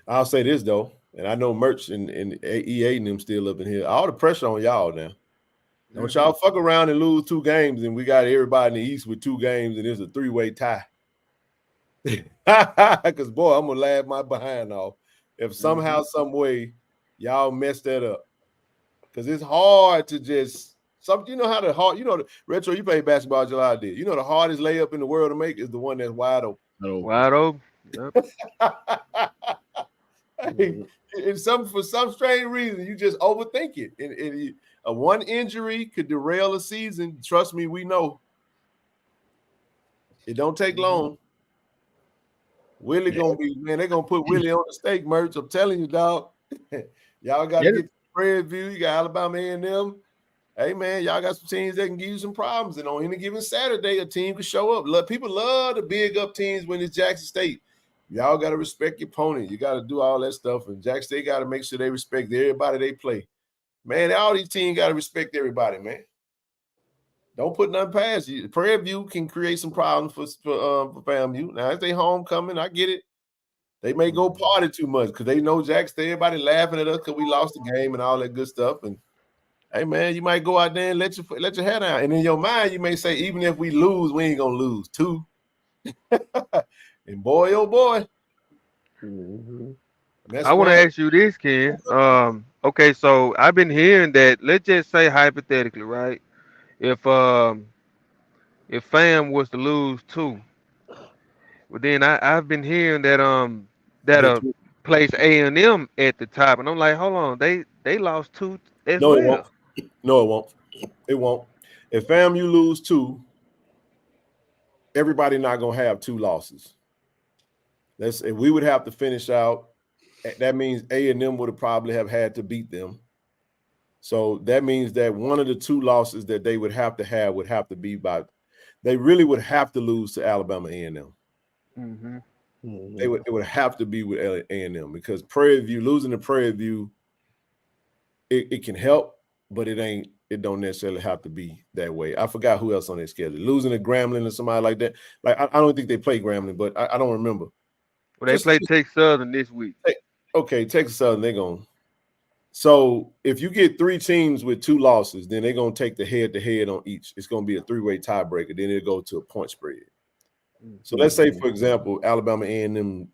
I'll say this, though, and I know Merch and EA and them still up in here. All the pressure on y'all now. Don't y'all fuck around and lose 2 games, and we got everybody in the East with 2 games, and it's a 3-way tie. Because, boy, I'm going to laugh my behind off if somehow, some way, y'all mess that up. Because it's hard to just – you know how Retro, you play basketball, July did. You know the hardest layup in the world to make is the one that's wide open. Wide open. Yep. For some strange reason, you just overthink it. And one injury could derail a season. Trust me, we know. It don't take long. Willie gonna be, man, they're gonna put Willie on the stake, Merch. I'm telling you, dog. Y'all got to get the Prairie View. You got Alabama A&M. Hey, man, y'all got some teams that can give you some problems. And on any given Saturday, a team can show up. People love to big up teams when it's Jackson State. Y'all got to respect your opponent. You got to do all that stuff. And Jackson State got to make sure they respect everybody they play. Man, all these teams got to respect everybody, man. Don't put nothing past you. Prairie View can create some problems for FAMU. Now, if they homecoming, I get it. They may go party too much because they know Jackson State. Everybody laughing at us because we lost the game and all that good stuff. And hey, man, you might go out there and let your head down. And in your mind, you may say, even if we lose, we ain't gonna lose 2. And boy, oh boy. I want to ask you this, Ken. Okay, so I've been hearing that. Let's just say hypothetically, right? If FAM was to lose 2, well, then I've been hearing that place A&M at the top, and I'm like, hold on, they lost 2 as well. It won't. No, it won't. It won't. If FAMU lose 2, everybody not gonna have 2 losses. If we would have to finish out, that means A&M would have probably have had to beat them. So that means that one of the 2 losses that they would have to be by. They really would have to lose to Alabama A&M. It would have to be with A&M because Prairie View, losing to Prairie View, it can help, but it don't necessarily have to be that way. I forgot who else on their schedule. Losing to Grambling or somebody like that. Like I don't think they play Grambling, but I don't remember. Well, they play Texas Southern this week. Okay, Texas Southern, they're going. So if you get 3 teams with 2 losses, then they're going to take the head-to-head on each. It's going to be a 3-way tiebreaker. Then it'll go to a point spread. So let's say, for example, Alabama A&M, and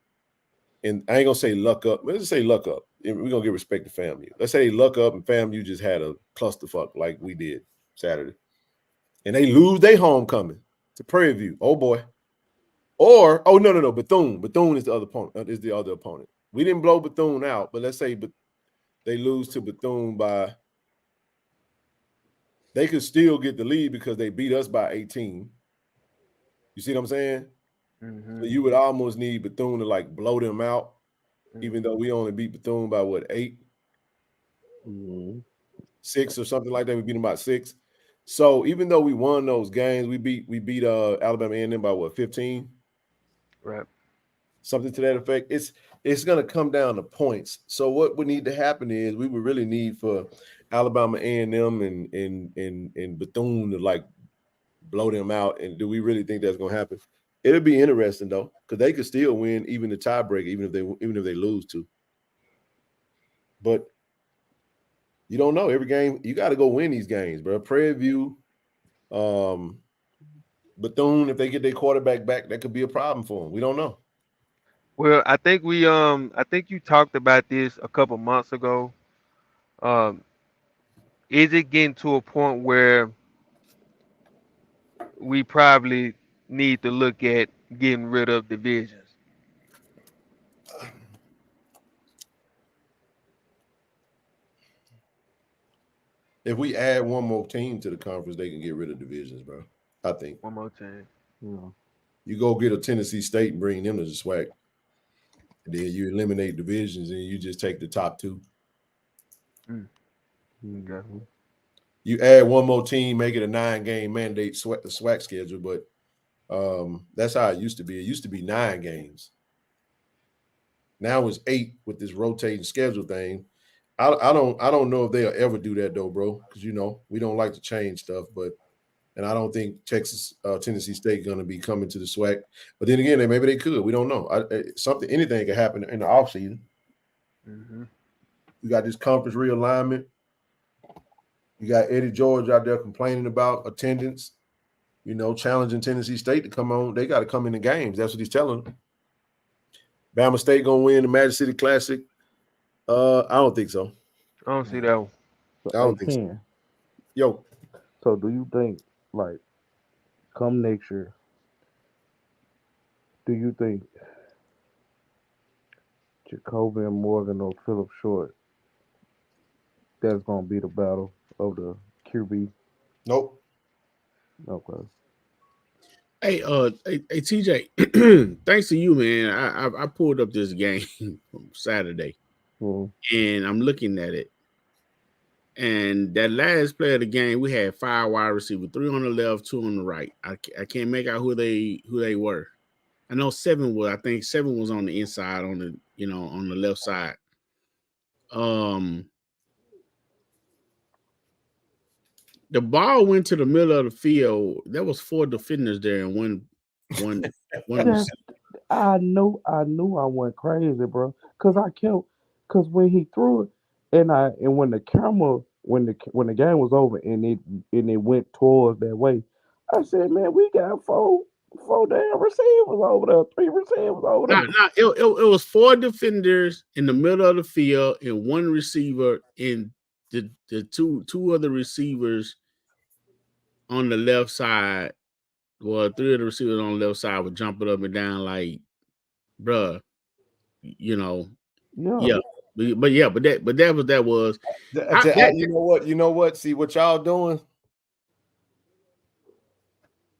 I ain't going to say luck up. Let's just say luck up. we're gonna give respect to FAMU. Let's say they luck up and FAMU just had a clusterfuck like we did Saturday, and they lose their homecoming to Prairie View. Oh boy. Or no, Bethune. Bethune is the other opponent. We didn't blow Bethune out, but let's say they lose to Bethune by. They could still get the lead because they beat us by 18. You see what I'm saying? Mm-hmm. So you would almost need Bethune to like blow them out, even though we only beat Bethune by what, 8? 6 or something like that. We beat them by 6. So even though we won those games, we beat Alabama A&M by what, 15? Right. Something to that effect. It's going to come down to points. So what would need to happen is we would really need for Alabama A&M and Bethune to like blow them out. And do we really think that's going to happen? It'll be interesting though, because they could still win even the tiebreaker, even if they lose to. But you don't know. Every game you got to go win these games, bro. Prairie View, Bethune, if they get their quarterback back, that could be a problem for them. We don't know. Well, I think you talked about this a couple months ago. Is it getting to a point where we probably need to look at getting rid of divisions? If we add one more team to the conference, they can get rid of divisions, bro. I think. One more team. Yeah. You go get a Tennessee State and bring them to the SWAC. And then you eliminate divisions and you just take the top 2. Okay. You add one more team, make it a 9-game mandate SWAC schedule, but that's how it used to be. It used to be 9 games. Now it's 8 with this rotating schedule thing. I don't know if they'll ever do that though, bro, because we don't like to change stuff, and I don't think Tennessee State going to be coming to the SWAC. But then again, maybe they could. We don't know. Anything could happen in the offseason. Mm-hmm. You got this conference realignment. You got Eddie George out there complaining about attendance, challenging Tennessee State to come on. They got to come in the games. That's what he's telling them. Bama State going to win the Magic City Classic. I don't think so. I don't see that one. So, I don't think so. Yo. So do you think, like, come next year, do you think Jacoby and Morgan or Philip Short, that's going to be the battle of the QB? Nope. Okay. Hey, TJ, thanks to you, man. I pulled up this game from Saturday, and I'm looking at it. And that last play of the game, we had 5 wide receivers, 3 on the left, 2 on the right. I can't make out who they were. I know 7 was on the inside on the left side. The ball went to the middle of the field. There was 4 defenders there and one I knew I went crazy, bro. Cause when he threw it, and when the game was over and it went towards that way, I said, man, we got 4 damn receivers over there, 3 receivers over there. It was 4 defenders in the middle of the field and 1 receiver, and the two other receivers on the left side. Well, 3 of the receivers on the left side were jumping up and down like, bruh, yeah. But that was. You know what? See what y'all doing?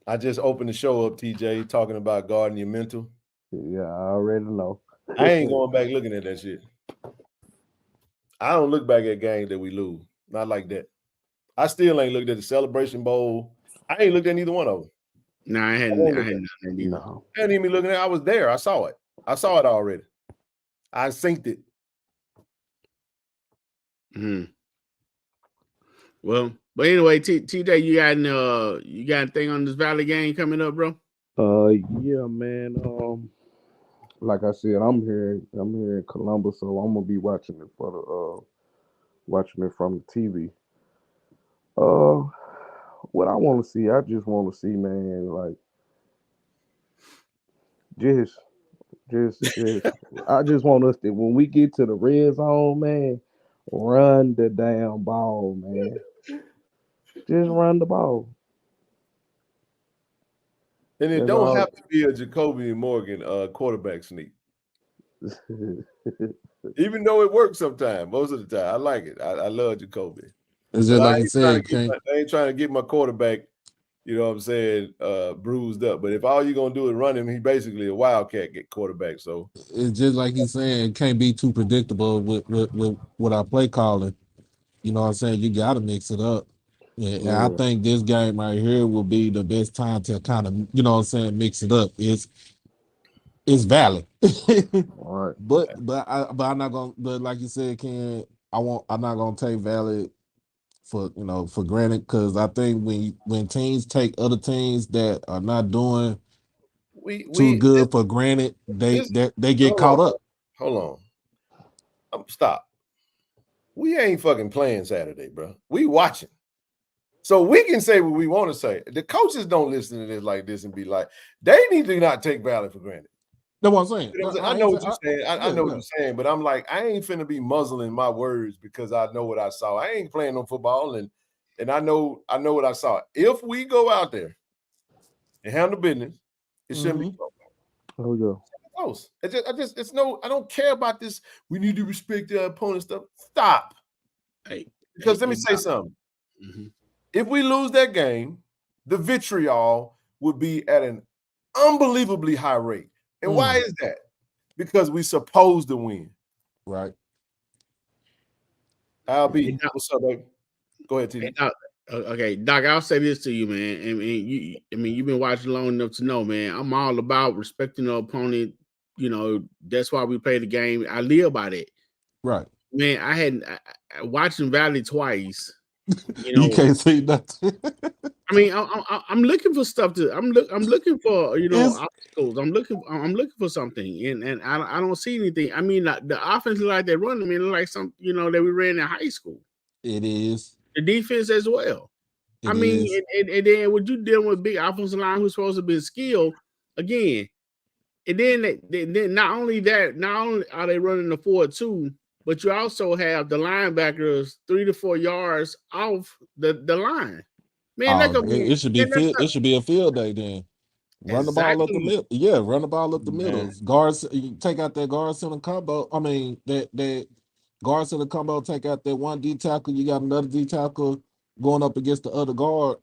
I just opened the show up, TJ, talking about guarding your mental. Yeah, I already know. I ain't going back looking at that shit. I don't look back at games that we lose. Not like that. I still ain't looked at the Celebration Bowl. I ain't looked at neither one of them. No, I hadn't done that either. No. I hadn't even looking at it. I was there. I saw it. I saw it already. I synced it. Well, but anyway, TJ, you got anything on this Valley game coming up, bro? Yeah, man. Like I said, I'm here in Columbus, so I'm gonna be watching it from the TV. What I want to see, I just want to see, man, like I just want us to, when we get to the red zone, man, run the damn ball, man. Just run the ball. And it That's don't all. have to be a Jacoby Morgan quarterback sneak. Even though it works sometimes, most of the time. I like it. I love Jacoby. It's But just like you said, I ain't trying to get my quarterback, you know what I'm saying, bruised up. But if all you're going to do is run him, he basically a wildcat quarterback. So it's just like he's saying, can't be too predictable with our play calling. You know what I'm saying? You got to mix it up. And I think this game right here will be the best time to kind of, you know what I'm saying, mix it up. It's valid. All right. But I'm not gonna, but like you said, Ken, I'm not gonna take valid for granted, because I think when teams take other teams that are not doing too good for granted, they get caught up. Hold on. Stop. We ain't fucking playing Saturday, bro. We watching. So we can say what we want to say. The coaches don't listen to this like this and be like, they need to not take valid for granted. That's what I'm saying. You know what I'm saying? I know what you're saying. I know what you're saying, but I'm like, I ain't finna be muzzling my words because I know what I saw. I ain't playing no football, and I know what I saw. If we go out there and handle business, it shouldn't be close. Oh yeah. Close. I don't care about this. We need to respect the opponent stuff. Stop. Because let me say something. Mm-hmm. If we lose that game, the vitriol would be at an unbelievably high rate. And why is that? Because we supposed to win. Right. Albie, what's up, baby? Go ahead, TD. Okay, Doc, I'll say this to you, man. You've been watching long enough to know, man. I'm all about respecting the opponent. You know, that's why we play the game. I live by that. Right. Man, I watching Valley twice. You know, you can't see nothing. I mean, I'm looking for stuff to. I'm looking for obstacles. I'm looking for something, and I don't see anything. I mean, the offense like they run. I mean, like some that we ran in high school. It is the defense as well. And then when you dealing with big offensive line who's supposed to be skilled again, and then not only are they running the 4-2, but you also have the linebackers 3 to 4 yards off the line. Man, it should be a field day then. Run the ball up the middle. Yeah, run the ball up the middle. Guards, you take out that guard center combo. I mean, that guard center combo, take out that one D tackle. You got another D tackle going up against the other guard.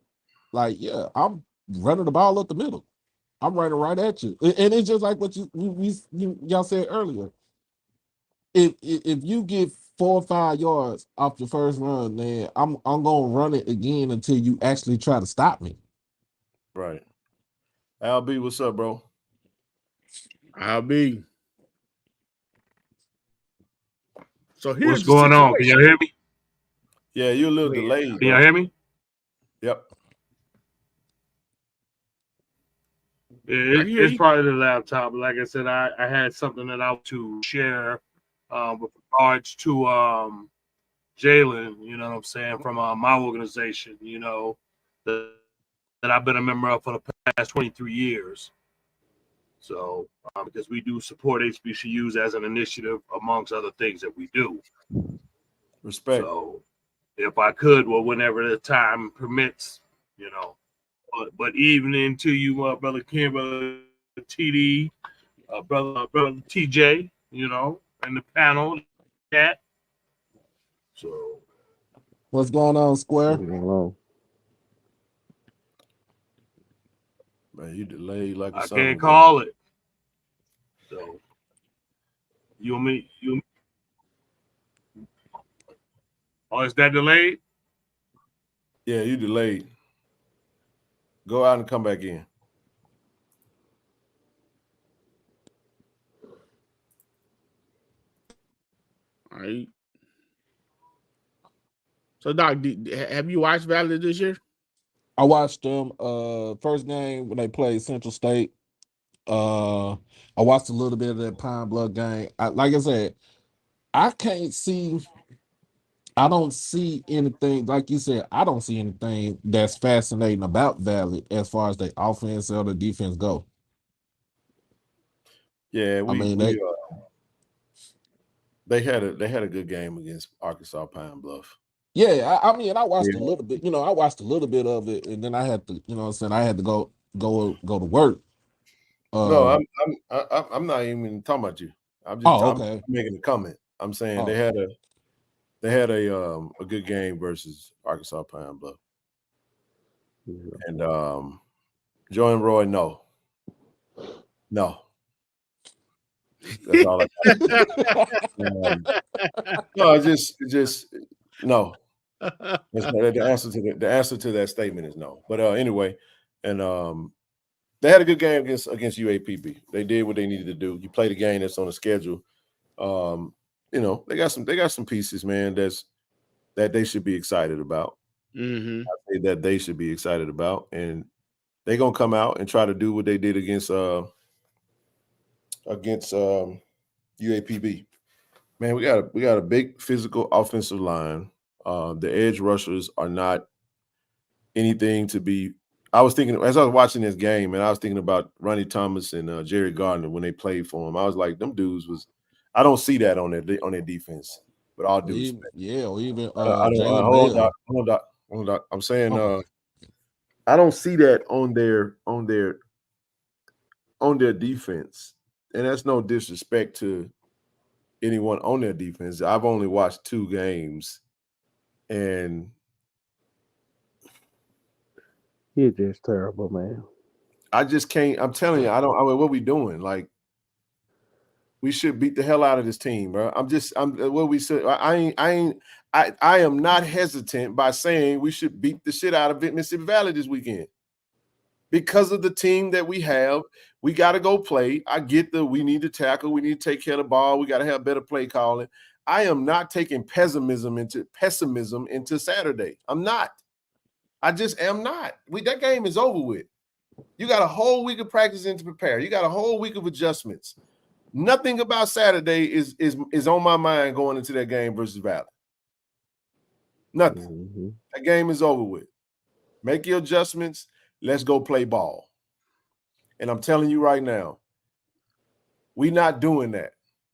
Like, yeah, I'm running the ball up the middle. I'm running right at you. And it's just like what y'all said earlier. If you get 4 or 5 yards off your first run, man, I'm gonna run it again until you actually try to stop me. Right. LB, what's up, bro? LB. So here's what's going on? Can y'all hear me? Yeah, you're a little delayed. Can y'all hear me? Yep. It's probably the laptop. Like I said, I had something that I want to share with regards to Jaylen, you know what I'm saying, from my organization, that I've been a member of for the past 23 years. So, because we do support HBCUs as an initiative, amongst other things that we do. Respect. So, if I could, whenever the time permits, But evening to you, brother Ken, brother TD, brother TJ, and the panel, chat. So, what's going on, Square? Man, you delayed like I can't call it. So, you. Oh, is that delayed? Yeah, you delayed. Go out and come back in. All right. So, Doc, have you watched Valley this year? I watched them first game when they played Central State. I watched a little bit of that Pine Bluff game. Like I said, I don't see anything, like you said, I don't see anything that's fascinating about Valley as far as the offense or the defense go. Yeah, I mean, they had a good game against Arkansas Pine Bluff. Yeah, I mean, I watched a little bit. I watched a little bit of it, and then I had to, what I'm saying, I had to go to work. No, I'm not even talking about you. I'm making a comment. I'm saying they had a good game versus Arkansas Pine Bluff. And Joe and Roy, no. That's all I got. No, just no. The answer to that statement is no. But anyway, and they had a good game against UAPB. They did what they needed to do. You play the game that's on the schedule. They got some pieces, man, that they should be excited about. Mm-hmm. I say that they should be excited about, and they're gonna come out and try to do what they did against UAPB. Man, we got a big physical offensive line. The edge rushers are not anything to be. I was thinking as I was watching this game, and I was thinking about Ronnie Thomas and Jerry Gardner when they played for him. I was like, them dudes was. I don't see that on their defense. But all due respect. Or even hold on. I'm saying I don't see that on their defense, and that's no disrespect to anyone on their defense. I've only watched 2 games, and it's just terrible, man. I just can't. I'm telling you, what are we doing? Like, we should beat the hell out of this team, bro. What we said. I am not hesitant by saying we should beat the shit out of Mississippi Valley this weekend because of the team that we have. We got to go play. I get we need to tackle. We need to take care of the ball. We got to have better play calling. I am not taking pessimism into Saturday. I'm not. I just am not. That game is over with. You got a whole week of practicing to prepare. You got a whole week of adjustments. Nothing about Saturday is on my mind going into that game versus Valley. Nothing. Mm-hmm. That game is over with. Make your adjustments. Let's go play ball. And I'm telling you right now, we're not doing that.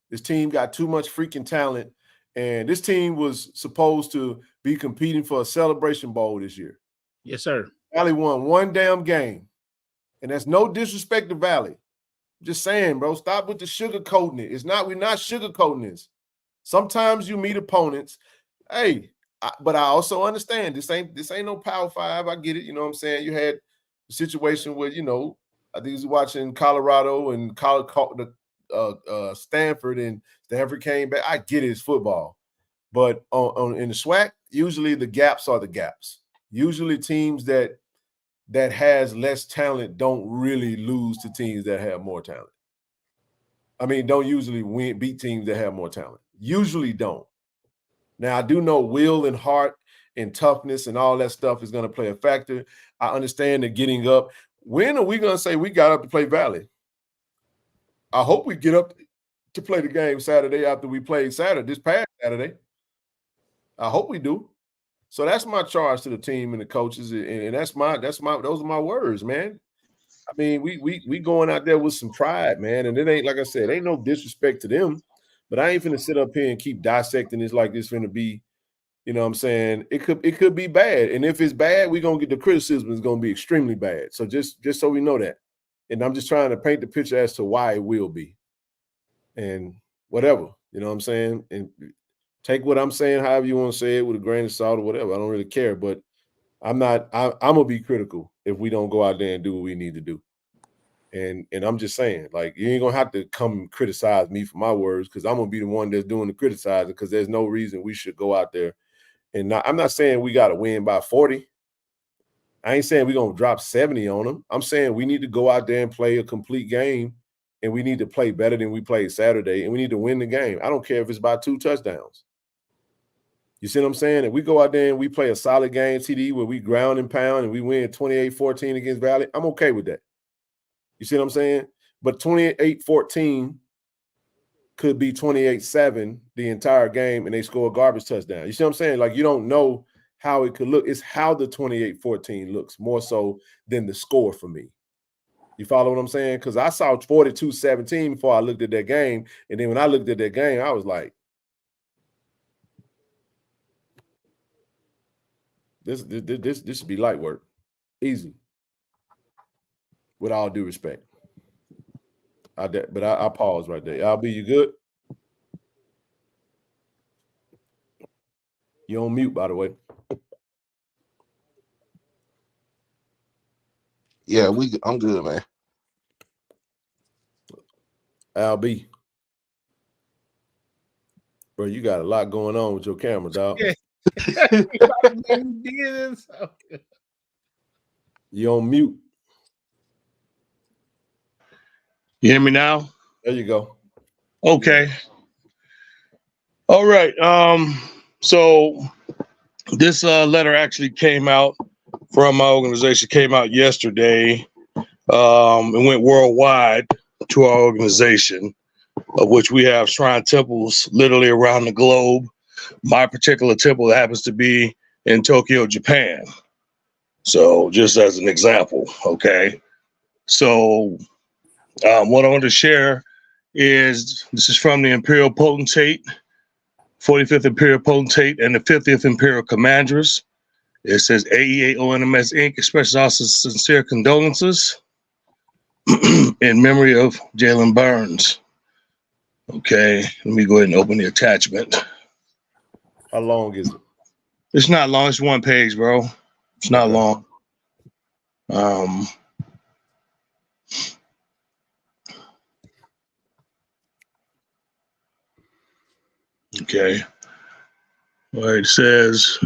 This team got too much freaking talent, and this team was supposed to be competing for a Celebration Bowl this year. Yes, sir. Valley won one damn game, and that's no disrespect to Valley. Just saying, bro, stop with the sugarcoating it. We're not sugarcoating this. Sometimes you meet opponents. Hey, but I also understand this ain't no Power 5. I get it. You know what I'm saying? You had a situation where, I think he was watching Colorado and Stanford, and Stanford came back. I get it, it's football. But in the SWAC, usually the gaps are the gaps. Usually teams that has less talent don't really lose to teams that have more talent. I mean, don't usually beat teams that have more talent. Usually don't. Now, I do know will and heart and toughness and all that stuff is going to play a factor. I understand the getting up. When are we going to say we got up to play Valley? I hope we get up to play the game Saturday after we played this past Saturday. I hope we do. So that's my charge to the team and the coaches, and those are my words, man. I mean, we going out there with some pride, man, and it ain't, like I said, ain't no disrespect to them, but I ain't finna sit up here and keep dissecting this like this finna be, you know what I'm saying? It could be bad, and if it's bad, we're gonna get the criticism is gonna be extremely bad. So just so we know that, and I'm just trying to paint the picture as to why it will be, and whatever, you know what I'm saying, and. Take what I'm saying, however you want to say it, with a grain of salt or whatever. I don't really care, but I'm gonna be critical if we don't go out there and do what we need to do. And I'm just saying, like, you ain't gonna have to come and criticize me for my words, because I'm gonna be the one that's doing the criticizing, because there's no reason we should go out there and I'm not saying we got to win by 40. I ain't saying we're gonna drop 70 on them. I'm saying we need to go out there and play a complete game, and we need to play better than we played Saturday, and we need to win the game. I don't care if it's by 2 touchdowns. You see what I'm saying? If we go out there and we play a solid game, TD, where we ground and pound and we win 28-14 against Valley, I'm okay with that. You see what I'm saying? But 28-14 could be 28-7 the entire game, and they score a garbage touchdown. You see what I'm saying? Like, you don't know how it could look. It's how the 28-14 looks more so than the score for me. You follow what I'm saying? Because I saw 42-17 before I looked at that game. And then when I looked at that game, I was like, this should be light work. Easy. With all due respect. But I pause right there. Albie, you good? You're on mute, by the way. Yeah, I'm good, man. Albie. Bro, you got a lot going on with your camera, dog. You on mute. You hear me now? There you go. Okay. All right. So this letter actually came out from my organization, came out yesterday. It went worldwide to our organization, of which we have shrine temples literally around the globe. My particular temple happens to be in Tokyo, Japan. So just as an example, okay? So what I want to share is, this is from the Imperial Potentate, 45th Imperial Potentate, and the 50th Imperial Commandress. It says AEA ONMS Inc. expresses our sincere condolences in memory of Jaylen Burns. Okay, let me go ahead and open the attachment. How long is it? It's not long. It's one page, bro. It's not long. Okay. All right, it says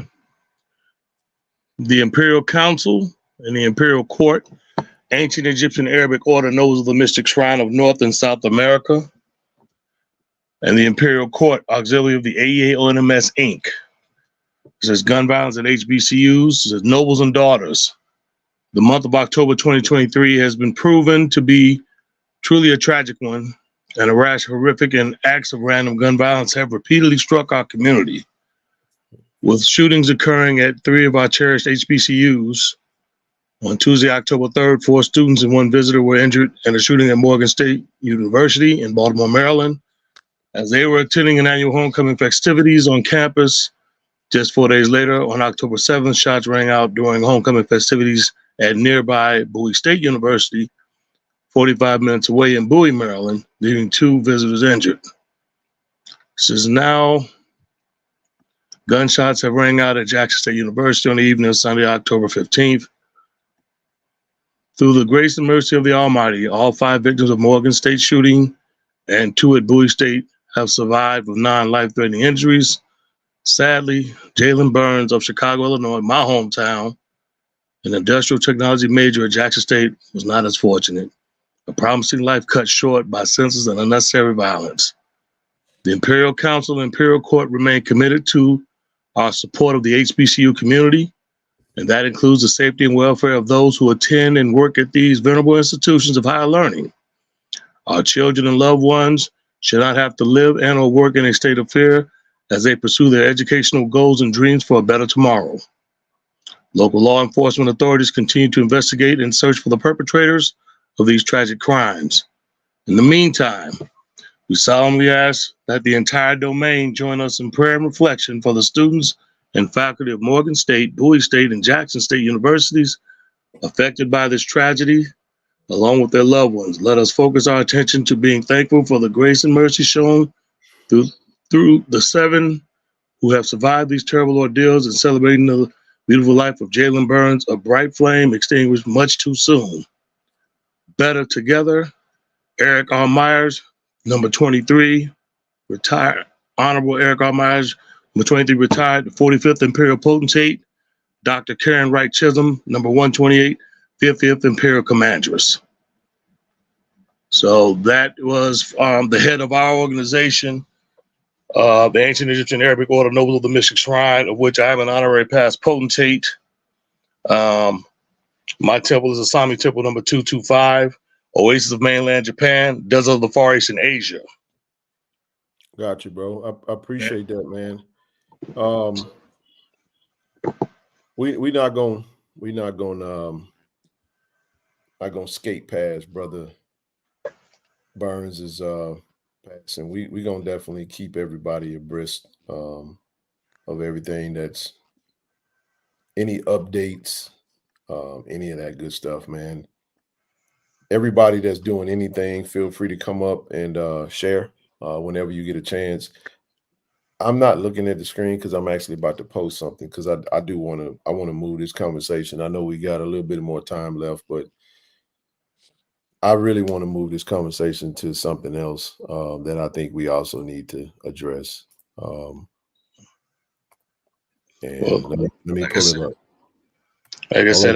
the Imperial Council and the Imperial Court, ancient Egyptian Arabic order knows of the mystic shrine of North and South America, and the Imperial Court, auxiliary of the AEA ONMS Inc. It says gun violence at HBCUs. It says nobles and daughters. The month of October 2023 has been proven to be truly a tragic one, and a rash of horrific and acts of random gun violence have repeatedly struck our community, with shootings occurring at 3 of our cherished HBCUs. On Tuesday, October 3rd, 4 students and 1 visitor were injured in a shooting at Morgan State University in Baltimore, Maryland, as they were attending an annual homecoming festivities on campus. Just 4 days later, on October 7th, shots rang out during homecoming festivities at nearby Bowie State University, 45 minutes away in Bowie, Maryland, leaving 2 visitors injured. This is now, gunshots have rang out at Jackson State University on the evening of Sunday, October 15th. Through the grace and mercy of the Almighty, all 5 victims of Morgan State shooting and 2 at Bowie State have survived with non-life-threatening injuries. Sadly, Jaylen Burns of Chicago, Illinois, my hometown, an industrial technology major at Jackson State, was not as fortunate. A promising life cut short by senseless and unnecessary violence. The Imperial Council and Imperial Court remain committed to our support of the HBCU community, and that includes the safety and welfare of those who attend and work at these venerable institutions of higher learning. Our children and loved ones should not have to live and or work in a state of fear as they pursue their educational goals and dreams for a better tomorrow. Local law enforcement authorities continue to investigate and search for the perpetrators of these tragic crimes. In the meantime, we solemnly ask that the entire domain join us in prayer and reflection for the students and faculty of Morgan State, Bowie State, and Jackson State Universities affected by this tragedy, along with their loved ones. Let us focus our attention to being thankful for the grace and mercy shown through the 7 who have survived these terrible ordeals, and celebrating the beautiful life of Jaylen Burns, a bright flame extinguished much too soon. Better together, Eric R. Myers, number 23, retired. Honorable Eric R. Myers, number 23, retired. The 45th Imperial Potentate, Dr. Karen Wright Chisholm, number 128, 50th Imperial Commandress. So that was the head of our organization, the Ancient Egyptian Arabic Order Nobles of the Mystic Shrine, of which I am an honorary past potentate. My temple is Asami Temple number 225, Oasis of mainland Japan, Desert of the Far East in Asia. Got you, bro. I appreciate that, man. We're not going not gonna skate past Brother Burns' passing. We gonna definitely keep everybody abreast of everything that's any updates, any of that good stuff, man. Everybody that's doing anything, feel free to come up and share whenever you get a chance. I'm not looking at the screen because I'm actually about to post something because I want to move this conversation. I know we got a little bit more time left, but I really want to move this conversation to something else that I think we also need to address. And let me pull it up. Like I said,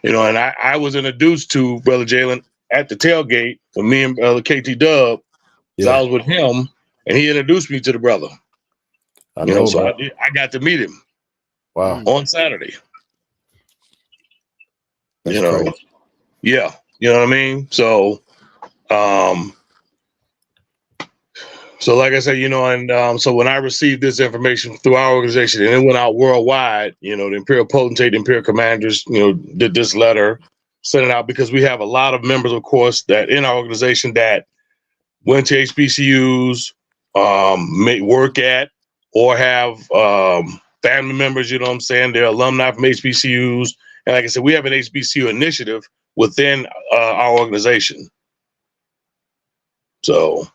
and I was introduced to Brother Jaylen at the tailgate with me and Brother KT Dub. So I was with him, and he introduced me to the brother. I know, so I got to meet him. Wow. On Saturday. That's crazy. Yeah, you know what I mean? So, so like I said, and so when I received this information through our organization and it went out worldwide, the Imperial Potentate, the Imperial Commanders, did this letter, sent it out because we have a lot of members, of course, that in our organization that went to HBCUs, may work at or have family members, you know what I'm saying? They're alumni from HBCUs. And like I said, we have an HBCU initiative within our organization. So.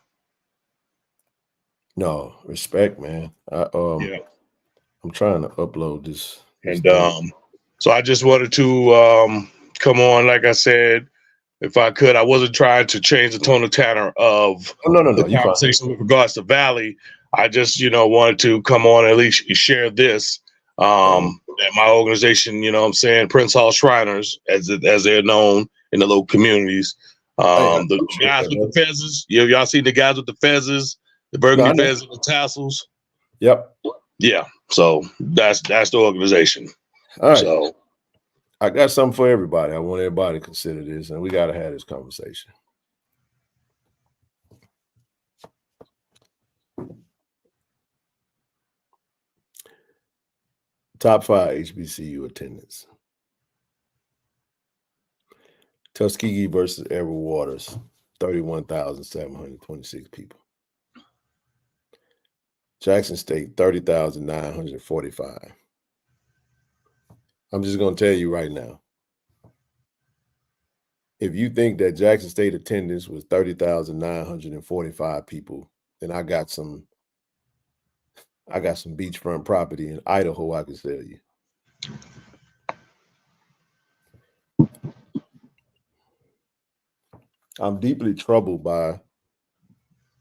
No, respect, man. I'm trying to upload this. And so I just wanted to come on, like I said, if I could. I wasn't trying to change the tone of tenor of the conversation with regards to Valley. I just, wanted to come on and at least share this. That my organization, what I'm saying, Prince Hall Shriners, as they're known in the local communities. The guys with the fezzes, y'all seen the guys with the fezzes, the burgundy fezzes with the tassels. Yep. Yeah. So that's the organization. All right. So I got something for everybody. I want everybody to consider this, and we got to have this conversation. Top 5 HBCU attendance. Tuskegee versus Edward Waters, 31,726 people. Jackson State, 30,945. I'm just going to tell you right now. If you think that Jackson State attendance was 30,945 people, then I got some beachfront property in Idaho I can sell you. I'm deeply troubled by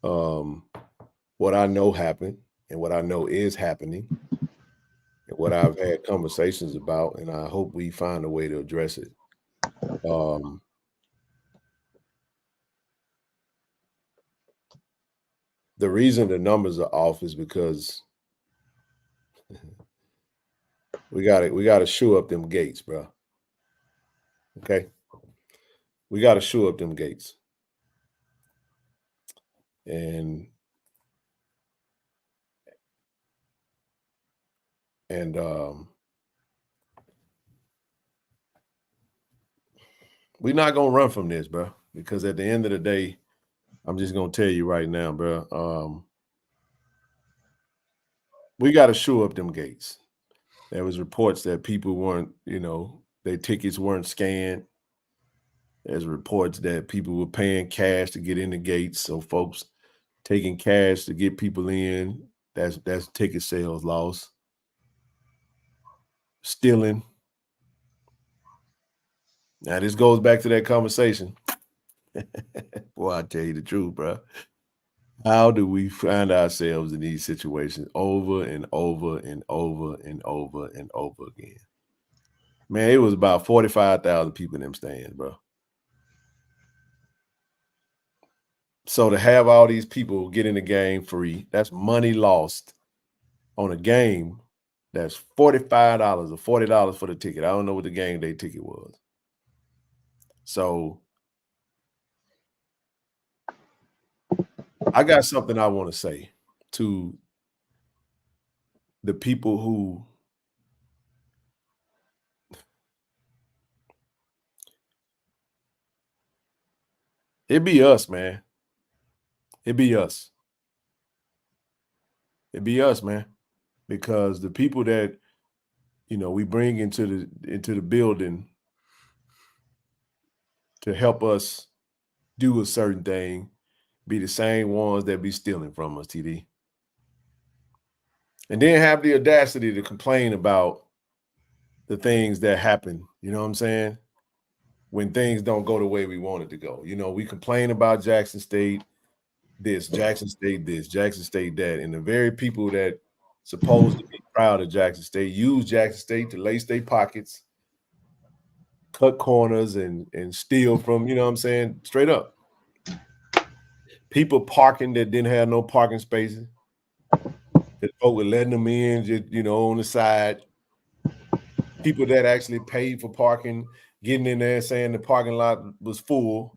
what I know happened and what I know is happening and what I've had conversations about, and I hope we find a way to address it. The reason the numbers are off is because we gotta shoe up them gates, bro. Okay, we gotta shoe up them gates, and we're not gonna run from this, bro. Because at the end of the day, I'm just gonna tell you right now, bro. We gotta shoe up them gates. There was reports that people weren't, their tickets weren't scanned. There's reports that people were paying cash to get in the gates. So folks taking cash to get people in, that's ticket sales loss. Stealing. Now this goes back to that conversation. Boy, I tell you the truth, bro. How do we find ourselves in these situations over and over and over and over and over again? Man, it was about 45,000 people in them stands, bro. So to have all these people get in the game free, that's money lost on a game that's $45 or $40 for the ticket. I don't know what the game day ticket was. So I got something I want to say to the people who It'd be us, man. It'd be us. It'd be us, man. Because the people that, you know, we bring into the building to help us do a certain thing be the same ones that be stealing from us, TD. And then have the audacity to complain about the things that happen, you know what I'm saying? When things don't go the way we want it to go. You know, we complain about Jackson State this, Jackson State this, Jackson State that, and the very people that supposed to be proud of Jackson State use Jackson State to lace their pockets, cut corners, and steal from, you know what I'm saying, straight up. People parking that didn't have no parking spaces. That folk were letting them in, just, you know, on the side. People that actually paid for parking, getting in there saying the parking lot was full.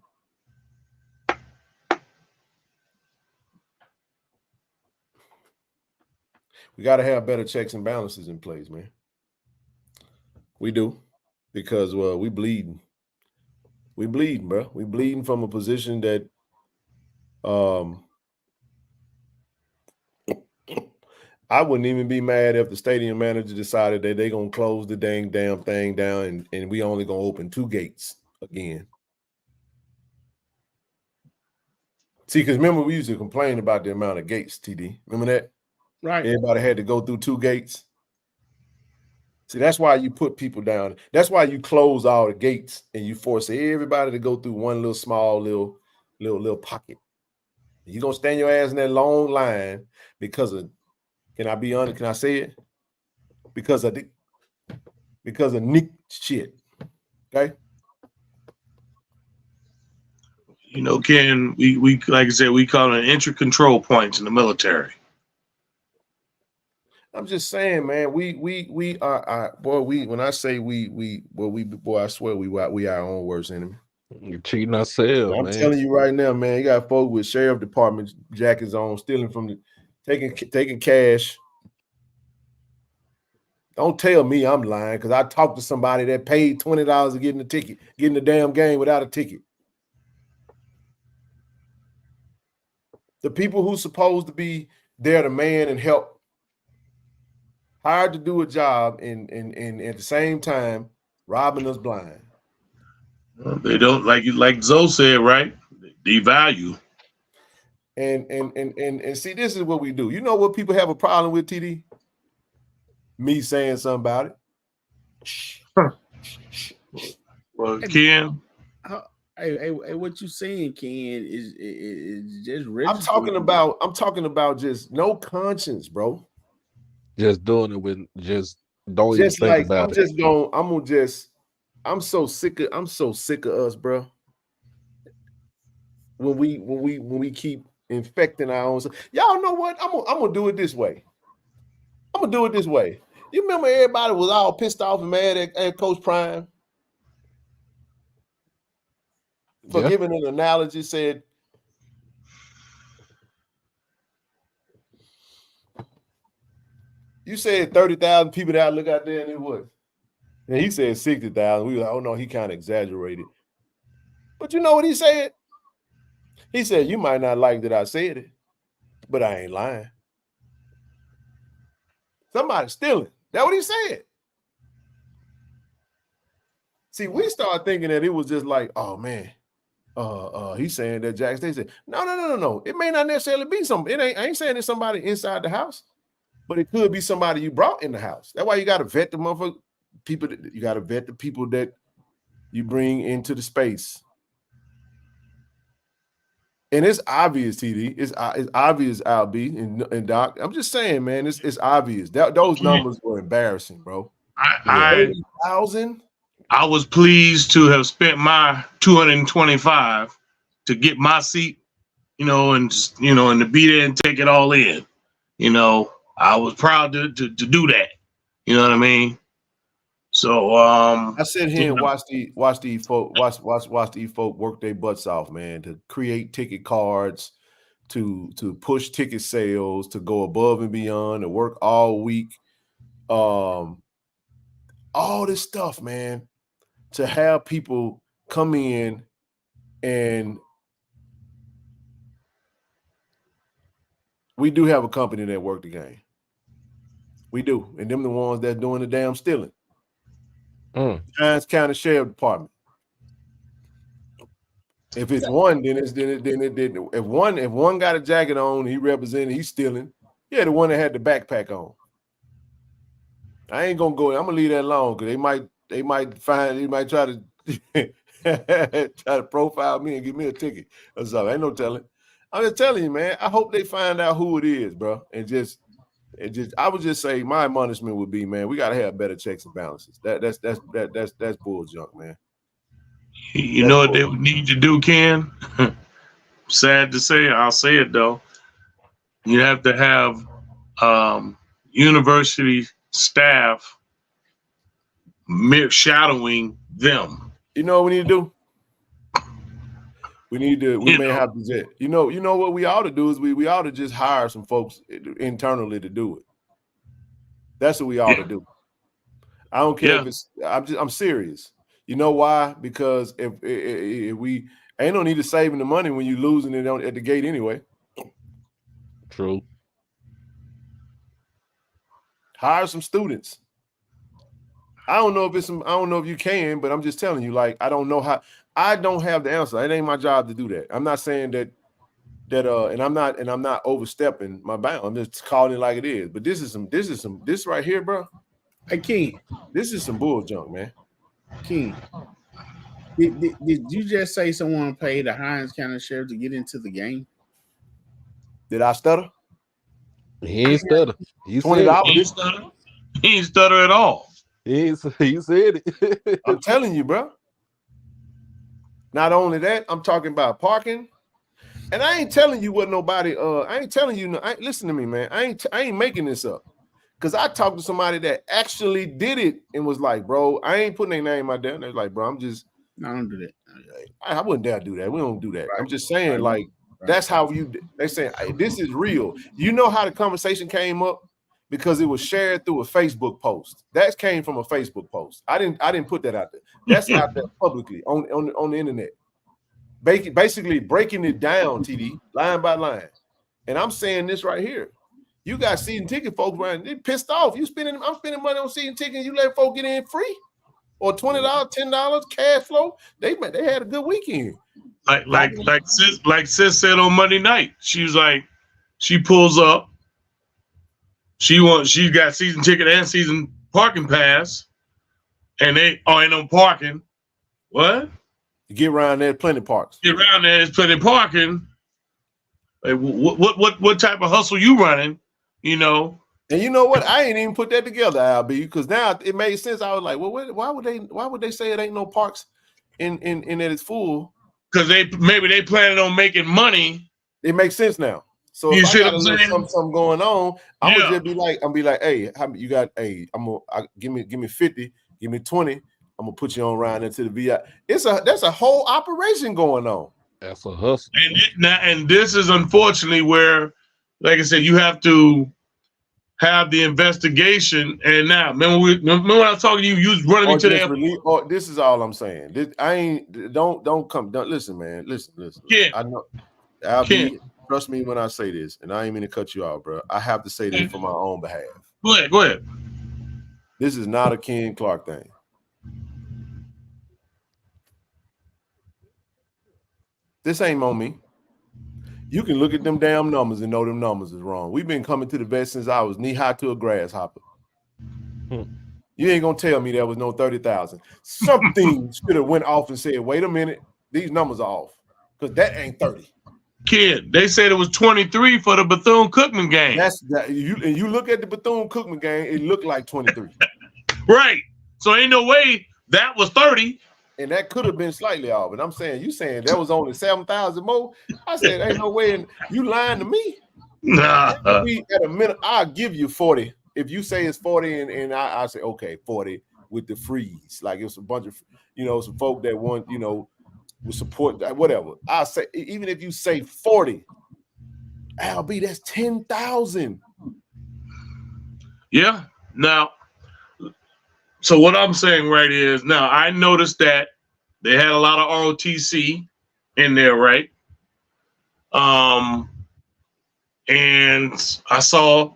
We got to have better checks and balances in place, man. We do, because we bleeding. We bleeding, bro. We bleeding from a position that I wouldn't even be mad if the stadium manager decided that they're going to close the damn thing down and we only going to open 2 gates again. See, because remember, we used to complain about the amount of gates, TD. Remember that? Right. Everybody had to go through 2 gates. See, that's why you put people down. That's why you close all the gates and you force everybody to go through one little small little pocket. You're going to stand your ass in that long line because of, can I be honest? Can I say it? Because of Nick shit. Okay? You know, Ken, we like I said, we call it entry control points in the military. I'm just saying, man, we are boy, when I say boy, I swear we our own worst enemy. You're cheating ourselves, I'm man. telling you right now, man, you got folks with sheriff department jackets on, stealing from the taking cash. Don't tell me I'm lying, because I talked to somebody that paid $20 to get in the ticket, get in the damn game without a ticket. The people who's supposed to be there to man and help, hired to do a job and at the same time robbing us blind. They don't, like Zoe said, right? Devalue. And see, this is what we do. You know what people have a problem with, TD? Me saying something about it. Well, Ken, hey, what you saying, Ken, is just I'm talking about just no conscience, bro. Just doing it with just don't just even think like about it. I'm so sick of us, bro. When we keep infecting our own. Y'all know what? I'm gonna do it this way. I'm gonna do it this way. You remember everybody was all pissed off and mad at Coach Prime for giving an analogy, said you said 30,000 people that look out there and it was. And he said 60,000. We were like, oh no, he kind of exaggerated. But you know what he said? He said, you might not like that I said it, but I ain't lying. Somebody's stealing. That's what he said. See, we started thinking that it was just like, oh man, he's saying that Jackson State said, no. It may not necessarily be something. I ain't saying it's somebody inside the house, but it could be somebody you brought in the house. That's why you got to vet the motherfucker. You got to vet the people that you bring into the space. And it's obvious, TD. It's obvious, Albie and Doc. I'm just saying, man, it's obvious. Those numbers were embarrassing, bro. 30,000. I was pleased to have spent my $225 to get my seat, and to be there and take it all in. I was proud to do that. You know what I mean? So I sit here and watch these folk work their butts off, man, to create ticket cards, to push ticket sales, to go above and beyond, to work all week. All this stuff, man, to have people come in and we do have a company that work the game. We do. And them the ones that's doing the damn stealing. Hines County Sheriff Department. If it's one, then if one got a jacket on, he represented, he's stealing. Yeah, the one that had the backpack on. I ain't gonna go. I'm gonna leave that alone because they might try to try to profile me and give me a ticket or something. Ain't no telling. I'm just telling you, man. I hope they find out who it is, bro. I would just say my admonishment would be, man, we gotta have better checks and balances. That's bull junk, man. You know what they would need to do, Ken? Sad to say, I'll say it though. You have to have university staff shadowing them. You know what we need to do? We may have to just, you know what we ought to do is we ought to just hire some folks internally to do it. That's what we ought to do. I don't care if it's, I'm serious. You know why? Because if we ain't no need to saving the money when you're losing it at the gate anyway. True. Hire some students. I don't know if you can, but I'm just telling you, like, I don't know how. I don't have the answer. It ain't my job to do that. I'm not saying that and I'm not overstepping my bound. I'm just calling it like it is. But this right here, bro. Hey, King, this is some bull junk, man. King, did you just say someone paid the Hines County Sheriff to get into the game? Did I stutter? He ain't stutter. He ain't stutter at all. He said it. I'm telling you, bro. Not only that, I'm talking about parking. And I ain't telling you what nobody, I ain't telling you, listen to me, man. I ain't making this up. Because I talked to somebody that actually did it and was like, bro, I ain't putting their name out there. And they're like, bro, I don't do that. I wouldn't dare do that. We don't do that. Right. I'm just saying, that's how they say, this is real. You know how the conversation came up? Because it was shared through a Facebook post. That came from a Facebook post. I didn't put that out there. That's out there publicly on the internet. Basically breaking it down, TD, line by line. And I'm saying this right here. You got season ticket folks around, they pissed off. I'm spending money on season ticket, you let folks get in free. Or $20, $10 cash flow. They had a good weekend. Like Sis said on Monday night. She was like, she pulls up. She got season ticket and season parking pass, and they ain't no parking. What? You get around there, plenty of parks. Get around there, there's plenty of parking. Like, what type of hustle you running? You know. And you know what? I ain't even put that together, LB, because now it made sense. I was like, well, why would they say it ain't no parks in that it's full? Because maybe they planning on making money. It makes sense now. So you if see I got what I'm saying? something going on, I'm gonna just be like, hey, you got, hey, give me 50, give me 20. I'm gonna put you on around into the VI. That's a whole operation going on. That's a hustle. And this is unfortunately where, like I said, you have to have the investigation. And now, remember when I was talking to you, you was running me to the airport. This is all I'm saying. Listen, man. Listen. Yeah. I know. Trust me when I say this, and I ain't mean to cut you off, bro. I have to say this for my own behalf. Go ahead. This is not a Ken Clark thing. This ain't on me. You can look at them damn numbers and know them numbers is wrong. We've been coming to the vet since I was knee high to a grasshopper. You ain't gonna tell me there was no 30,000. Something should have went off and said, wait a minute, these numbers are off. Because that ain't 30. Kid, they said it was 23 for the Bethune-Cookman game. You look at the Bethune-Cookman game, it looked like 23. Right. So ain't no way that was 30. And that could have been slightly off. But I'm saying, you saying there was only 7,000 more. I said, ain't no way. And you lying to me. Nah. At a minute, I'll give you 40. If you say it's 40 and I say, okay, 40 with the freeze. Like it's a bunch of, some folk that want, will support that, whatever. I'll say, even if you say 40, LB, that's 10,000. Yeah. Now, so what I'm saying right is, now I noticed that they had a lot of ROTC in there, right? and I saw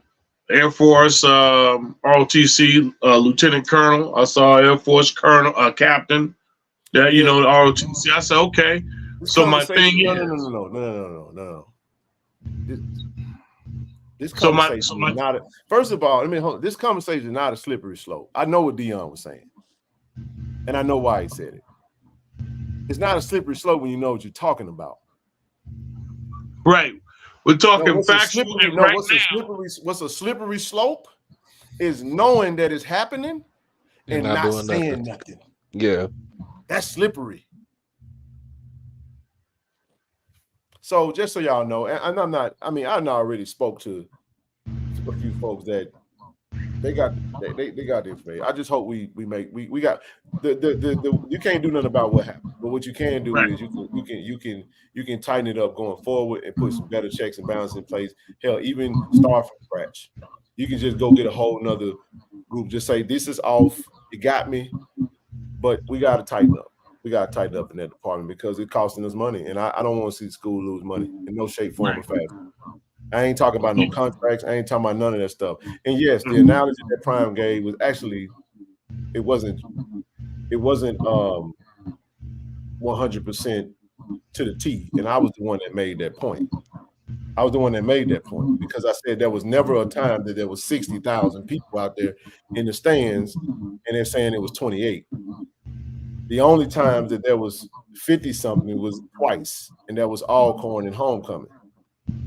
Air Force ROTC Lieutenant Colonel. I saw Air Force Colonel Captain. That the ROTC. I said, okay. So my thing is, no. This conversation is not. First of all, this conversation is not a slippery slope. I know what Dion was saying, and I know why he said it. It's not a slippery slope when you know what you're talking about. Right. We're talking factual. What's a slippery slope is knowing that it's happening and not saying nothing. Yeah. That's slippery. So just so y'all know, and I already spoke to a few folks that they got the information. I just hope we got the you can't do nothing about what happened, but what you can do is you can tighten it up going forward and put some better checks and balances in place. Hell, even start from scratch. You can just go get a whole nother group. Just say this is off. It got me, but we got to tighten up. We got to tighten up in that department because it's costing us money, and I don't want to see the school lose money in no shape, form, or fashion. I ain't talking about no contracts. I ain't talking about none of that stuff. And yes, the analogy that Prime gave was actually, it wasn't 100% to the T. And I was the one that made that point. Because I said there was never a time that there was 60,000 people out there in the stands, and they're saying it was 28. The only time that there was 50-something was twice, and that was Alcorn and Homecoming.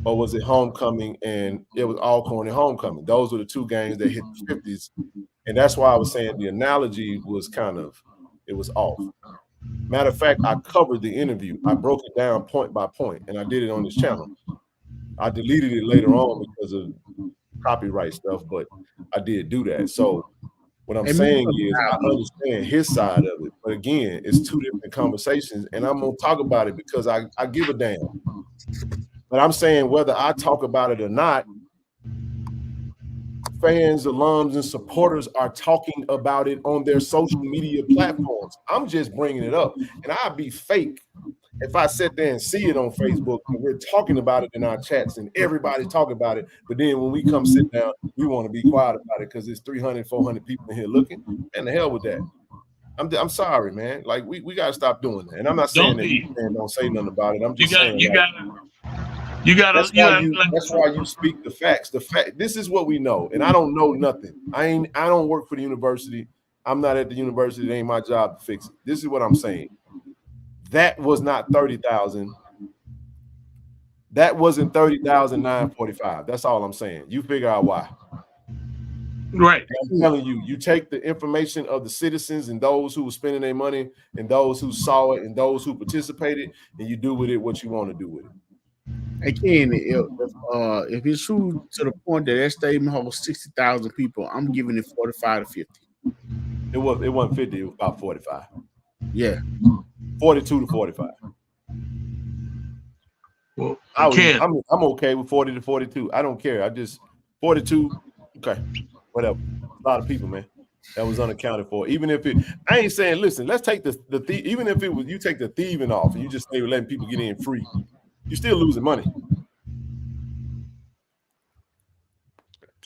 Or was it Homecoming and it was Alcorn and Homecoming? Those were the two games that hit the 50s. And that's why I was saying the analogy was it was off. Matter of fact, I covered the interview. I broke it down point by point, and I did it on this channel. I deleted it later on because of copyright stuff, but I did do that. So what I'm saying is I understand his side of it. But again, it's two different conversations, and I'm going to talk about it because I give a damn. But I'm saying whether I talk about it or not, fans, alums, and supporters are talking about it on their social media platforms. I'm just bringing it up. And I'd be fake if I sit there and see it on Facebook and we're talking about it in our chats and everybody's talking about it. But then when we come sit down, we want to be quiet about it because there's 300, 400 people in here looking. And the hell with that. I'm sorry, man. Like, we got to stop doing that. And I'm not saying don't say nothing about it. I'm just saying that's why you speak the facts. This is what we know, and I don't know nothing. I don't work for the university. I'm not at the university. It ain't my job to fix it. This is what I'm saying. That was not 30,000. That wasn't 30,945. That's all I'm saying. You figure out why. Right. I'm telling you, you take the information of the citizens and those who were spending their money and those who saw it and those who participated, and you do with it what you want to do with it. Again, if it's true to the point that stadium holds 60,000 people, I'm giving it 45 to 50. It wasn't 50. It was about 45. Yeah, 42 to 45. Well, I'm okay with 40 to 42. I don't care. I just 42. Okay, whatever. A lot of people, man. That was unaccounted for. Even if I ain't saying, listen, let's take even if it was you take the thieving off and you just say we're letting people get in free. You're still losing money.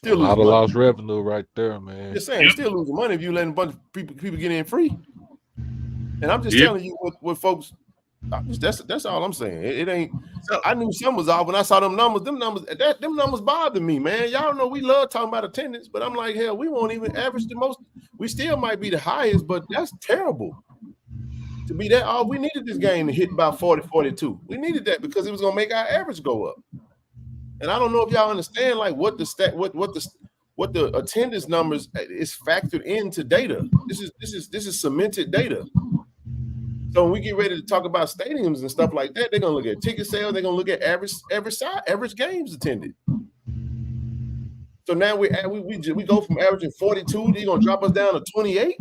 A lot of lost revenue right there, man. Just saying, you're still losing money if you letting a bunch of people get in free. And I'm just telling you what folks. That's all I'm saying. It ain't. I knew some was off when I saw them numbers. Them numbers bothered me, man. Y'all know we love talking about attendance, but I'm like, hell, we won't even average the most. We still might be the highest, but that's terrible. To be that, we needed this game to hit about 40, 42. We needed that because it was gonna make our average go up. And I don't know if y'all understand like what the attendance numbers is factored into data. This is cemented data. So when we get ready to talk about stadiums and stuff like that, they're gonna look at ticket sales. They're gonna look at average games attended. So now we go from averaging 42. They're gonna drop us down to 28.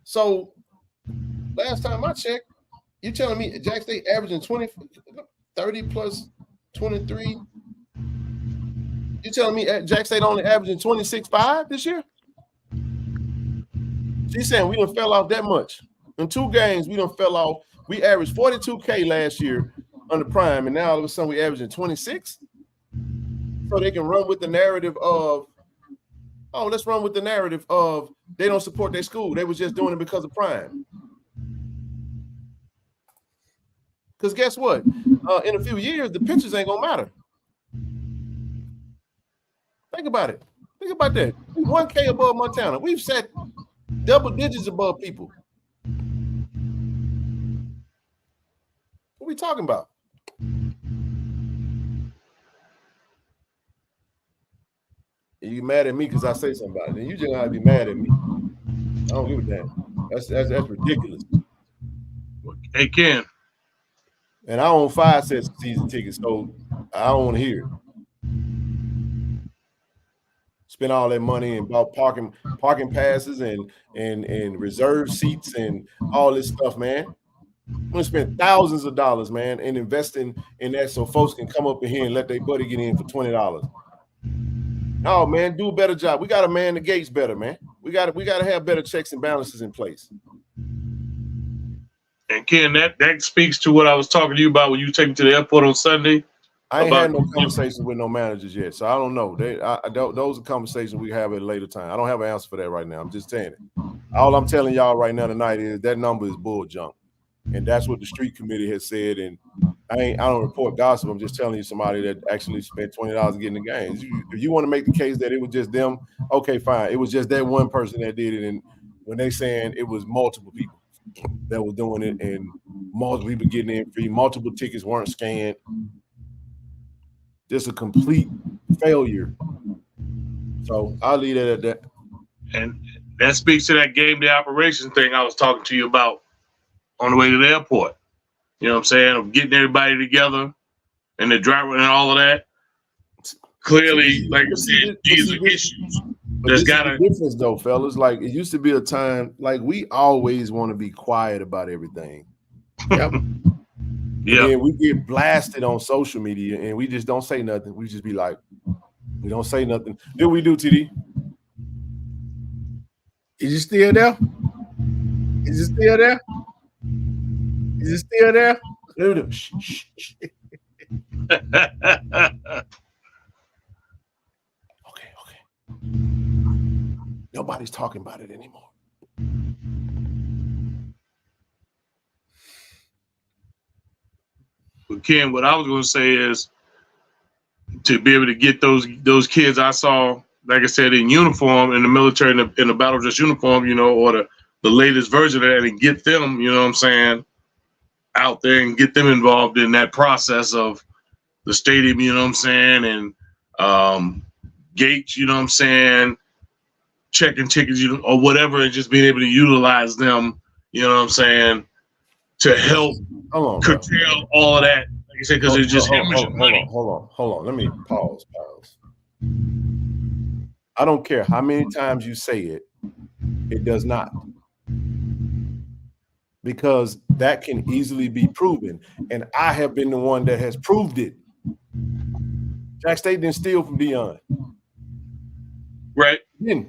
So last time I checked, you're telling me Jack State averaging 30 plus 23. You're telling me Jack State only averaging 26.5 this year? She's saying we done fell off that much. In 2 games, we done fell off. We averaged 42K last year, under Prime, and now all of a sudden we averaging 26. So they can run with the narrative of, oh, let's run with the narrative of they don't support their school. They was just doing it because of Prime. Because guess what? In a few years, the pictures ain't gonna matter. Think about it. Think about that. We 1K above Montana. We've set double digits above people. What are we talking about? You mad at me because I say something about it. And you just gotta be mad at me. I don't give a damn. That's ridiculous. Hey, Ken. And I own 5 sets of season tickets, so I don't want to hear it. Spend all that money and bought parking passes and reserve seats and all this stuff, man. I'm gonna spend thousands of dollars, man, and investing in that so folks can come up in here and let their buddy get in for $20. No, man, do a better job. We gotta man the gates better, man. We gotta have better checks and balances in place. And Ken, that speaks to what I was talking to you about when you take me to the airport on Sunday. I ain't had no conversations with no managers yet, so I don't know. Those are conversations we have at a later time. I don't have an answer for that right now. I'm just saying it. All I'm telling y'all right now tonight is that number is bull junk, and that's what the street committee has said. And I don't report gossip. I'm just telling you somebody that actually spent $20 to get in the games. If you want to make the case that it was just them, okay, fine. It was just that one person that did it, and when they saying it was multiple people that was doing it, and multiple people getting in free, multiple tickets weren't scanned. Just a complete failure. So I'll leave it at that. And that speaks to that game day operations thing I was talking to you about on the way to the airport. You know what I'm saying? Of getting everybody together and the driver and all of that. Clearly, like I said, these are issues. There's got a difference though, fellas. Like it used to be a time, like we always want to be quiet about everything. Yep. Yeah, we get blasted on social media and we just don't say nothing. We just be like, we don't say nothing. Did we do, TD? Is it still there? Is it still there? Is it still there? Okay. Nobody's talking about it anymore. But Ken, what I was going to say is to be able to get those kids I saw, like I said, in uniform in the military, in the battle dress uniform, you know, or the latest version of that, and get them, you know what I'm saying, out there and get them involved in that process of the stadium, you know what I'm saying, and gates, you know what I'm saying, checking tickets, or whatever, and just being able to utilize them, you know what I'm saying, to help curtail all of that. Like I said, because it's just hemorrhaging money. Hold on. Let me pause. I don't care how many times you say it, it does not. Because that can easily be proven. And I have been the one that has proved it. Jack State didn't steal from Deion. Right. He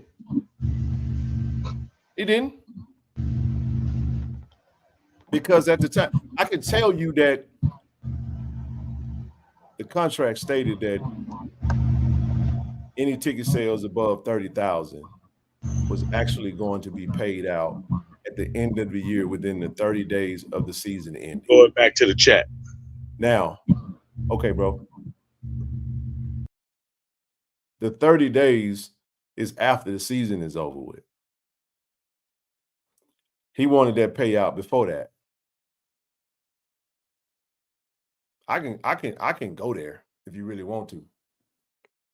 didn't. Because at the time, I can tell you that the contract stated that any ticket sales above 30,000 was actually going to be paid out at the end of the year within the 30 days of the season ending. Going back to the chat. Now, okay, bro. The 30 days is after the season is over with. He wanted that payout before that. I can go there if you really want to.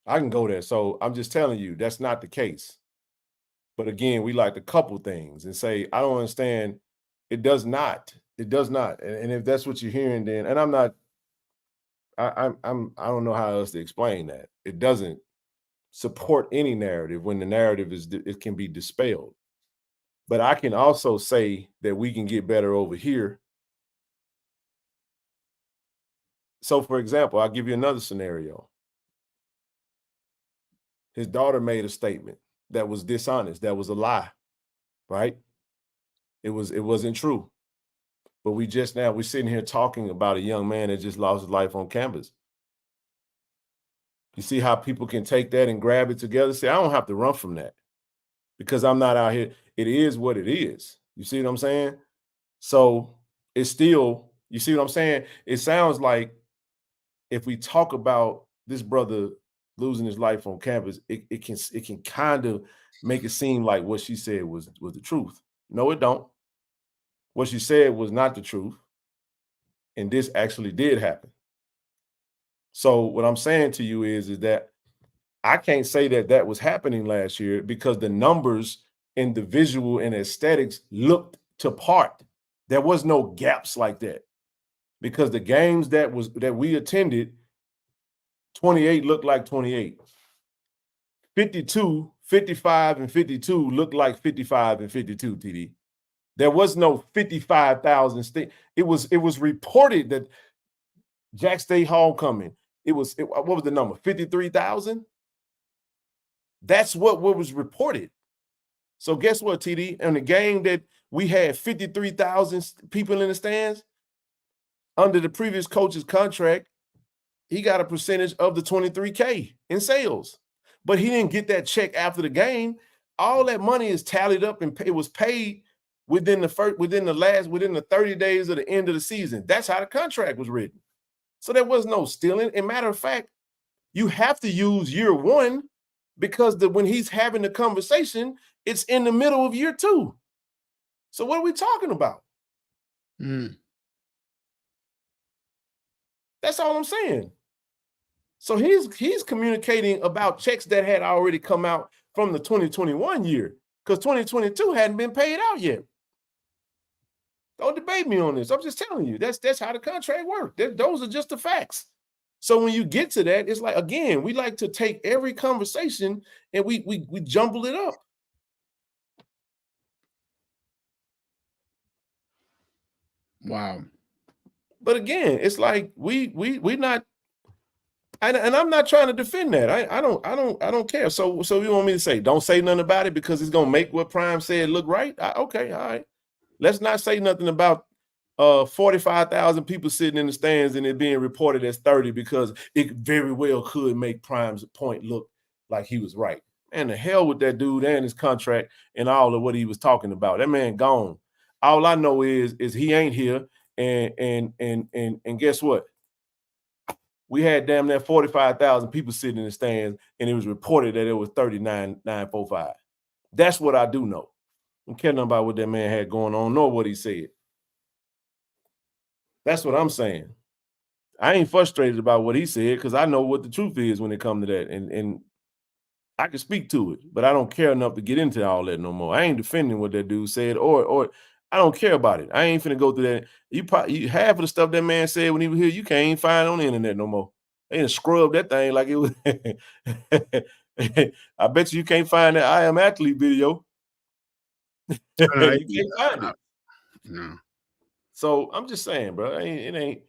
I can go there. So I'm just telling you, that's not the case. But again, we like to couple things and say, I don't understand. It does not. It does not. And if that's what you're hearing, then, and I don't know how else to explain that. It doesn't support any narrative when the narrative it can be dispelled. But I can also say that we can get better over here. So, for example, I'll give you another scenario. His daughter made a statement that was dishonest, that was a lie, right? It wasn't true. But we're sitting here talking about a young man that just lost his life on campus. You see how people can take that and grab it together? See, I don't have to run from that because I'm not out here. It is what it is. You see what I'm saying? So it's still, you see what I'm saying? It sounds like if we talk about this brother losing his life on campus, it can kind of make it seem like what she said was the truth. No, it don't. What she said was not the truth. And this actually did happen. So what I'm saying to you is that I can't say that was happening last year because the numbers and the visual and aesthetics looked to part. There was no gaps like that because the games that we attended, 28 looked like 28. 52, 55, and 52 looked like 55 and 52, TD. There was no 55,000. It was reported that Jack State Homecoming, what was the number? 53,000? That's what was reported. So guess what, TD? In the game that we had 53,000 people in the stands, under the previous coach's contract, he got a percentage of the 23K in sales. But he didn't get that check after the game. All that money is tallied up and it was paid within the 30 days of the end of the season. That's how the contract was written. So there was no stealing. And matter of fact, you have to use year one because when he's having the conversation, it's in the middle of year two. So what are we talking about? That's all I'm saying. So he's communicating about checks that had already come out from the 2021 year because 2022 hadn't been paid out yet. Don't debate me on this. I'm just telling you, that's how the contract works. Those are just the facts. So when you get to that, it's like, again, we like to take every conversation and we jumble it up. Wow. But again, it's like we not, and I'm not trying to defend that. I don't care. So you want me to say don't say nothing about it because it's gonna make what Prime said look right? Okay, all right. Let's not say nothing about 45,000 people sitting in the stands and it being reported as 30 because it very well could make Prime's point look like he was right. And the hell with that dude and his contract and all of what he was talking about. That man gone. All I know is he ain't here. And guess what? We had damn near 45,000 people sitting in the stands, and it was reported that it was 39,945. That's what I do know. I don't care nothing about what that man had going on, nor what he said. That's what I'm saying. I ain't frustrated about what he said because I know what the truth is when it comes to that. And I can speak to it, but I don't care enough to get into all that no more. I ain't defending what that dude said, or I don't care about it. I ain't finna go through that. You half of the stuff that man said when he was here, you can't even find on the internet no more. They done scrubbed that thing like it was. I bet you can't find that I Am Athlete video. You can't find it. No. So I'm just saying, bro. It ain't.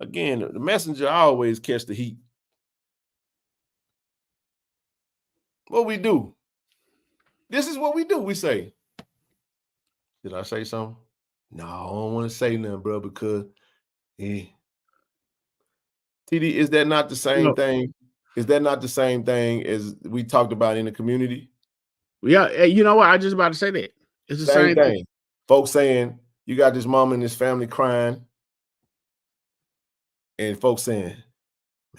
Again, the messenger always catch the heat. What we do? This is what we do. We say, did I say something? No, I don't want to say nothing, bro, because TD, is that not the same thing? Is that not the same thing as we talked about in the community? Yeah, you know what? I just about to say that. It's the same thing. Folks saying you got this mom and this family crying, and folks saying,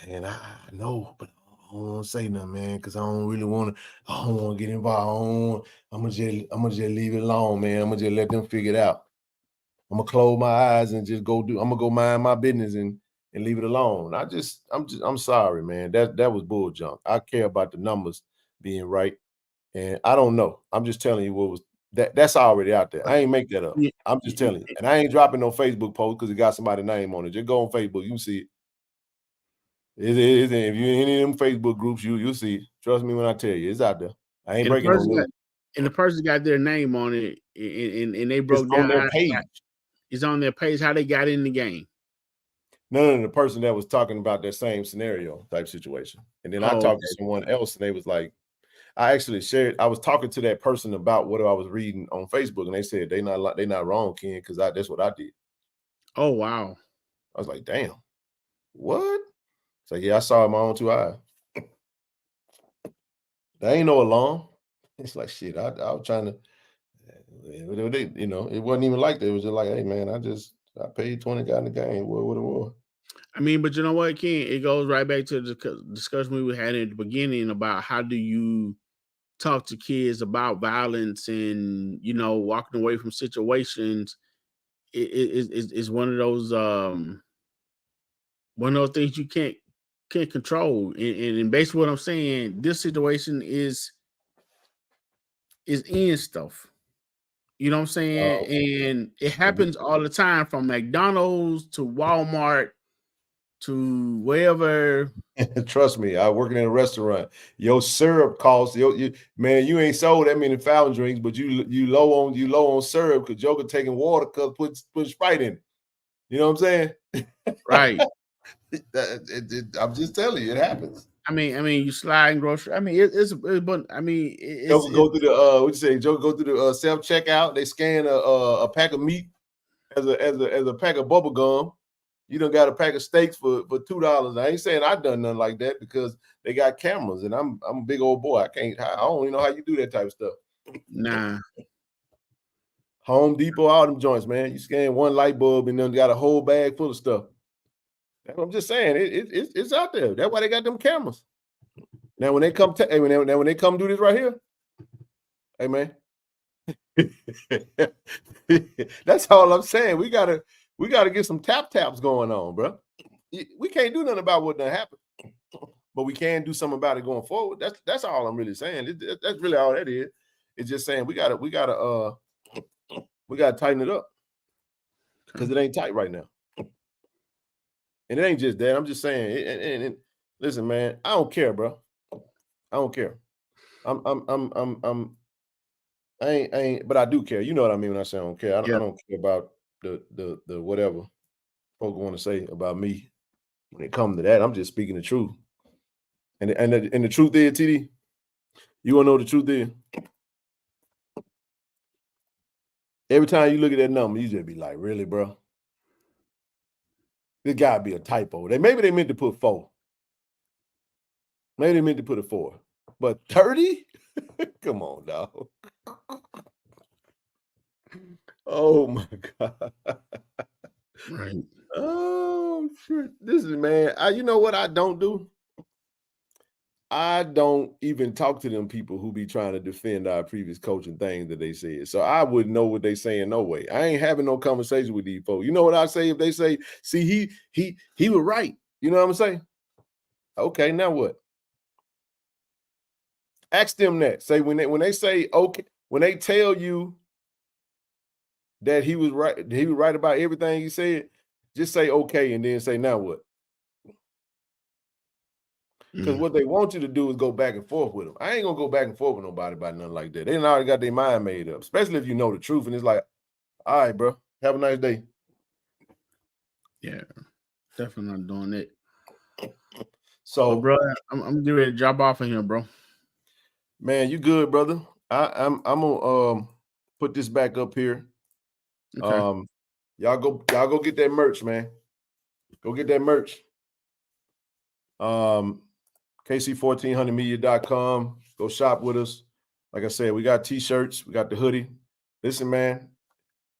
man, I know, but I don't want to say nothing, man, because I don't want to get involved. I'm gonna just leave it alone, man. I'm gonna just let them figure it out. I'm gonna close my eyes and just I'm gonna go mind my business and leave it alone. I'm sorry, man. That was bull junk. I care about the numbers being right. And I don't know. I'm just telling you what was that's already out there. I ain't make that up. I'm just telling you. And I ain't dropping no Facebook post because it got somebody's name on it. Just go on Facebook, you can see it. If you're in any of them Facebook groups, you'll see it. Trust me when I tell you, it's out there. I ain't breaking no rules. And the person got their name on it, and they broke down on their page. It's on their page how they got in the game. No, the person that was talking about that same scenario type situation. And then I talked to someone else, and they was like, I was talking to that person about what I was reading on Facebook, and they said they not wrong, Ken, because that's what I did. Oh, wow. I was like, damn, what? It's like, yeah, I saw it with my own 2 eyes. There ain't no alarm. It's like, shit, I was trying to, you know, it wasn't even like that. It was just like, hey, man, I paid 20, got in the game, what it was. I mean, but you know what, Ken? It goes right back to the discussion we had at the beginning about how do you talk to kids about violence and, you know, walking away from situations. It's one of those things you can't control. And basically what I'm saying, this situation is in stuff. You know what I'm saying? And it happens all the time, from McDonald's to Walmart to wherever. Trust me, I working in a restaurant. Your syrup costs man. You ain't sold that many fountain drinks, but you low on syrup because Joker taking water cup put Sprite in it. You know what I'm saying? Right. I'm just telling you, it happens. I mean, you slide grocery. I mean, but I mean, Joker go through the what you say? Joker go through the self checkout. They scan a pack of meat as a pack of bubble gum. You done got a pack of steaks for $2. I ain't saying I done nothing like that because they got cameras and I'm a big old boy. I don't even know how you do that type of stuff. Nah. Home Depot, all them joints, man. You scan one light bulb and then got a whole bag full of stuff. I'm just saying it's out there. That's why they got them cameras. Now when they come when they come do this right here, hey man. That's all I'm saying. We gotta get some taps going on, bro. We can't do nothing about what done happened, but we can do something about it going forward. That's all I'm really saying. That's really all that is. It's just saying we gotta tighten it up because it ain't tight right now. And it ain't just that. I'm just saying. And listen, man, I don't care, bro. I don't care. I ain't, but I do care. You know what I mean when I say I don't care. I don't care about the whatever folks want to say about me when it comes to that. I'm just speaking the truth. And the truth is, TD, you want to know the truth is? Every time you look at that number, you just be like, really, bro? This gotta be a typo. Maybe they meant to put 4. Maybe they meant to put a 4. But 30? Come on, dog. Oh my God. Right. Oh shit. This is, man. You know what I don't do? I don't even talk to them people who be trying to defend our previous coaching things that they said. So I wouldn't know what they saying no way. I ain't having no conversation with these folks. You know what I say if they say, see, he was right. You know what I'm saying? Okay, now what? Ask them that. Say when they say okay, when they tell you that he was right about everything he said, just say okay and then say now what? Because what they want you to do is go back and forth with them. I ain't gonna go back and forth with nobody about nothing like that. They done already got their mind made up, especially if you know the truth. And it's like, all right, bro, have a nice day. Yeah, definitely not doing it. So, bro, I'm getting ready to drop off of here, bro. Man, you good, brother? I'm gonna put this back up here. Okay. Y'all go get that merch, man. Go get that merch. KC-1400media.com. Go shop with us. Like I said, we got t-shirts, we got the hoodie. Listen, man,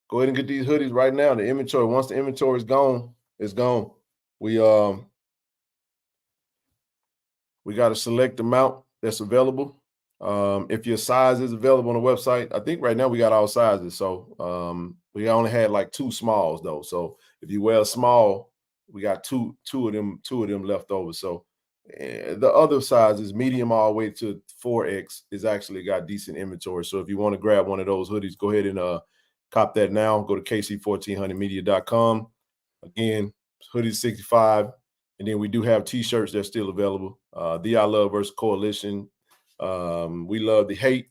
go ahead and get these hoodies right now. The inventory, once the inventory is gone, it's gone. We got a select amount that's available. If your size is available on the website, I think right now we got all sizes. So we only had like 2 smalls though. So if you wear a small, we got two of them left over. So the other sizes, medium all the way to 4X, is actually got decent inventory. So if you want to grab one of those hoodies, go ahead and cop that now. Go to KC-1400media.com. Again, hoodies 65. And then we do have t-shirts that's still available. The I Love versus Coalition. We love the hate.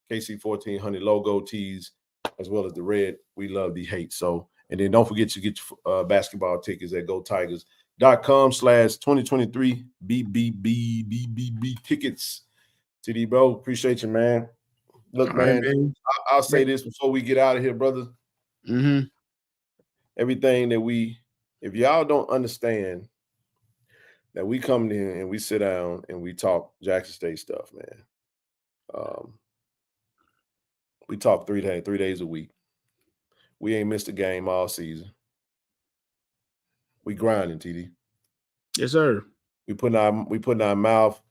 KC-1400 logo tees, as well as the red. We love the hate. So, and then don't forget to get your basketball tickets at GoTigers.com/2023 BBB tickets. TD, bro, appreciate you, man. Look, man, I'll say this before we get out of here, brother. everything that if y'all don't understand that we come in and we sit down and we talk Jackson State stuff, man. We talk 3 days a week. We ain't missed a game all season. We grinding, TD. Yes, sir. We putting our mouth.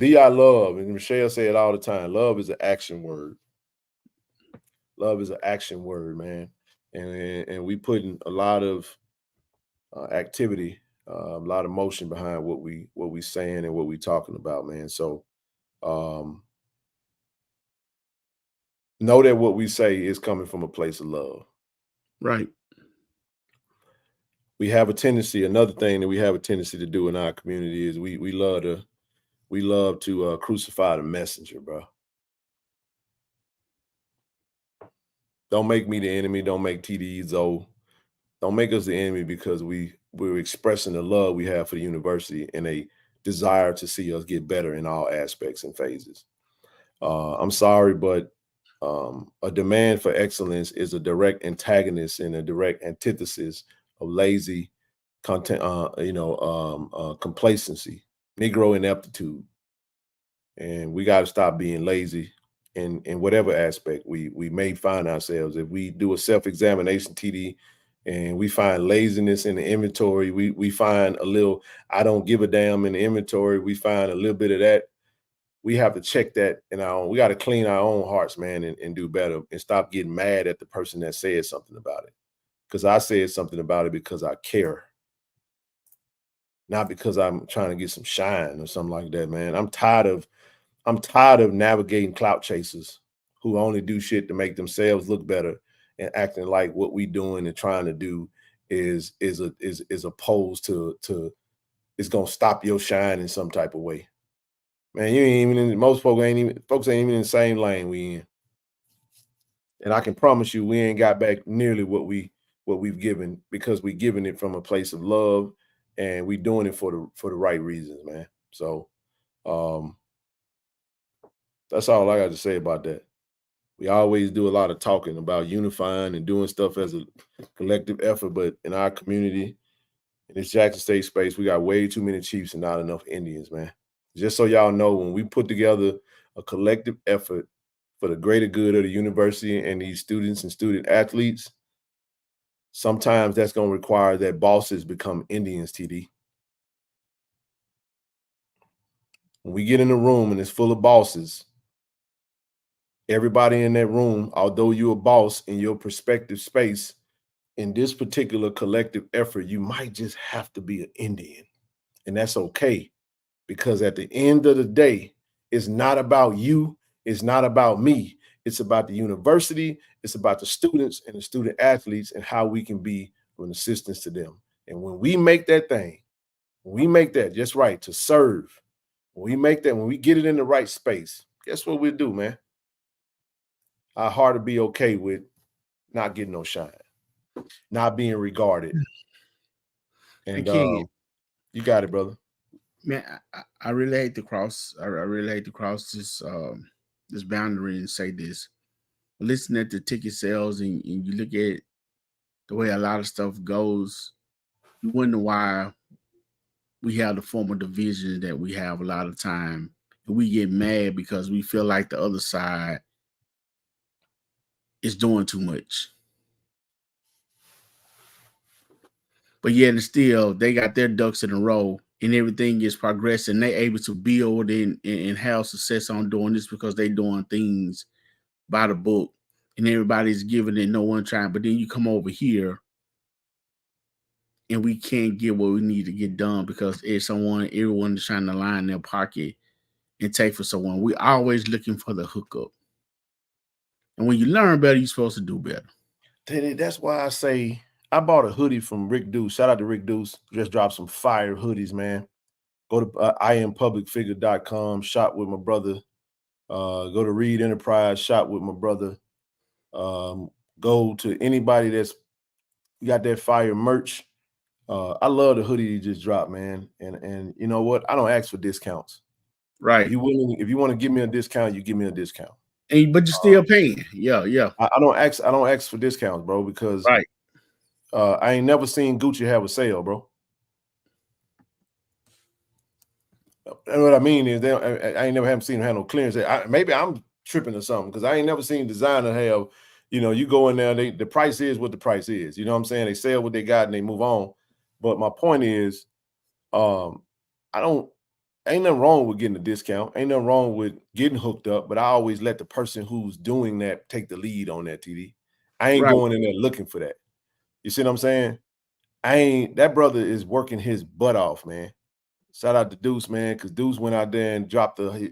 I love, and Michelle say it all the time. Love is an action word. Love is an action word, man. And we putting a lot of activity, a lot of motion behind what we saying and what we talking about, man. So know that what we say is coming from a place of love. Right. We have a tendency, another thing that we have a tendency to do in our community is we love to crucify the messenger, bro. Don't make me the enemy. Don't make TD Zoe. Don't make us the enemy because we're expressing the love we have for the university and a desire to see us get better in all aspects and phases. I'm sorry, but a demand for excellence is a direct antagonist and a direct antithesis of lazy content, complacency, Negro ineptitude. And we got to stop being lazy in whatever aspect we may find ourselves. If we do a self-examination, TD, and we find laziness in the inventory, we find a little I don't give a damn in the inventory, we find a little bit of that, we have to check that in our own. We got to clean our own hearts, man, and do better and stop getting mad at the person that said something about it. Because I said something about it because I care. Not because I'm trying to get some shine or something like that, man. I'm tired of navigating clout chasers who only do shit to make themselves look better and acting like what we doing and trying to do is opposed to it's gonna stop your shine in some type of way. Man, you ain't even most folks ain't even in the same lane we in. And I can promise you we ain't got back nearly what we've given because we giving it from a place of love and we doing it for the right reasons, man. So that's all I got to say about that. We always do a lot of talking about unifying and doing stuff as a collective effort, but in our community, in this Jackson State space, we got way too many Chiefs and not enough Indians, man. Just so y'all know, when we put together a collective effort for the greater good of the university and these students and student athletes, sometimes that's going to require that bosses become Indians, TD. When we get in a room and it's full of bosses, everybody in that room, although you're a boss in your prospective space, in this particular collective effort, you might just have to be an Indian. And that's okay. Because at the end of the day, it's not about you. It's not about me. It's about the university. It's about the students and the student athletes and how we can be an assistance to them. And when we make that thing, when we make that just right to serve, when we make that, when we get it in the right space, guess what we'll do, man? Our heart will be okay with not getting no shine, not being regarded. And you got it, brother. Man, I really hate to cross. I really hate to cross this boundary and say this. Listen at the ticket sales and you look at the way a lot of stuff goes, you wonder why we have the formal division that we have a lot of time. And we get mad because we feel like the other side is doing too much. But yet and still, they got their ducks in a row and everything is progressing. They're able to build and have success on doing this because they're doing things by the book and everybody's giving it, no one trying. But then you come over here and we can't get what we need to get done because everyone is trying to line their pocket and take for someone. We're always looking for the hookup. And when you learn better, you're supposed to do better. That's why I say I bought a hoodie from Rick Deuce. Shout out to Rick Deuce. Just dropped some fire hoodies, man. Go to IamPublicFigure.com, shop with my brother. Go to Reed Enterprise, shop with my brother. Go to anybody that's got that fire merch. I love the hoodie you just dropped, man. And you know what? I don't ask for discounts. Right. If you want to give me a discount, you give me a discount. But you're still paying. Yeah. I don't ask for discounts, bro, because right. I ain't never seen Gucci have a sale, bro. And what I mean is, I ain't never haven't seen them have no clearance. Maybe I'm tripping or something because I ain't never seen designer have, you go in there, the price is what the price is. You know what I'm saying? They sell what they got and they move on. But my point is, ain't nothing wrong with getting a discount. Ain't nothing wrong with getting hooked up, but I always let the person who's doing that take the lead on that, TD. I ain't going in there looking for that. You see what I'm saying? That brother is working his butt off, man. Shout out to Deuce, man, because Deuce went out there and dropped I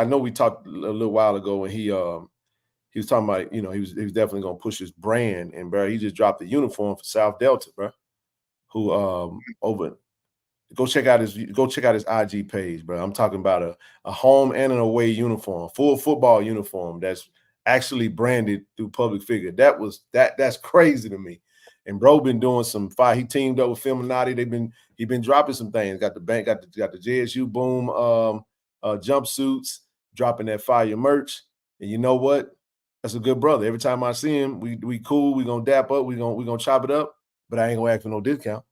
know we talked a little while ago and he was talking about, he was definitely gonna push his brand, and bro, he just dropped the uniform for South Delta, bro. Who go check out his IG page, bro. I'm talking about a home and an away uniform, full football uniform that's actually branded through Public Figure. That's crazy to me. And bro been doing some fire. He teamed up with Filminati. He been dropping some things. Got the JSU Boom jumpsuits, dropping that fire merch. And you know what? That's a good brother. Every time I see him, we cool. We gonna dap up. We gonna chop it up. But I ain't gonna ask for no discount.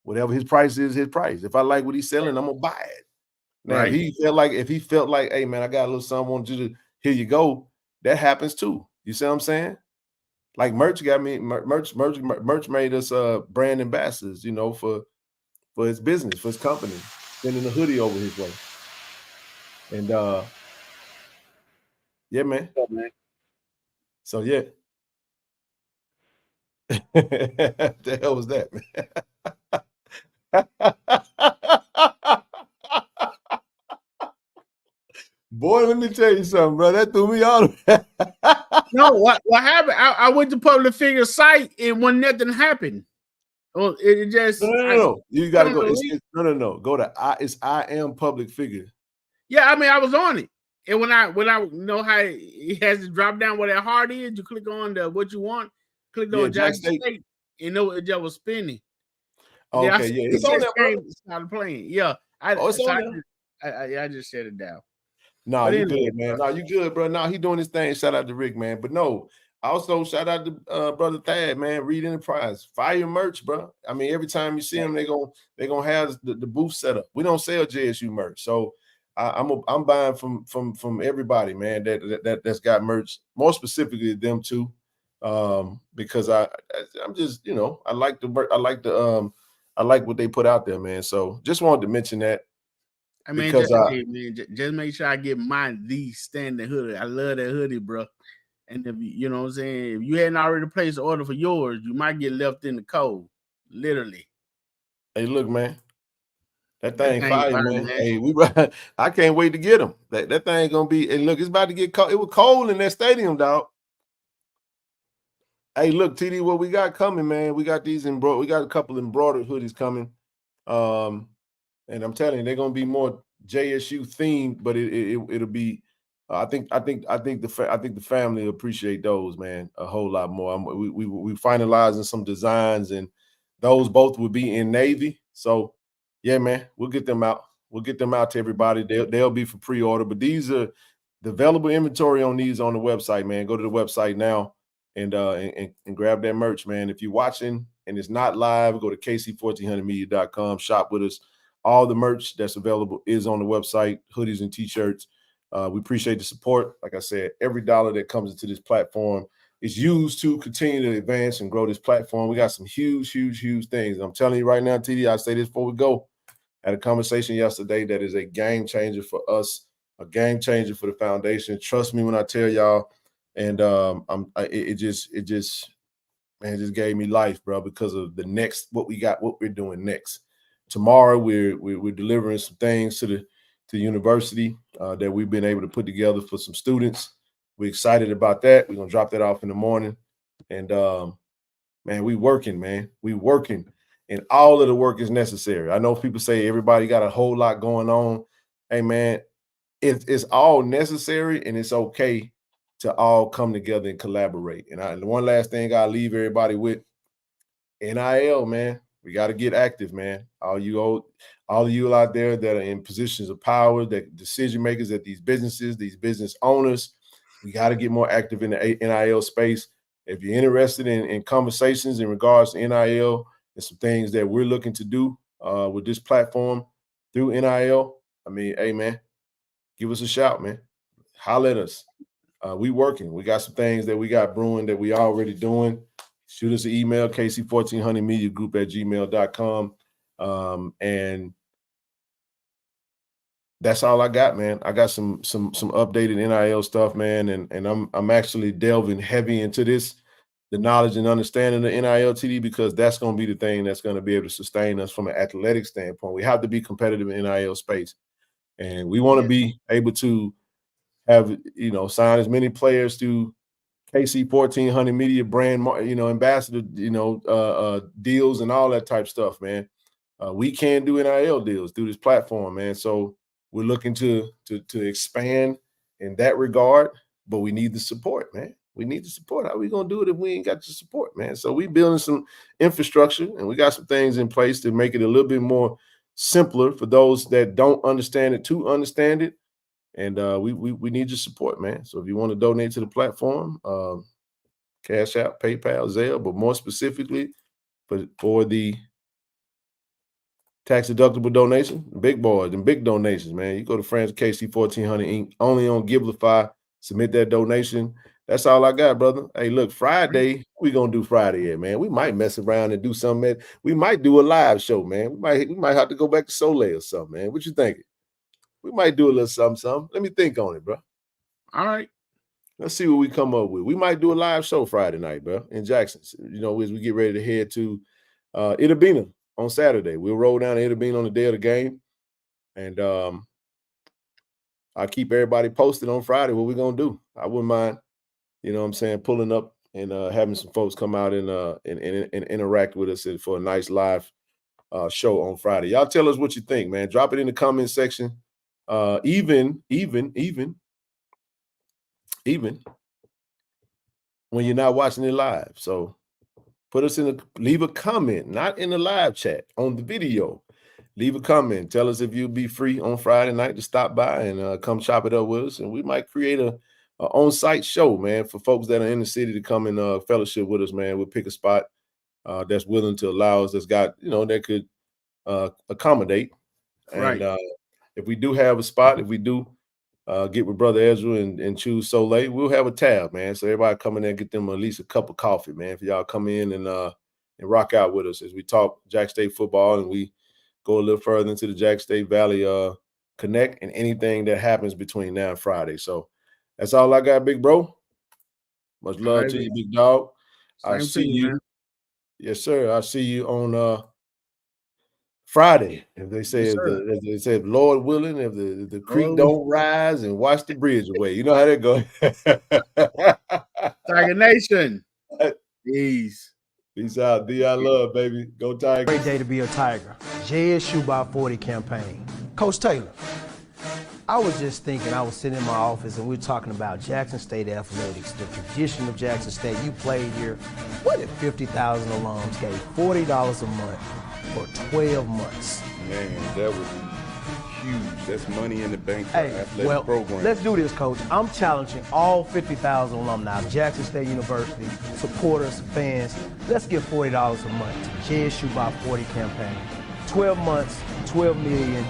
Whatever his price is, his price. If I like what he's selling, I'm gonna buy it. Now, if he felt like, hey man, I got a little something, I want you to, here you go. That happens too. You see what I'm saying? Like merch made us brand ambassadors, for his business, for his company, sending a hoodie over his way. And yeah, man. So yeah. The hell was that, man? Boy, let me tell you something, bro. That threw me out. No, what happened? I went to Public Figure site and when nothing happened. Well, it just no. You gotta go. No. Go to I am Public Figure. Yeah, I mean, I was on it, and when I know how it has to drop down where that heart is, you click on what you want, click on Jackson State, and it just was spinning. Okay, it's on there, bro. Started playing. Yeah, I just shut it down. No, you good, man. No, you good, bro. No, he doing his thing. Shout out to Rick, man. But no, also shout out to brother Thad, man. Reed Enterprise, fire merch, bro. I mean, every time you see them, they gonna have the booth set up. We don't sell JSU merch, so I'm buying from everybody, man. That's got merch. More specifically, them two, because I'm just I like what they put out there, man. So just wanted to mention that. I mean, just make sure I get the standard hoodie. I love that hoodie, bro. And if you know what I'm saying, if you hadn't already placed an order for yours, you might get left in the cold, literally. Hey, look, man, that thing fire, man. Hey, I can't wait to get them. That thing gonna be. And look, it's about to get cold. It was cold in that stadium, dog. Hey, look, TD, what we got coming, man? We got these we got a couple embroidered hoodies coming. And I'm telling you, they're gonna be more JSU themed, but it'll be. I think the family appreciate those, man, a whole lot more. We finalizing some designs, and those both will be in Navy. So, yeah, man, we'll get them out. We'll get them out to everybody. They'll be for pre-order, but these are the available inventory on these on the website, man. Go to the website now and grab that merch, man. If you're watching and it's not live, go to KC-1400media.com. Shop with us. All the merch that's available is on the website, hoodies and T-shirts. We appreciate the support. Like I said, every dollar that comes into this platform is used to continue to advance and grow this platform. We got some huge things. I'm telling you right now, TD, I say this before we go. I had a conversation yesterday that is a game changer for us, a game changer for the foundation. Trust me when I tell y'all. And it just gave me life, bro, because of what we're doing next. Tomorrow we're delivering some things to the university that we've been able to put together for some students. We're excited about that. We're gonna drop that off in the morning. And man, we working, man. We working. And all of the work is necessary. I know people say everybody got a whole lot going on. Hey man, it's all necessary, and it's okay to all come together and collaborate. And one last thing I'll leave everybody with, NIL, man. We got to get active, man. All of you out there that are in positions of power, that decision makers at these businesses, these business owners, we got to get more active in the NIL space. if you're interested in conversations in regards to NIL and some things that we're looking to do with this platform through NIL, I mean, hey, man, give us a shout, man. Holler at us. We working. We got some things that we got brewing that we already doing. Shoot us an email, KC-1400mediagroup@gmail.com. And that's all I got, man. I got some updated NIL stuff, man, and I'm actually delving heavy into this, the knowledge and understanding of NIL TD, because that's going to be the thing that's going to be able to sustain us from an athletic standpoint. We have to be competitive in NIL space, and we want to be able to have, sign as many players through KC-1400 media brand, ambassador, deals and all that type stuff, man. We can do NIL deals through this platform, man. So we're looking to expand in that regard, but we need the support, man. We need the support. How are we going to do it if we ain't got the support, man? So we building some infrastructure, and we got some things in place to make it a little bit more simpler for those that don't understand it to understand it. And we need your support, man. So if you want to donate to the platform, Cash App, PayPal, Zelle, but more specifically for the tax-deductible donation, big boys and big donations, man. You go to Friends KC-1400 Inc. only on Givelify, submit that donation. That's all I got, brother. Hey, look, Friday, we gonna do Friday here, man. We might mess around and do something. We might do a live show, man. We might have to go back to Soleil or something, man. What you thinking? We might do a little something. Let me think on it, bro. All right. Let's see what we come up with. We might do a live show Friday night, bro, in Jackson. As we get ready to head to Itabena on Saturday. We'll roll down to Itabena on the day of the game. And I'll keep everybody posted on Friday what we're going to do. I wouldn't mind, pulling up and having some folks come out and interact with us for a nice live show on Friday. Y'all tell us what you think, man. Drop it in the comment section. Even when you're not watching it live. So leave a comment, not in the live chat, on the video. Leave a comment. Tell us if you'll be free on Friday night to stop by and come chop it up with us. And we might create a on-site show, man, for folks that are in the city to come and fellowship with us, man. We'll pick a spot that's willing to allow us, that's got, that could accommodate. And right. If we do have a spot, if we do get with Brother Ezra and choose Soleil, we'll have a tab, man. So everybody come in there and get them at least a cup of coffee, man, for y'all come in and rock out with us as we talk Jack State football and we go a little further into the Jack State Valley Connect and anything that happens between now and Friday. So that's all I got, big bro. Much love to you, big dog. I'll see you. Man. Yes, sir. I'll see you on Friday, if they say, yes, if Lord willing, if the creek don't rise and wash the bridge away. You know how that goes. Tiger Nation. Peace. Peace out. D.I. love, baby. Go Tigers. Great day to be a Tiger. JSU by 40 campaign. Coach Taylor, I was just thinking, I was sitting in my office and we were talking about Jackson State athletics, the tradition of Jackson State. You played here. What if 50,000 alums gave $40 a month for 12 months? Man, that was huge. That's money in the bank for athletic program. Let's do this, Coach. I'm challenging all 50,000 alumni of Jackson State University, supporters, fans. Let's give $40 a month to JSU by 40 campaign. 12 months, 12 million.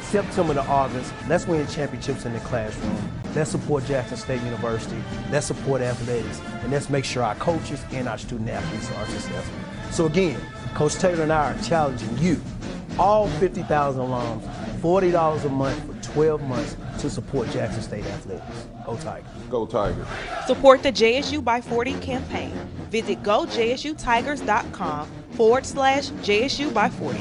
September to August, let's win championships in the classroom. Let's support Jackson State University. Let's support athletics. And let's make sure our coaches and our student athletes are successful. So again, Coach Taylor and I are challenging you, all 50,000 alums, $40 a month for 12 months to support Jackson State athletics. Go Tigers. Go Tigers. Support the JSU by 40 campaign. Visit gojsutigers.com/JSU by 40.